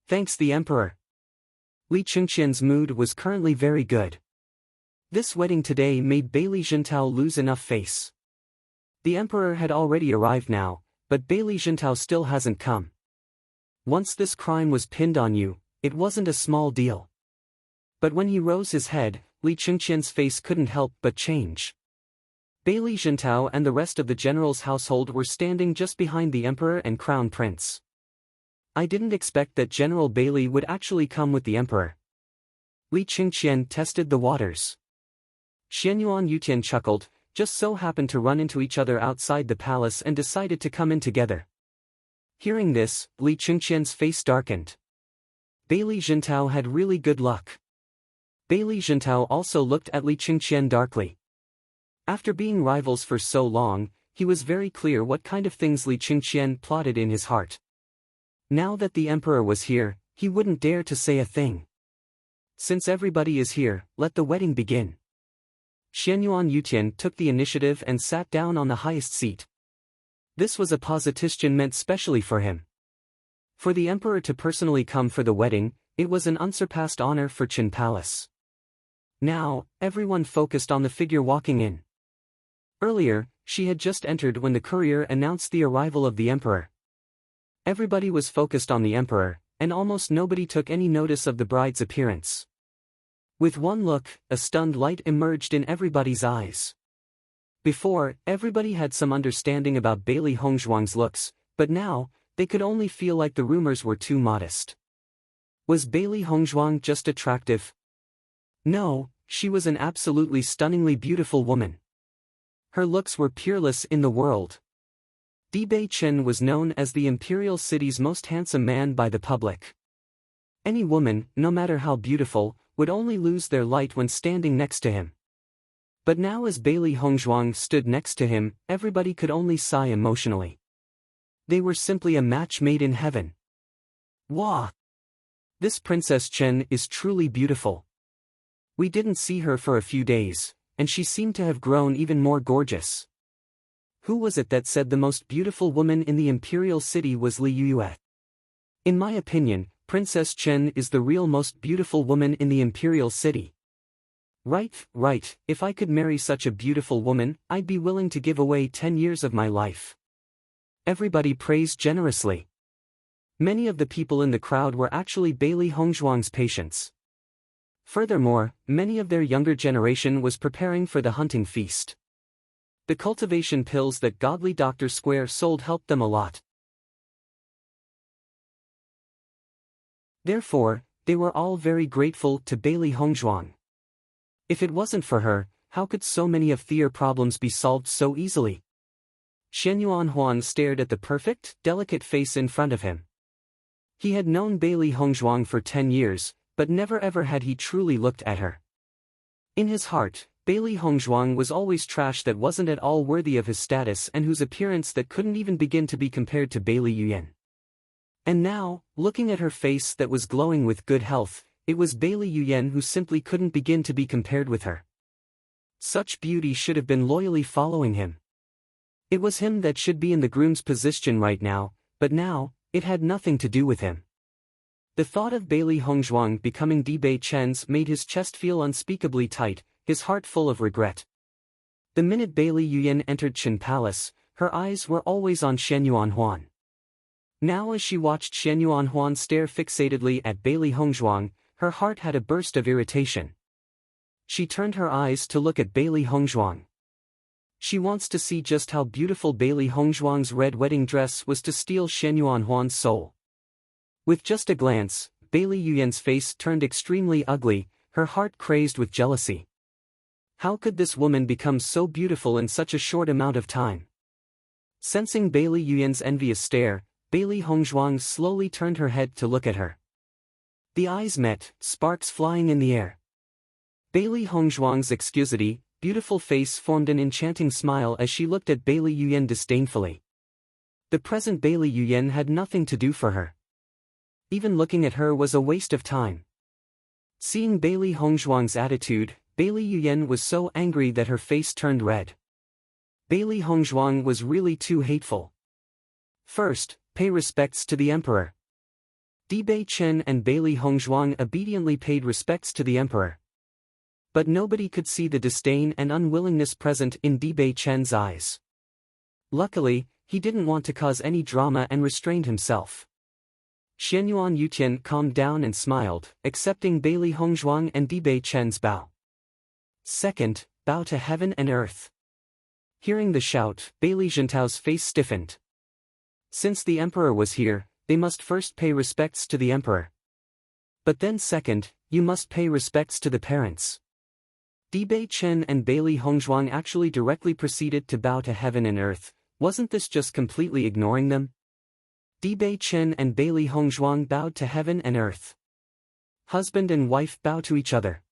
[SPEAKER 1] Thanks the Emperor. Li Chengqian's mood was currently very good. This wedding today made Bailey Jintao lose enough face. The Emperor had already arrived now, but Bailey Jintao still hasn't come. Once this crime was pinned on you, it wasn't a small deal. But when he rose his head, Li Chengqian's face couldn't help but change. Bailey Jintao and the rest of the general's household were standing just behind the Emperor and Crown Prince. "I didn't expect that General Bailey would actually come with the Emperor." Li Chengqian tested the waters. Xianyuan Yutian chuckled, "Just so happened to run into each other outside the palace and decided to come in together." Hearing this, Li Chengqian's face darkened. Bailey Jintao had really good luck. Bailey Jintao also looked at Li Chengqian darkly. After being rivals for so long, he was very clear what kind of things Li Chengqian plotted in his heart. Now that the Emperor was here, he wouldn't dare to say a thing. "Since everybody is here, let the wedding begin." Xianyuan Yutian took the initiative and sat down on the highest seat. This was a position meant specially for him. For the Emperor to personally come for the wedding, it was an unsurpassed honor for Qin Palace. Now, everyone focused on the figure walking in. Earlier, she had just entered when the courier announced the arrival of the Emperor. Everybody was focused on the Emperor, and almost nobody took any notice of the bride's appearance. With one look, a stunned light emerged in everybody's eyes. Before, everybody had some understanding about Bailey Hongzhuang's looks, but now, they could only feel like the rumors were too modest. Was Bailey Hongzhuang just attractive? No, she was an absolutely stunningly beautiful woman. Her looks were peerless in the world. Bewitching was known as the imperial city's most handsome man by the public. Any woman, no matter how beautiful, would only lose their light when standing next to him. But now as Bailey Hongzhuang stood next to him, everybody could only sigh emotionally. They were simply a match made in heaven. Wow! This Princess Chen is truly beautiful. We didn't see her for a few days, and she seemed to have grown even more gorgeous. Who was it that said the most beautiful woman in the imperial city was Li Yue? In my opinion, Princess Chen is the real most beautiful woman in the imperial city. Right, if I could marry such a beautiful woman, I'd be willing to give away 10 years of my life. Everybody praised generously. Many of the people in the crowd were actually Bailey Hongzhuang's patients. Furthermore, many of their younger generation was preparing for the hunting feast. The cultivation pills that Godly Dr. Square sold helped them a lot. Therefore, they were all very grateful to Bailey Hongzhuang. If it wasn't for her, how could so many of their problems be solved so easily? Xianyuan Huan stared at the perfect, delicate face in front of him. He had known Bailey Hongzhuang for 10 years, but never ever had he truly looked at her. In his heart, Bailey Hongzhuang was always trash that wasn't at all worthy of his status and whose appearance that couldn't even begin to be compared to Bailey Yuyan. And now, looking at her face that was glowing with good health, it was Bailey Yuyan who simply couldn't begin to be compared with her. Such beauty should have been loyally following him. It was him that should be in the groom's position right now, but now, it had nothing to do with him. The thought of Bailey Hongzhuang becoming Bewitching's made his chest feel unspeakably tight, his heart full of regret. The minute Bailey Yuyan entered Qin Palace, her eyes were always on Xianyuan Huan. Now as she watched Xianyuan Huan stare fixatedly at Bailey Hongzhuang, her heart had a burst of irritation. She turned her eyes to look at Bailey Hongzhuang. She wants to see just how beautiful Bailey Hongzhuang's red wedding dress was to steal Shen Yuanhuan's soul. With just a glance, Bailey Yuyan's face turned extremely ugly, her heart crazed with jealousy. How could this woman become so beautiful in such a short amount of time? Sensing Bailey Yuyan's envious stare, Bailey Hongzhuang slowly turned her head to look at her. The eyes met, sparks flying in the air. Bailey Hongzhuang's exquisite, beautiful face formed an enchanting smile as she looked at Bailey Yuyan disdainfully. The present Bailey Yuyan had nothing to do for her. Even looking at her was a waste of time. Seeing Bailey Hongzhuang's attitude, Bailey Yuyan was so angry that her face turned red. Bailey Hongzhuang was really too hateful. First, pay respects to the emperor. Bei Chen and Bailey Hongzhuang obediently paid respects to the emperor. But nobody could see the disdain and unwillingness present in Bei Chen's eyes. Luckily, he didn't want to cause any drama and restrained himself. Xianyuan Yutian calmed down and smiled, accepting Bailey Hongzhuang and Bei Chen's bow. Second, bow to heaven and earth. Hearing the shout, Bailey Zhentao's face stiffened. Since the emperor was here, they must first pay respects to the emperor. But then second, you must pay respects to the parents. Bei Chen and Bailey Hongzhuang actually directly proceeded to bow to heaven and earth. Wasn't this just completely ignoring them? Bei Chen and Bailey Hongzhuang bowed to heaven and earth. Husband and wife bow to each other.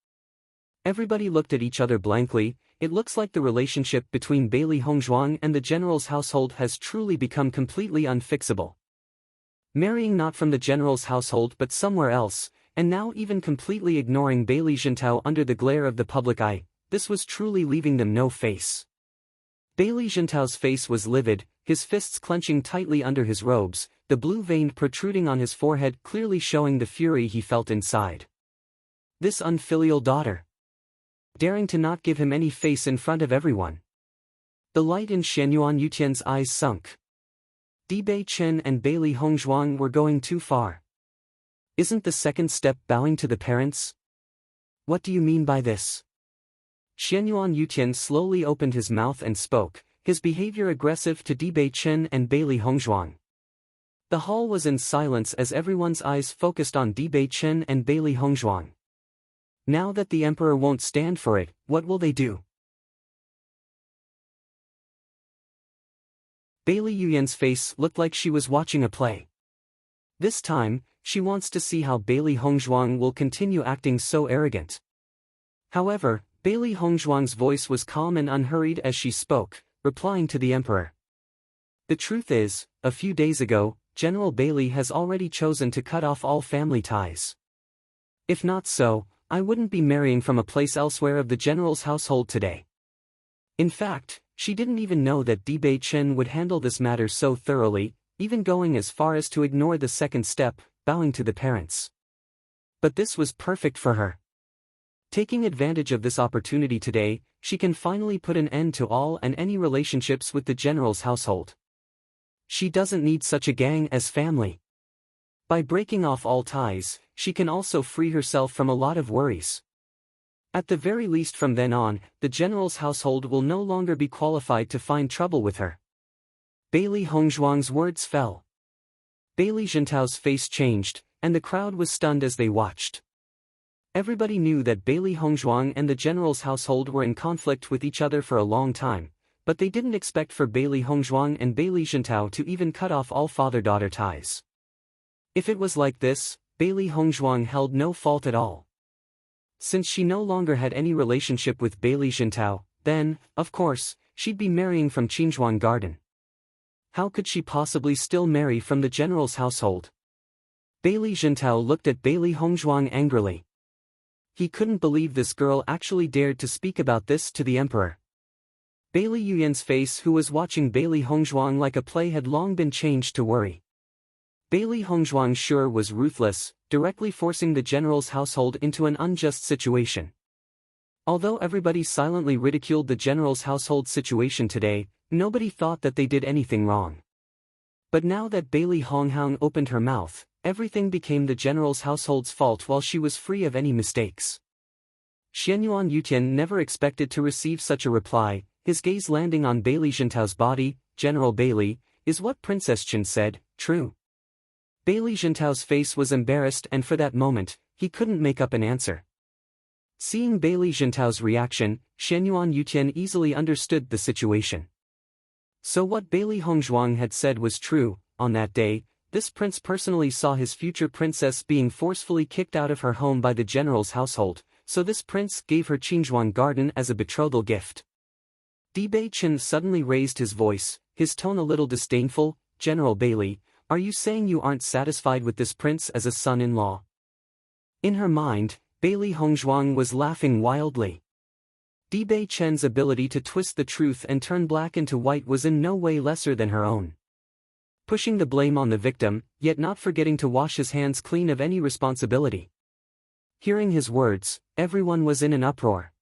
[SPEAKER 1] Everybody looked at each other blankly. It looks like the relationship between Bailey Hongzhuang and the general's household has truly become completely unfixable. Marrying not from the general's household but somewhere else, and now even completely ignoring Bailey Zhentao under the glare of the public eye, this was truly leaving them no face. Bailey Zhentao's face was livid, his fists clenching tightly under his robes, the blue vein protruding on his forehead clearly showing the fury he felt inside. This unfilial daughter. Daring to not give him any face in front of everyone. The light in Xianyuan Yutian's eyes sunk. Bei Chen and Bailey Hongzhuang were going too far. Isn't the second step bowing to the parents? What do you mean by this? Xianyuan Yutian slowly opened his mouth and spoke, his behavior aggressive to Bei Chen and Bailey Hongzhuang. The hall was in silence as everyone's eyes focused on Bei Chen and Bailey Hongzhuang. Now that the emperor won't stand for it, what will they do? Bailey Yuyan's face looked like she was watching a play. This time, she wants to see how Bailey Hongzhuang will continue acting so arrogant. However, Bailey Hongzhuang's voice was calm and unhurried as she spoke, replying to the emperor. The truth is, a few days ago, General Bailey has already chosen to cut off all family ties. If not so, I wouldn't be marrying from a place elsewhere of the general's household today. In fact, she didn't even know that Bei Chen would handle this matter so thoroughly, even going as far as to ignore the second step, bowing to the parents. But this was perfect for her. Taking advantage of this opportunity today, she can finally put an end to all and any relationships with the general's household. She doesn't need such a gang as family. By breaking off all ties, she can also free herself from a lot of worries. At the very least from then on, the general's household will no longer be qualified to find trouble with her. Bailey Hongzhuang's words fell. Bailey Zhentao's face changed, and the crowd was stunned as they watched. Everybody knew that Bailey Hongzhuang and the general's household were in conflict with each other for a long time, but they didn't expect for Bailey Hongzhuang and Bailey Zhentao to even cut off all father-daughter ties. If it was like this, Bailey Hongzhuang held no fault at all. Since she no longer had any relationship with Bailey Zhentao, then, of course, she'd be marrying from Qinzhuang Garden. How could she possibly still marry from the general's household? Bailey Zhentao looked at Bailey Hongzhuang angrily. He couldn't believe this girl actually dared to speak about this to the emperor. Bailey Yuyan's face, who was watching Bailey Hongzhuang like a play, had long been changed to worry. Bailey Hongzhuang sure was ruthless, directly forcing the general's household into an unjust situation. Although everybody silently ridiculed the general's household situation today, nobody thought that they did anything wrong. But now that Bailey Hongzhuang opened her mouth, everything became the general's household's fault while she was free of any mistakes. Xianyuan Yutian never expected to receive such a reply. his gaze landing on Bailey Jintao's body. "General Bailey, is what Princess Chen said true?" Bailey Jintao's face was embarrassed, and for that moment, he couldn't make up an answer. Seeing Bailey Jintao's reaction, Shenyuan Yutian easily understood the situation. So what Bailey Hongzhuang had said was true. On that day, this prince personally saw his future princess being forcefully kicked out of her home by the general's household, so this prince gave her Qingzhuang garden as a betrothal gift. Bei Chen suddenly raised his voice, his tone a little disdainful. "General Bailey, are you saying you aren't satisfied with this prince as a son-in-law?" In her mind, Bailey Hongzhuang was laughing wildly. Bei Chen's ability to twist the truth and turn black into white was in no way lesser than her own. Pushing the blame on the victim, yet not forgetting to wash his hands clean of any responsibility. Hearing his words, everyone was in an uproar.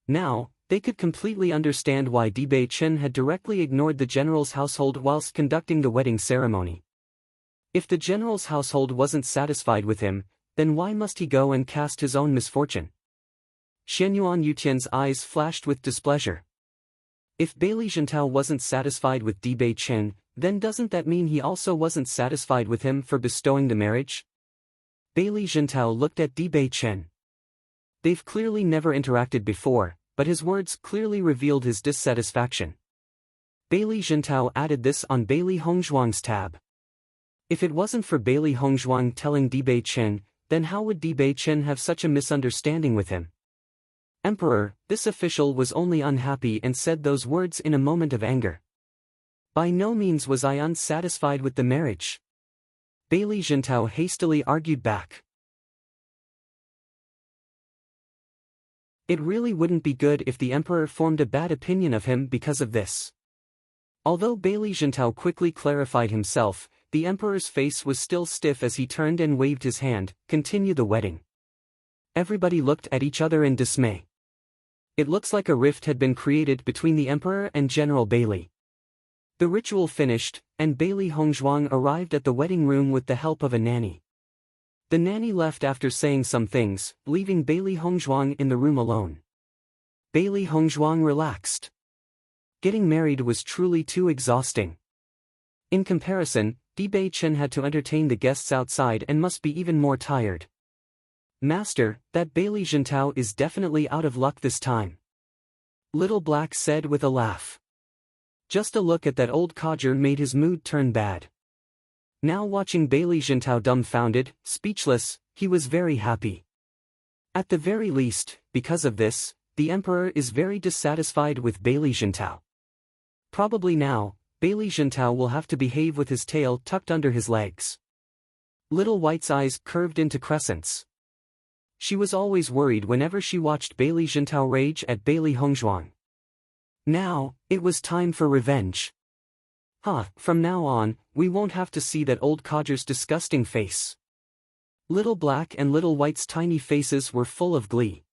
[SPEAKER 1] Now, they could completely understand why Bei Chen had directly ignored the general's household whilst conducting the wedding ceremony. If the general's household wasn't satisfied with him, then why must he go and cast his own misfortune? Shenyuan Yutian's eyes flashed with displeasure. If Bailey Jintao wasn't satisfied with Bei Chen, then doesn't that mean he also wasn't satisfied with him for bestowing the marriage? Bailey Jintao looked at Bei Chen. They've clearly never interacted before, but his words clearly revealed his dissatisfaction. Bailey Jintao added this on Bailey Hongzhuang's tab. If it wasn't for Bailey Hongzhuang telling Bei Chen, then how would Bei Chen have such a misunderstanding with him? Emperor, this official was only unhappy and said those words in a moment of anger. By no means was I unsatisfied with the marriage. Bailey Jintao hastily argued back. It really wouldn't be good if the emperor formed a bad opinion of him because of this. Although Bailey Jintao quickly clarified himself, the emperor's face was still stiff as he turned and waved his hand. "Continue the wedding." Everybody looked at each other in dismay. It looks like a rift had been created between the emperor and General Bailey. The ritual finished, and Bailey Hongzhuang arrived at the wedding room with the help of a nanny. The nanny left after saying some things, leaving Bailey Hongzhuang in the room alone. Bailey Hongzhuang relaxed. Getting married was truly too exhausting. In comparison, Bei Chen had to entertain the guests outside and must be even more tired. "Master, that Bailey Jintao is definitely out of luck this time," Little Black said with a laugh. Just a look at that old codger made his mood turn bad. Now watching Bailey Jintao dumbfounded, speechless, he was very happy. At the very least, because of this, the emperor is very dissatisfied with Bailey Jintao. Probably now, Bailey Jintao will have to behave with his tail tucked under his legs. Little White's eyes curved into crescents. She was always worried whenever she watched Bailey Jintao rage at Bailey Hongzhuang. Now, it was time for revenge. From now on, we won't have to see that old codger's disgusting face. Little Black and Little White's tiny faces were full of glee.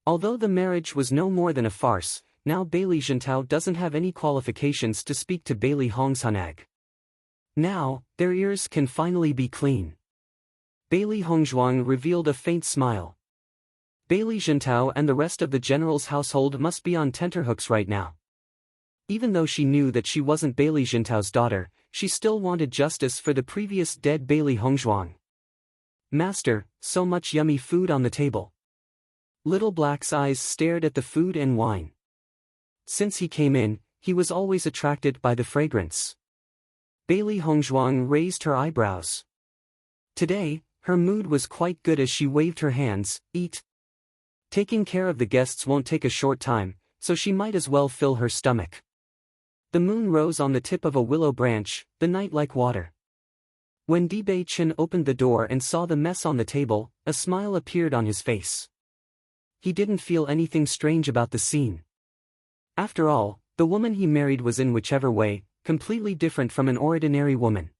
[SPEAKER 1] Although the marriage was no more than a farce, now Bailey Jintao doesn't have any qualifications to speak to Bailey Hongzhanag. Now, their ears can finally be clean. Bailey Hongzhuang revealed a faint smile. Bailey Jintao and the rest of the general's household must be on tenterhooks right now. Even though she knew that she wasn't Bailey Jintao's daughter, she still wanted justice for the previous dead Bailey Hongzhuang. "Master, so much yummy food on the table." Little Black's eyes stared at the food and wine. Since he came in, he was always attracted by the fragrance. Bailey Hongzhuang raised her eyebrows. Today, her mood was quite good as she waved her hands. "Eat." Taking care of the guests won't take a short time, so she might as well fill her stomach. The moon rose on the tip of a willow branch, the night like water. When Bei Chen opened the door and saw the mess on the table, a smile appeared on his face. He didn't feel anything strange about the scene. After all, the woman he married was in whichever way, completely different from an ordinary woman.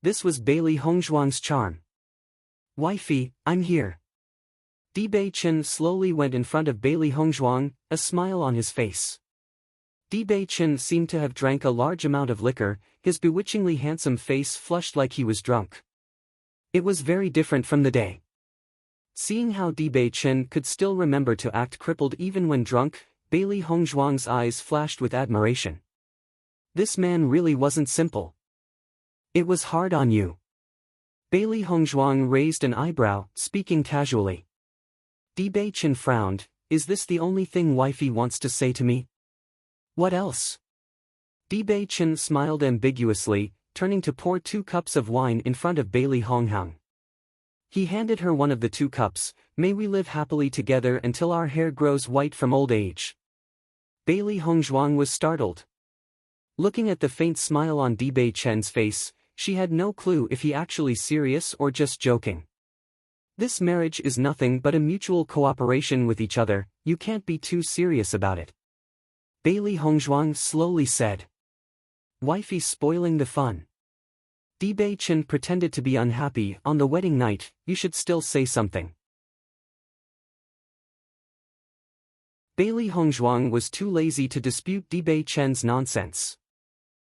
[SPEAKER 1] This was Bailey Hongzhuang's charm. "Wifey, I'm here." Bei Chen slowly went in front of Bailey Hongzhuang, a smile on his face. Bei Chen seemed to have drank a large amount of liquor, his bewitchingly handsome face flushed like he was drunk. It was very different from the day. Seeing how Bei Chen could still remember to act crippled even when drunk, Bailey Hongzhuang's eyes flashed with admiration. This man really wasn't simple. It was hard on you. Bailey Hongzhuang raised an eyebrow, speaking casually. Di Beichen frowned. Is this the only thing wifey wants to say to me? What else? Di Beichen smiled ambiguously, turning to pour 2 cups of wine in front of Bailey Honghang. He handed her one of the 2 cups. May we live happily together until our hair grows white from old age. Bailey Hongzhuang was startled. Looking at the faint smile on Di Beichen's face, she had no clue if he actually serious or just joking. This marriage is nothing but a mutual cooperation with each other, you can't be too serious about it. Bailey Hongzhuang slowly said. Wifey's spoiling the fun. Di Beichen pretended to be unhappy. On the wedding night, you should still say something. Bailey Hongzhuang was too lazy to dispute Di Beichen's nonsense.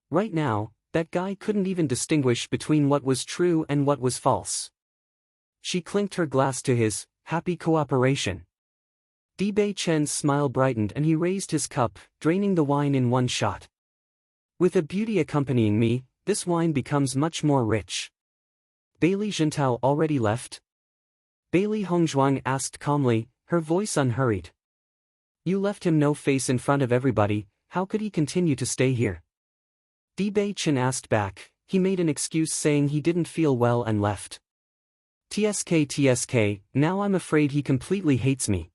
[SPEAKER 1] Right now, that guy couldn't even distinguish between what was true and what was false. She clinked her glass to his, happy cooperation. Di Beichen's smile brightened and he raised his cup, draining the wine in one shot. With a beauty accompanying me, this wine becomes much more rich. Bailey Jintao already left? Bailey Hongzhuang asked calmly, her voice unhurried. You left him no face in front of everybody, how could he continue to stay here? Di Beichen asked back. He made an excuse saying he didn't feel well and left. TSK, now I'm afraid he completely hates me.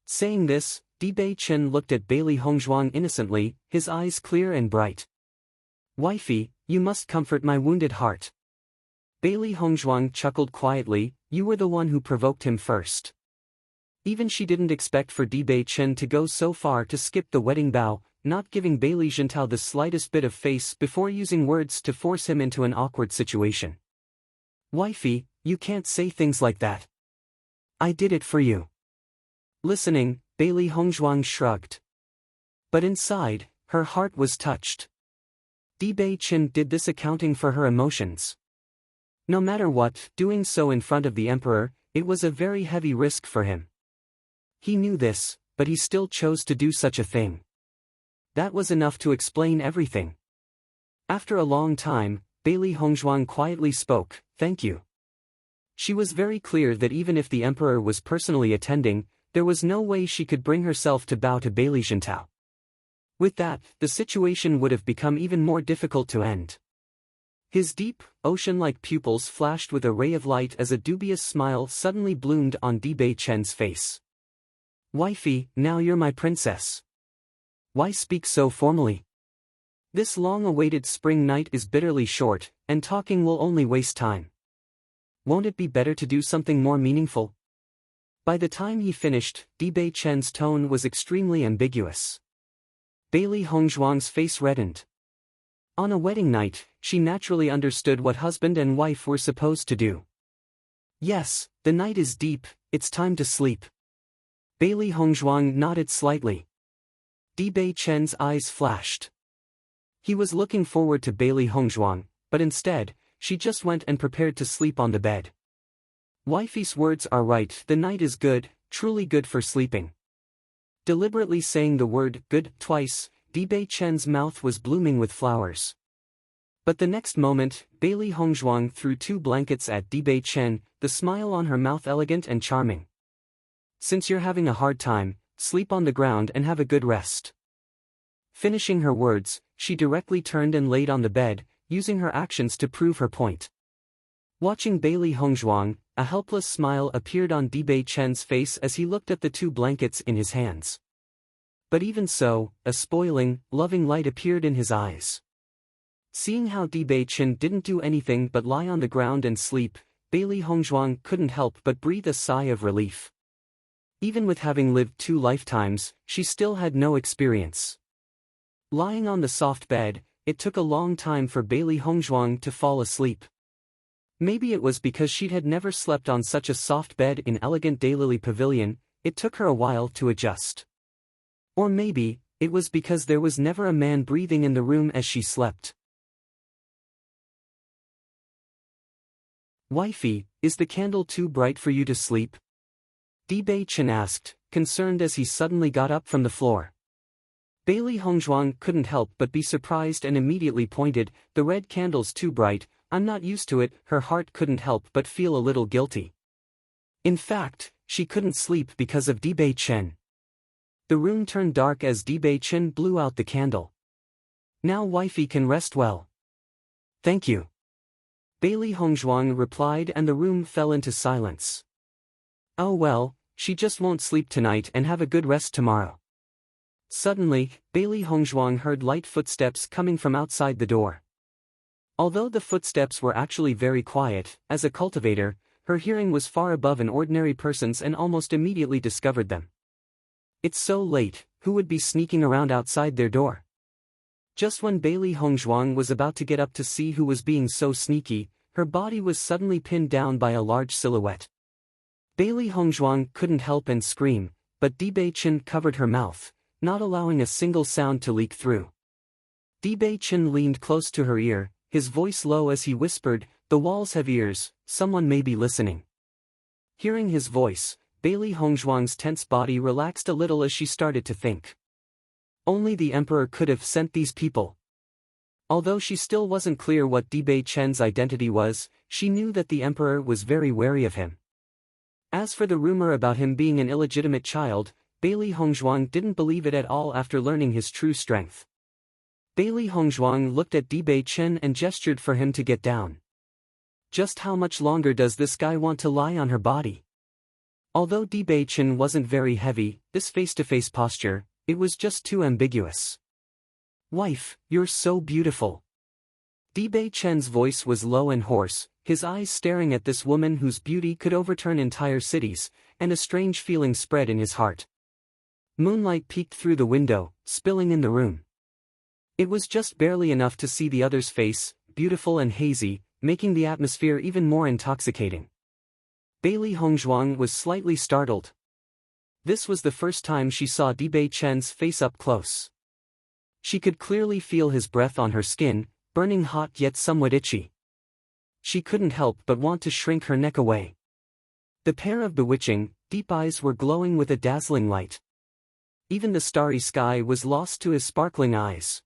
[SPEAKER 1] Saying this, Di Beichen looked at Bailey Hongzhuang innocently, his eyes clear and bright. Wifey, you must comfort my wounded heart. Bailey Hongzhuang chuckled quietly, you were the one who provoked him first. Even she didn't expect for Di Beichen to go so far to skip the wedding vow, not giving Bailey Jintao the slightest bit of face before using words to force him into an awkward situation. Wifey, you can't say things like that. I did it for you. Listening, Bailey Hongzhuang shrugged. But inside, her heart was touched. Di Beichen did this accounting for her emotions. No matter what, doing so in front of the emperor, it was a very heavy risk for him. He knew this, but he still chose to do such a thing. That was enough to explain everything. After a long time, Bailey Hongzhuang quietly spoke, thank you. She was very clear that even if the emperor was personally attending, there was no way she could bring herself to bow to Bailey Jintao. With that, the situation would have become even more difficult to end. His deep, ocean-like pupils flashed with a ray of light as a dubious smile suddenly bloomed on Di Beichen's face. Wifey, now you're my princess. Why speak so formally? This long-awaited spring night is bitterly short, and talking will only waste time. Won't it be better to do something more meaningful? By the time he finished, Di Beichen's tone was extremely ambiguous. Bailey Hongzhuang's face reddened. On a wedding night, she naturally understood what husband and wife were supposed to do. Yes, the night is deep, it's time to sleep. Bailey Hongzhuang nodded slightly. Di Beichen's eyes flashed. He was looking forward to Bailey Hongzhuang, but instead, she just went and prepared to sleep on the bed. Wifey's words are right, the night is good, truly good for sleeping. Deliberately saying the word good twice, Di Beichen's mouth was blooming with flowers. But the next moment, Bailey Hongzhuang threw 2 blankets at Di Beichen, the smile on her mouth elegant and charming. Since you're having a hard time, sleep on the ground and have a good rest. Finishing her words, she directly turned and laid on the bed, using her actions to prove her point. Watching Bailey Hongzhuang, a helpless smile appeared on Di Beichen's face as he looked at the 2 blankets in his hands. But even so, a spoiling, loving light appeared in his eyes. Seeing how Di Beichen didn't do anything but lie on the ground and sleep, Bailey Hongzhuang couldn't help but breathe a sigh of relief. Even with having lived 2 lifetimes, she still had no experience. Lying on the soft bed, it took a long time for Bailey Hongzhuang to fall asleep. Maybe it was because she had never slept on such a soft bed in elegant Daylily Pavilion, it took her a while to adjust. Or maybe, it was because there was never a man breathing in the room as she slept. Wifey, is the candle too bright for you to sleep? Di Beichen asked, concerned as he suddenly got up from the floor. Bailey Hongzhuang couldn't help but be surprised and immediately pointed, "The red candle's too bright, I'm not used to it." Her heart couldn't help but feel a little guilty. In fact, she couldn't sleep because of Dibei Chen. The room turned dark as Dibei Chen blew out the candle. "Now wifey can rest well." "Thank you," Bailey Hongzhuang replied, and the room fell into silence. "Oh well, she just won't sleep tonight and have a good rest tomorrow." Suddenly, Bailey Hongzhuang heard light footsteps coming from outside the door. Although the footsteps were actually very quiet, as a cultivator, her hearing was far above an ordinary person's and almost immediately discovered them. It's so late, who would be sneaking around outside their door? Just when Bailey Hongzhuang was about to get up to see who was being so sneaky, her body was suddenly pinned down by a large silhouette. Bailey Hongzhuang couldn't help and scream, but Dibei Chen covered her mouth, not allowing a single sound to leak through. Dibei Chen leaned close to her ear, his voice low as he whispered, "The walls have ears, someone may be listening." Hearing his voice, Bailey Hongzhuang's tense body relaxed a little as she started to think. Only the emperor could have sent these people. Although she still wasn't clear what Dibei Chen's identity was, she knew that the emperor was very wary of him. As for the rumor about him being an illegitimate child, Bailey Hongzhuang didn't believe it at all after learning his true strength. Bailey Hongzhuang looked at Dibei Chen and gestured for him to get down. Just how much longer does this guy want to lie on her body? Although Dibei Chen wasn't very heavy, this face-to-face posture, it was just too ambiguous. "Wife, you're so beautiful." Dibei Chen's voice was low and hoarse, his eyes staring at this woman whose beauty could overturn entire cities, and a strange feeling spread in his heart. Moonlight peeked through the window, spilling in the room. It was just barely enough to see the other's face, beautiful and hazy, making the atmosphere even more intoxicating. Bailey Hongzhuang was slightly startled. This was the first time she saw Dibei Chen's face up close. She could clearly feel his breath on her skin, burning hot yet somewhat itchy. She couldn't help but want to shrink her neck away. The pair of bewitching, deep eyes were glowing with a dazzling light. Even the starry sky was lost to his sparkling eyes.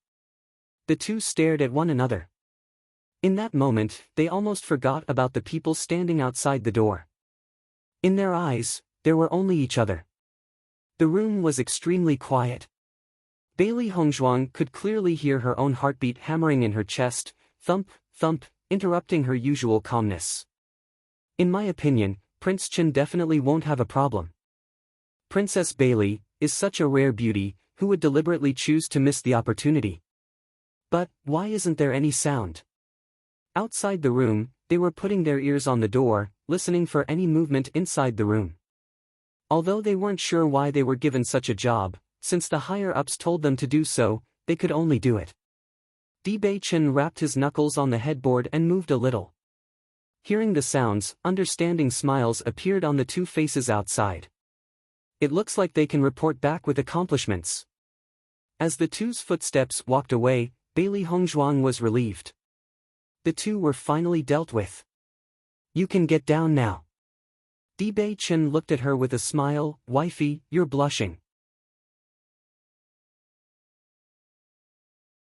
[SPEAKER 1] The two stared at one another. In that moment, they almost forgot about the people standing outside the door. In their eyes, there were only each other. The room was extremely quiet. Bailey Hongzhuang could clearly hear her own heartbeat hammering in her chest, thump, thump, interrupting her usual calmness. "In my opinion, Prince Chen definitely won't have a problem. Princess Bailey is such a rare beauty, who would deliberately choose to miss the opportunity? But, why isn't there any sound?" Outside the room, they were putting their ears on the door, listening for any movement inside the room. Although they weren't sure why they were given such a job, since the higher-ups told them to do so, they could only do it. Dibei Chen rapped his knuckles on the headboard and moved a little. Hearing the sounds, understanding smiles appeared on the two faces outside. "It looks like they can report back with accomplishments." As the two's footsteps walked away, Bailey Hongzhuang was relieved. The two were finally dealt with. "You can get down now." Dibei Chen looked at her with a smile. "Wifey, you're blushing."